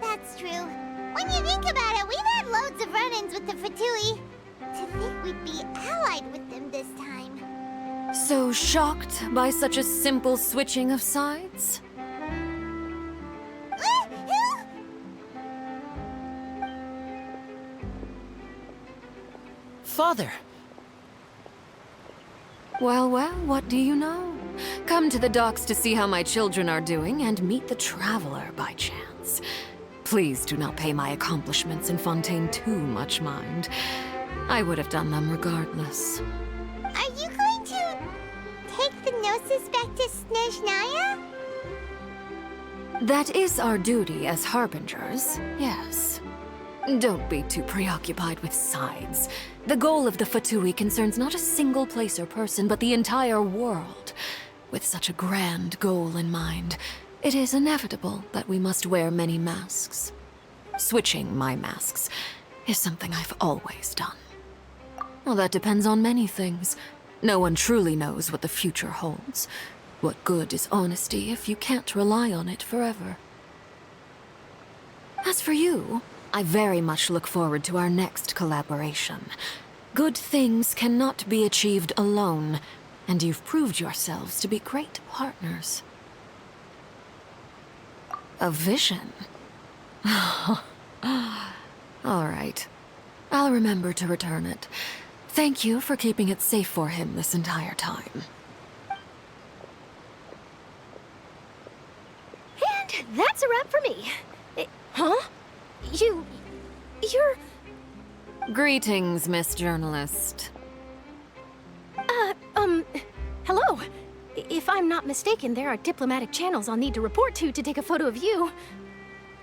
S2: That's true. When you think about it, we've had loads of run-ins with the Fatui. To think we'd be allied with them this time.
S14: So shocked by such a simple switching of sides?
S21: Father!
S14: Well, what do you know? Come to the docks to see how my children are doing and meet the Traveler by chance. Please do not pay my accomplishments in Fontaine too much mind. I would have done them regardless.
S2: Are you going to take the Gnosis back to Snezhnaya?
S14: That is our duty as harbingers, yes. Don't be too preoccupied with sides. The goal of the Fatui concerns not a single place or person, but the entire world. With such a grand goal in mind, it is inevitable that we must wear many masks. Switching my masks is something I've always done. Well, that depends on many things. No one truly knows what the future holds. What good is honesty if you can't rely on it forever? As for you, I very much look forward to our next collaboration. Good things cannot be achieved alone, and you've proved yourselves to be great partners. A vision? All right. I'll remember to return it. Thank you for keeping it safe for him this entire time.
S9: And that's a wrap for me. Huh? You're...
S14: Greetings, Miss Journalist.
S9: Hello. If I'm not mistaken, there are diplomatic channels I'll need to report to take a photo of you.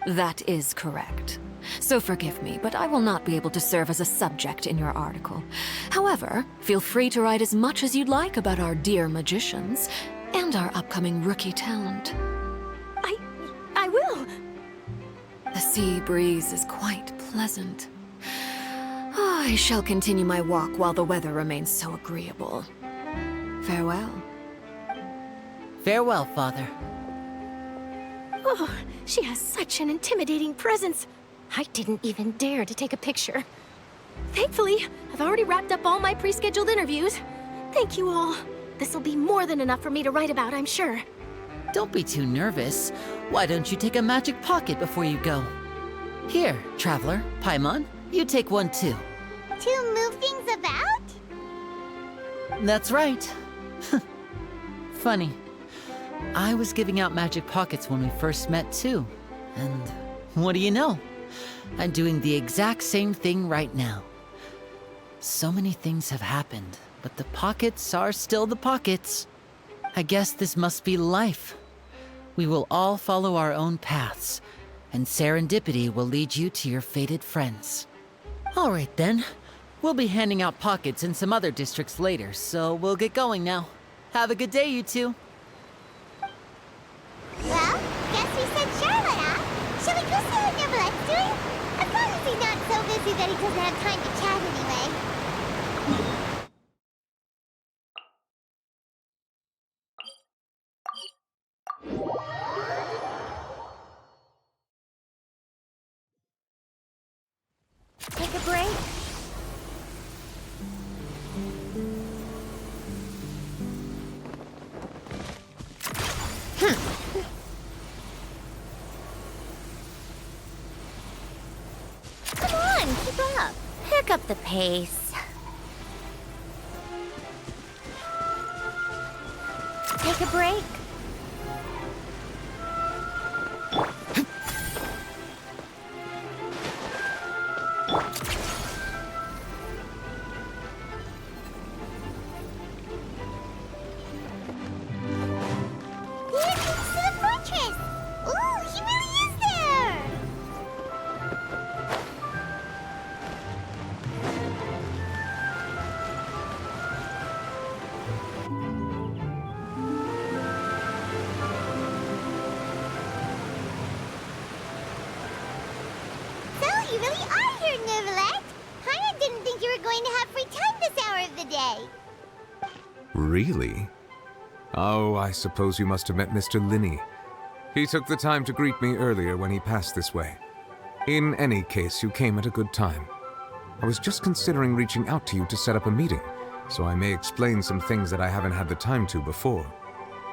S14: That is correct. So forgive me, but I will not be able to serve as a subject in your article. However, feel free to write as much as you'd like about our dear magicians and our upcoming rookie talent.
S9: I will.
S14: The sea breeze is quite pleasant. I shall continue my walk while the weather remains so agreeable. Farewell.
S21: Farewell, Father.
S9: Oh, she has such an intimidating presence. I didn't even dare to take a picture. Thankfully, I've already wrapped up all my pre-scheduled interviews. Thank you all. This'll be more than enough for me to write about, I'm sure.
S21: Don't be too nervous. Why don't you take a magic pocket before you go? Here, Traveler, Paimon, you take one too.
S2: To move things about?
S21: That's right. Funny. I was giving out magic pockets when we first met too. And what do you know? I'm doing the exact same thing right now. So many things have happened, but the pockets are still the pockets. I guess this must be life. We will all follow our own paths, and serendipity will lead you to your fated friends. All right then. We'll be handing out pockets in some other districts later, so we'll get going now. Have a good day, you two.
S2: Well, guess we said Charlotte, huh? Shall we go see what Neverlette's doing? As long as he's not so busy that he doesn't have time to chat anyway.
S9: Take a break.
S2: Come on, keep up. Pick up the pace. Take a break. Here comes to the fortress. Ooh, he really is there. So, you really are here, Neverlette. Paimon didn't think you were going to have free time this hour of the day.
S1: Really? Oh, I suppose you must have met Mr. Linney. He took the time to greet me earlier when he passed this way. In any case, you came at a good time. I was just considering reaching out to you to set up a meeting, so I may explain some things that I haven't had the time to before.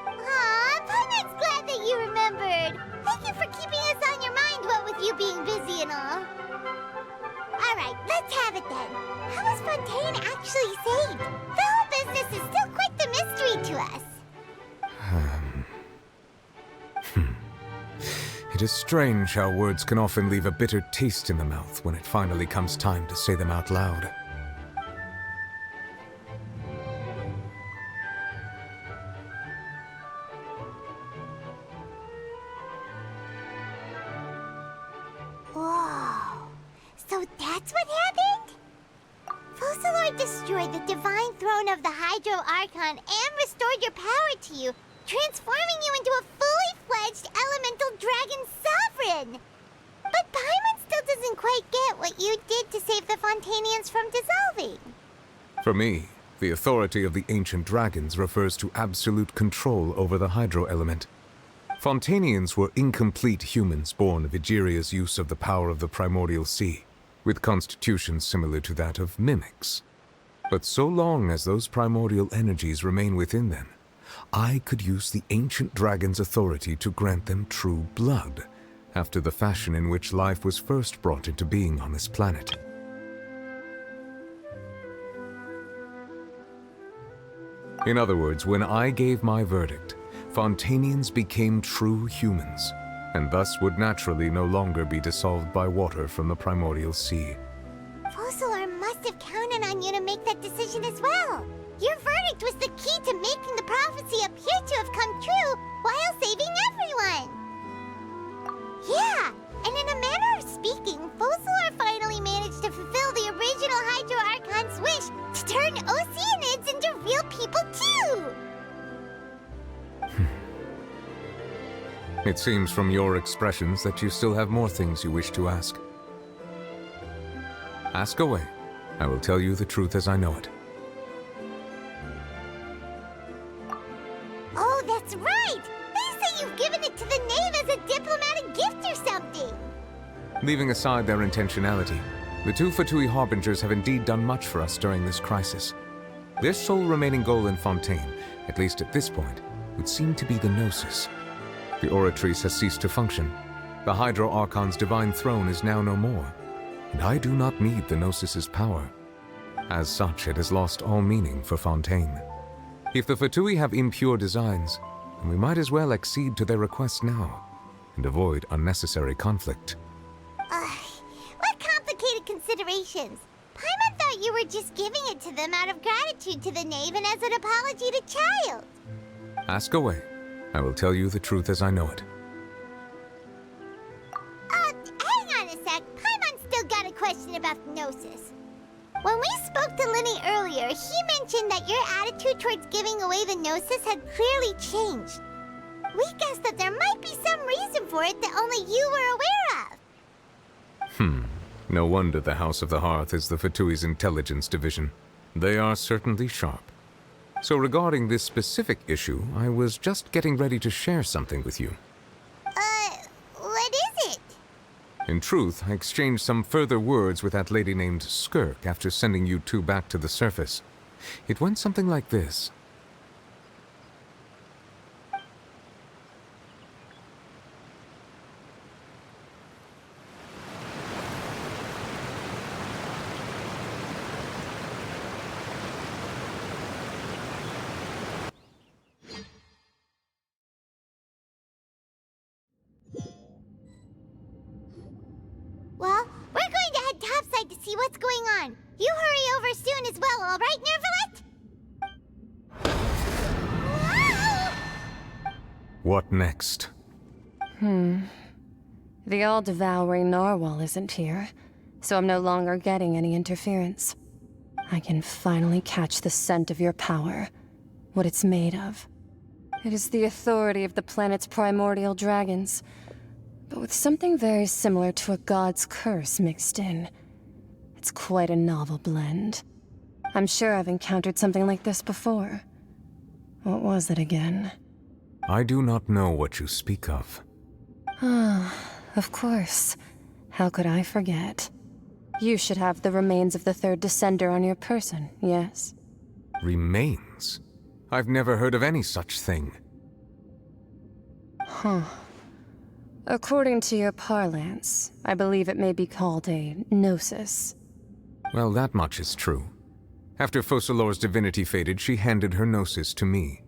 S2: Aw, Paimon's glad that you remembered. Thank you for keeping us on your mind, what with you being busy and all. Alright, let's have it then. How was Fontaine actually saved? The whole business is still quite the mystery to us.
S1: It is strange how words can often leave a bitter taste in the mouth when it finally comes time to say them out loud.
S2: that's what happened? Focalor destroyed the divine throne of the Hydro Archon and restored your power to you, transforming you into a fully fledged elemental dragon sovereign. But Paimon still doesn't quite get what you did to save the Fontainians from dissolving.
S1: For me, the authority of the ancient dragons refers to absolute control over the hydro element. Fontainians were incomplete humans born of Egeria's use of the power of the primordial sea, with constitutions similar to that of mimics. But so long as those primordial energies remain within them, I could use the ancient dragon's authority to grant them true blood, after the fashion in which life was first brought into being on this planet. In other words, when I gave my verdict, Fontainians became true humans, and thus would naturally no longer be dissolved by water from the primordial sea.
S2: Focalor must have counted on you to make that decision as well. Your verdict was the key to making the prophecy appear to have come true while saving everyone. Yeah, and in a manner of speaking, Focalor finally managed to fulfill the original Hydro Archon's wish to turn Oceanids into real people too!
S1: It seems from your expressions that you still have more things you wish to ask. Ask away. I will tell you the truth as I know it.
S2: Oh, that's right! They say you've given it to the knave as a diplomatic gift or something!
S1: Leaving aside their intentionality, the two Fatui Harbingers have indeed done much for us during this crisis. Their sole remaining goal in Fontaine, at least at this point, would seem to be the Gnosis. The Oratrice has ceased to function. The Hydro Archon's divine throne is now no more, and I do not need the Gnosis's power. As such, it has lost all meaning for Fontaine. If the Fatui have impure designs, then we might as well accede to their request now, and avoid unnecessary conflict.
S2: What complicated considerations! Paimon thought you were just giving it to them out of gratitude to the knave and as an apology to Child.
S1: Ask away. I will tell you the truth as I know it.
S2: Hang on a sec. Paimon's still got a question about the Gnosis. When we spoke to Linny earlier, he mentioned that your attitude towards giving away the Gnosis had clearly changed. We guessed that there might be some reason for it that only you were aware of.
S1: No wonder the House of the Hearth is the Fatui's intelligence division. They are certainly sharp. So regarding this specific issue, I was just getting ready to share something with you.
S2: What is it?
S1: In truth, I exchanged some further words with that lady named Skirk after sending you two back to the surface. It went something like this.
S2: Well, we're going to head topside to see what's going on. You hurry over soon as well, all right, Nervalet?
S1: What next?
S4: The all-devouring narwhal isn't here, so I'm no longer getting any interference. I can finally catch the scent of your power, what it's made of. It is the authority of the planet's primordial dragons, but with something very similar to a god's curse mixed in. It's quite a novel blend. I'm sure I've encountered something like this before. What was it again?
S1: I do not know what you speak of.
S4: Ah, of course. How could I forget? You should have the remains of the third descender on your person, yes?
S1: Remains? I've never heard of any such thing.
S4: Huh. According to your parlance, I believe it may be called a gnosis.
S1: Well, that much is true. After Focalor's divinity faded, she handed her gnosis to me.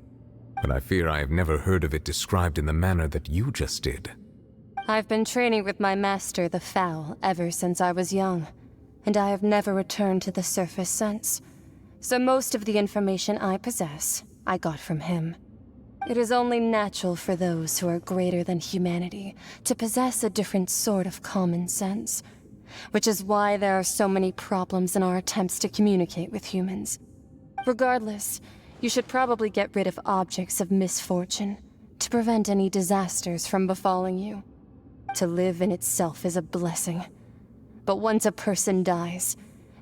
S1: But I fear I have never heard of it described in the manner that you just did.
S4: I've been training with my master, the Fowl, ever since I was young, and I have never returned to the surface since. So most of the information I possess, I got from him. It is only natural for those who are greater than humanity to possess a different sort of common sense. which is why there are so many problems in our attempts to communicate with humans. Regardless, you should probably get rid of objects of misfortune to prevent any disasters from befalling you. To live in itself is a blessing. But once a person dies,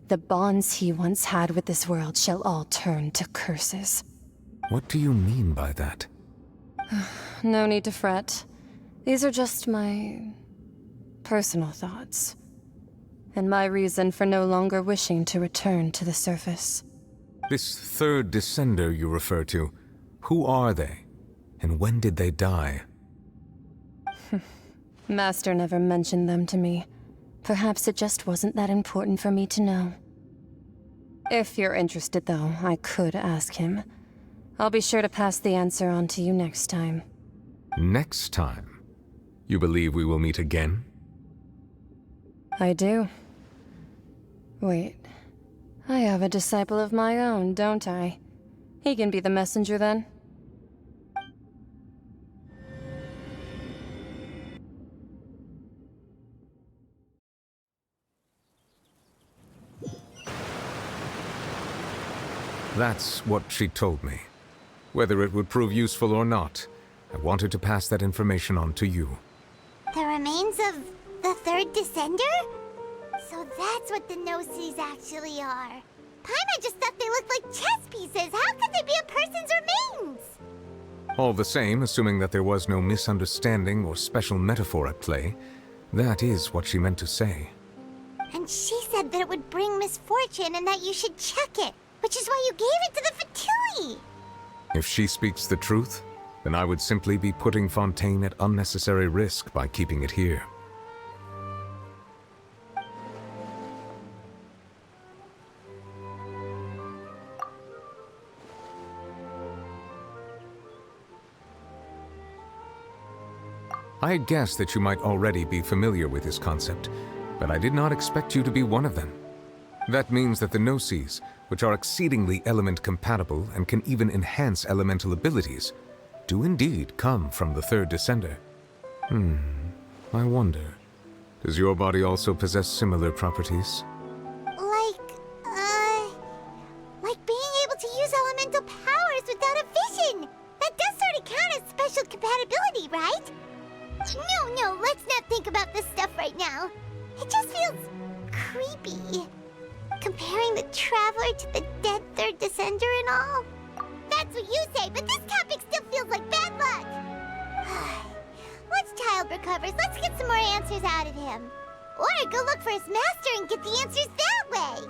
S4: the bonds he once had with this world shall all turn to curses.
S1: What do you mean by that?
S4: No need to fret. These are just my personal thoughts, and my reason for no longer wishing to return to the surface.
S1: This third descender you refer to, who are they? And when did they die?
S4: Master never mentioned them to me. Perhaps it just wasn't that important for me to know. If you're interested, though, I could ask him. I'll be sure to pass the answer on to you next time.
S1: Next time? You believe we will meet again?
S4: I do. Wait. I have a disciple of my own, don't I? He can be the messenger then.
S1: That's what she told me. Whether it would prove useful or not, I wanted to pass that information on to you.
S2: The remains of the third descender? So that's what the Gnosis actually are. Paimon just thought they looked like chess pieces. How could they be a person's remains?
S1: All the same, assuming that there was no misunderstanding or special metaphor at play, that is what she meant to say.
S2: And she said that it would bring misfortune and that you should check it, which is why you gave it to the Fatui.
S1: If she speaks the truth, then I would simply be putting Fontaine at unnecessary risk by keeping it here. I had guessed that you might already be familiar with this concept, but I did not expect you to be one of them. That means that the Gnosis, which are exceedingly element-compatible and can even enhance elemental abilities, do indeed come from the third descender. I wonder, does your body also possess similar properties?
S2: Like being able to use elemental powers without a vision. That does sort of count as special compatibility, right? No, let's not think about this stuff right now. It just feels creepy. Comparing the Traveler to the dead third descender and all. That's what you say, but this topic still feels like bad luck. Once Child recovers, let's get some more answers out of him. Or go look for his master and get the answers that way.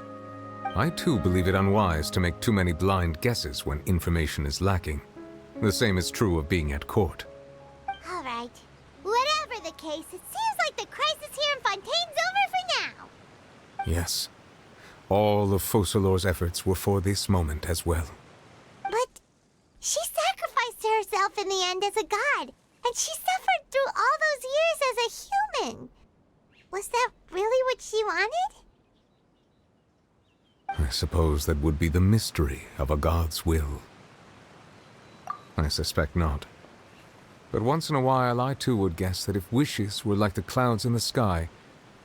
S1: I too believe it unwise to make too many blind guesses when information is lacking. The same is true of being at court.
S2: All right. Whatever the case, it seems like the crisis here in Fontaine's over for now.
S1: Yes. All of Focalor's efforts were for this moment as well.
S2: But she sacrificed herself in the end as a god, and she suffered through all those years as a human. Was that really what she wanted?
S1: I suppose that would be the mystery of a god's will. I suspect not. But once in a while I too would guess that if wishes were like the clouds in the sky,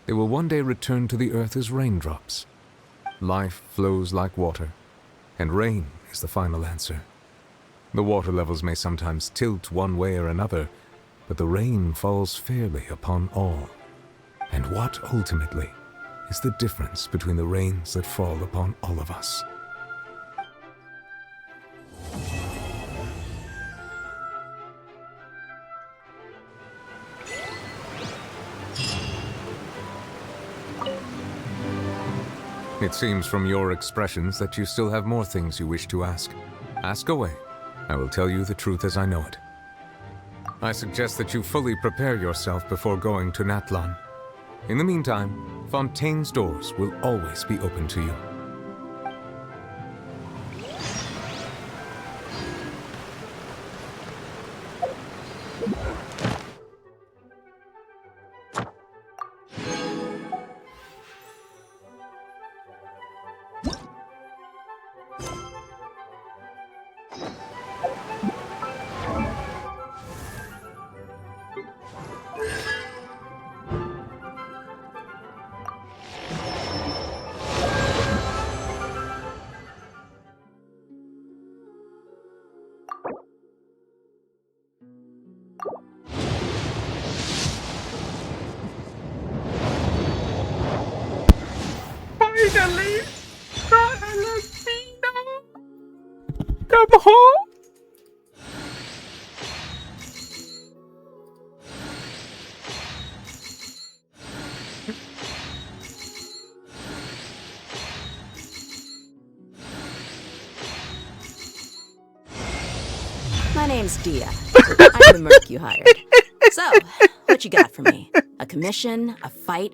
S1: they will one day return to the earth as raindrops. Life flows like water, and rain is the final answer. The water levels may sometimes tilt one way or another, but the rain falls fairly upon all. And what, ultimately, is the difference between the rains that fall upon all of us? It seems from your expressions that you still have more things you wish to ask. Ask away. I will tell you the truth as I know it. I suggest that you fully prepare yourself before going to Natlan. In the meantime, Fontaine's doors will always be open to you.
S19: name's Dia. I'm the merc you hired. So, what you got for me? A commission? A fight?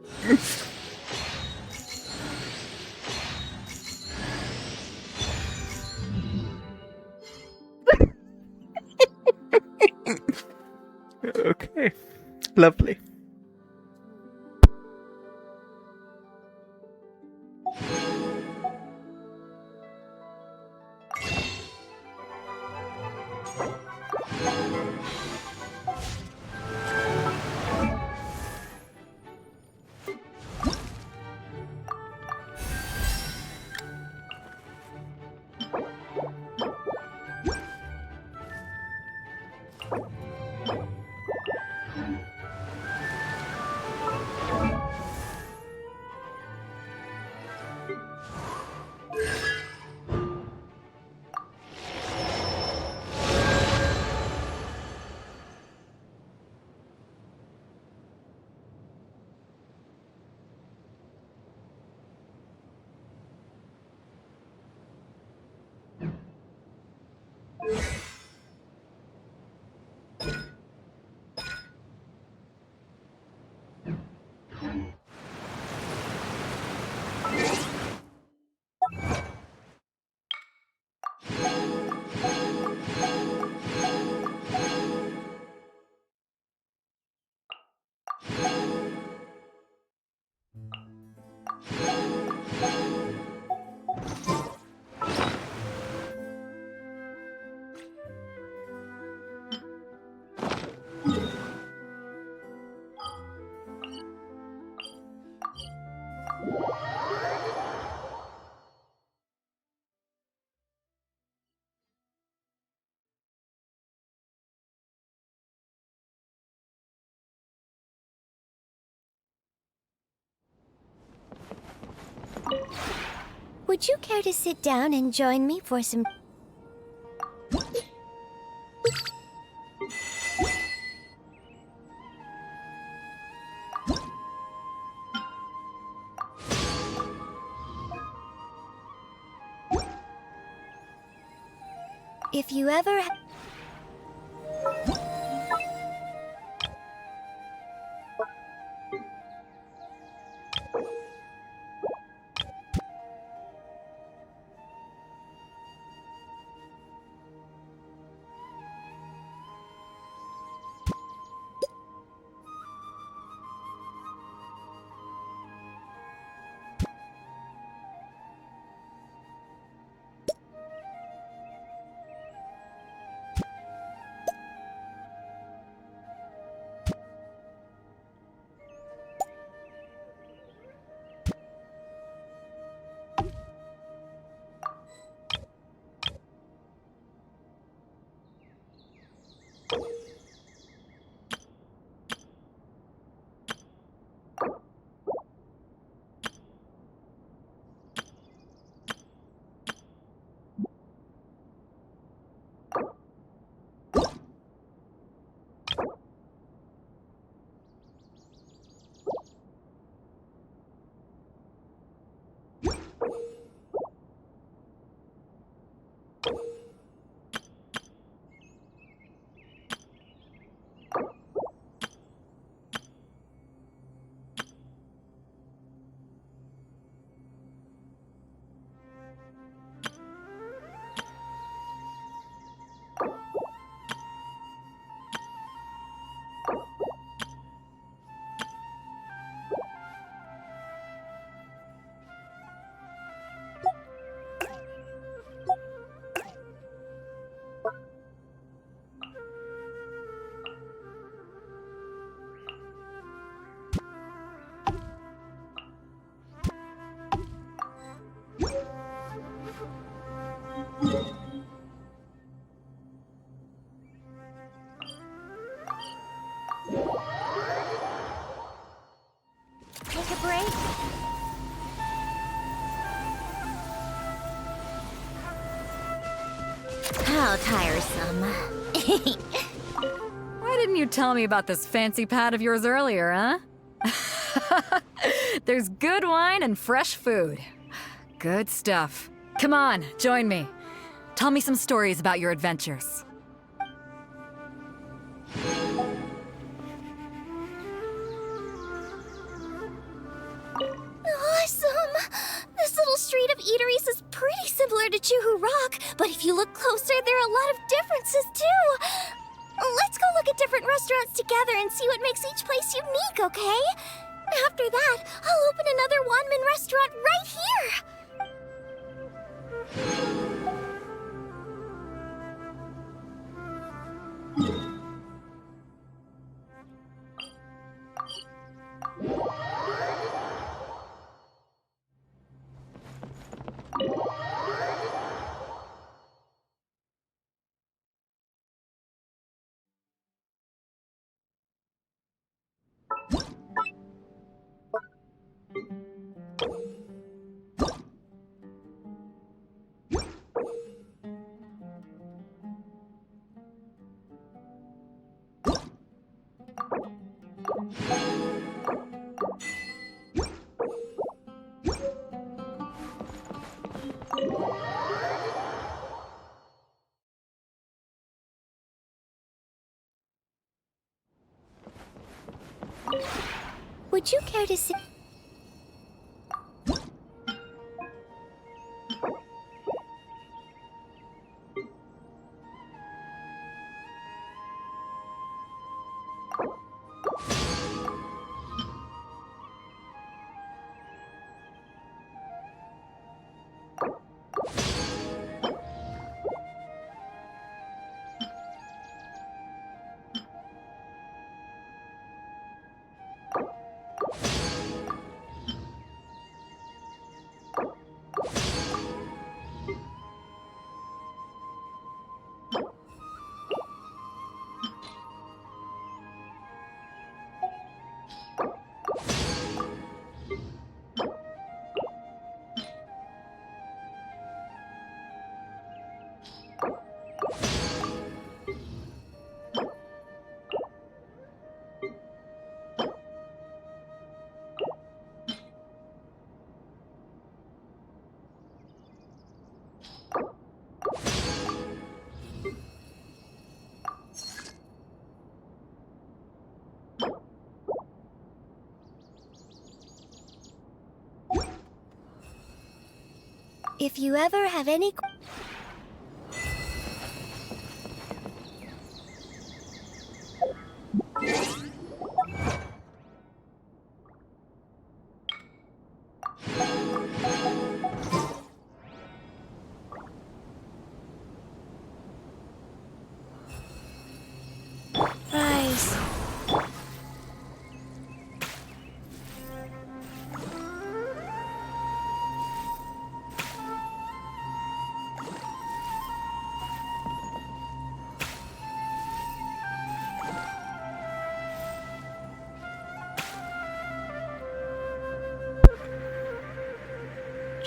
S22: Okay, lovely.
S2: Would you care to sit down and join me for some... If you ever... Take a break?
S23: How tiresome.
S14: Why didn't you tell me about this fancy pad of yours earlier, huh? There's good wine and fresh food. Good stuff. Come on, join me. Tell me some stories about your adventures.
S9: similar to Choo Rock, but if you look closer, there are a lot of differences too. Let's go look at different restaurants together and see what makes each place unique, okay? After that, I'll open another Wanman restaurant right here! Would you care to see? If you ever have any... Rise.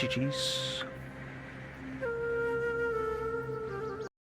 S22: GG's.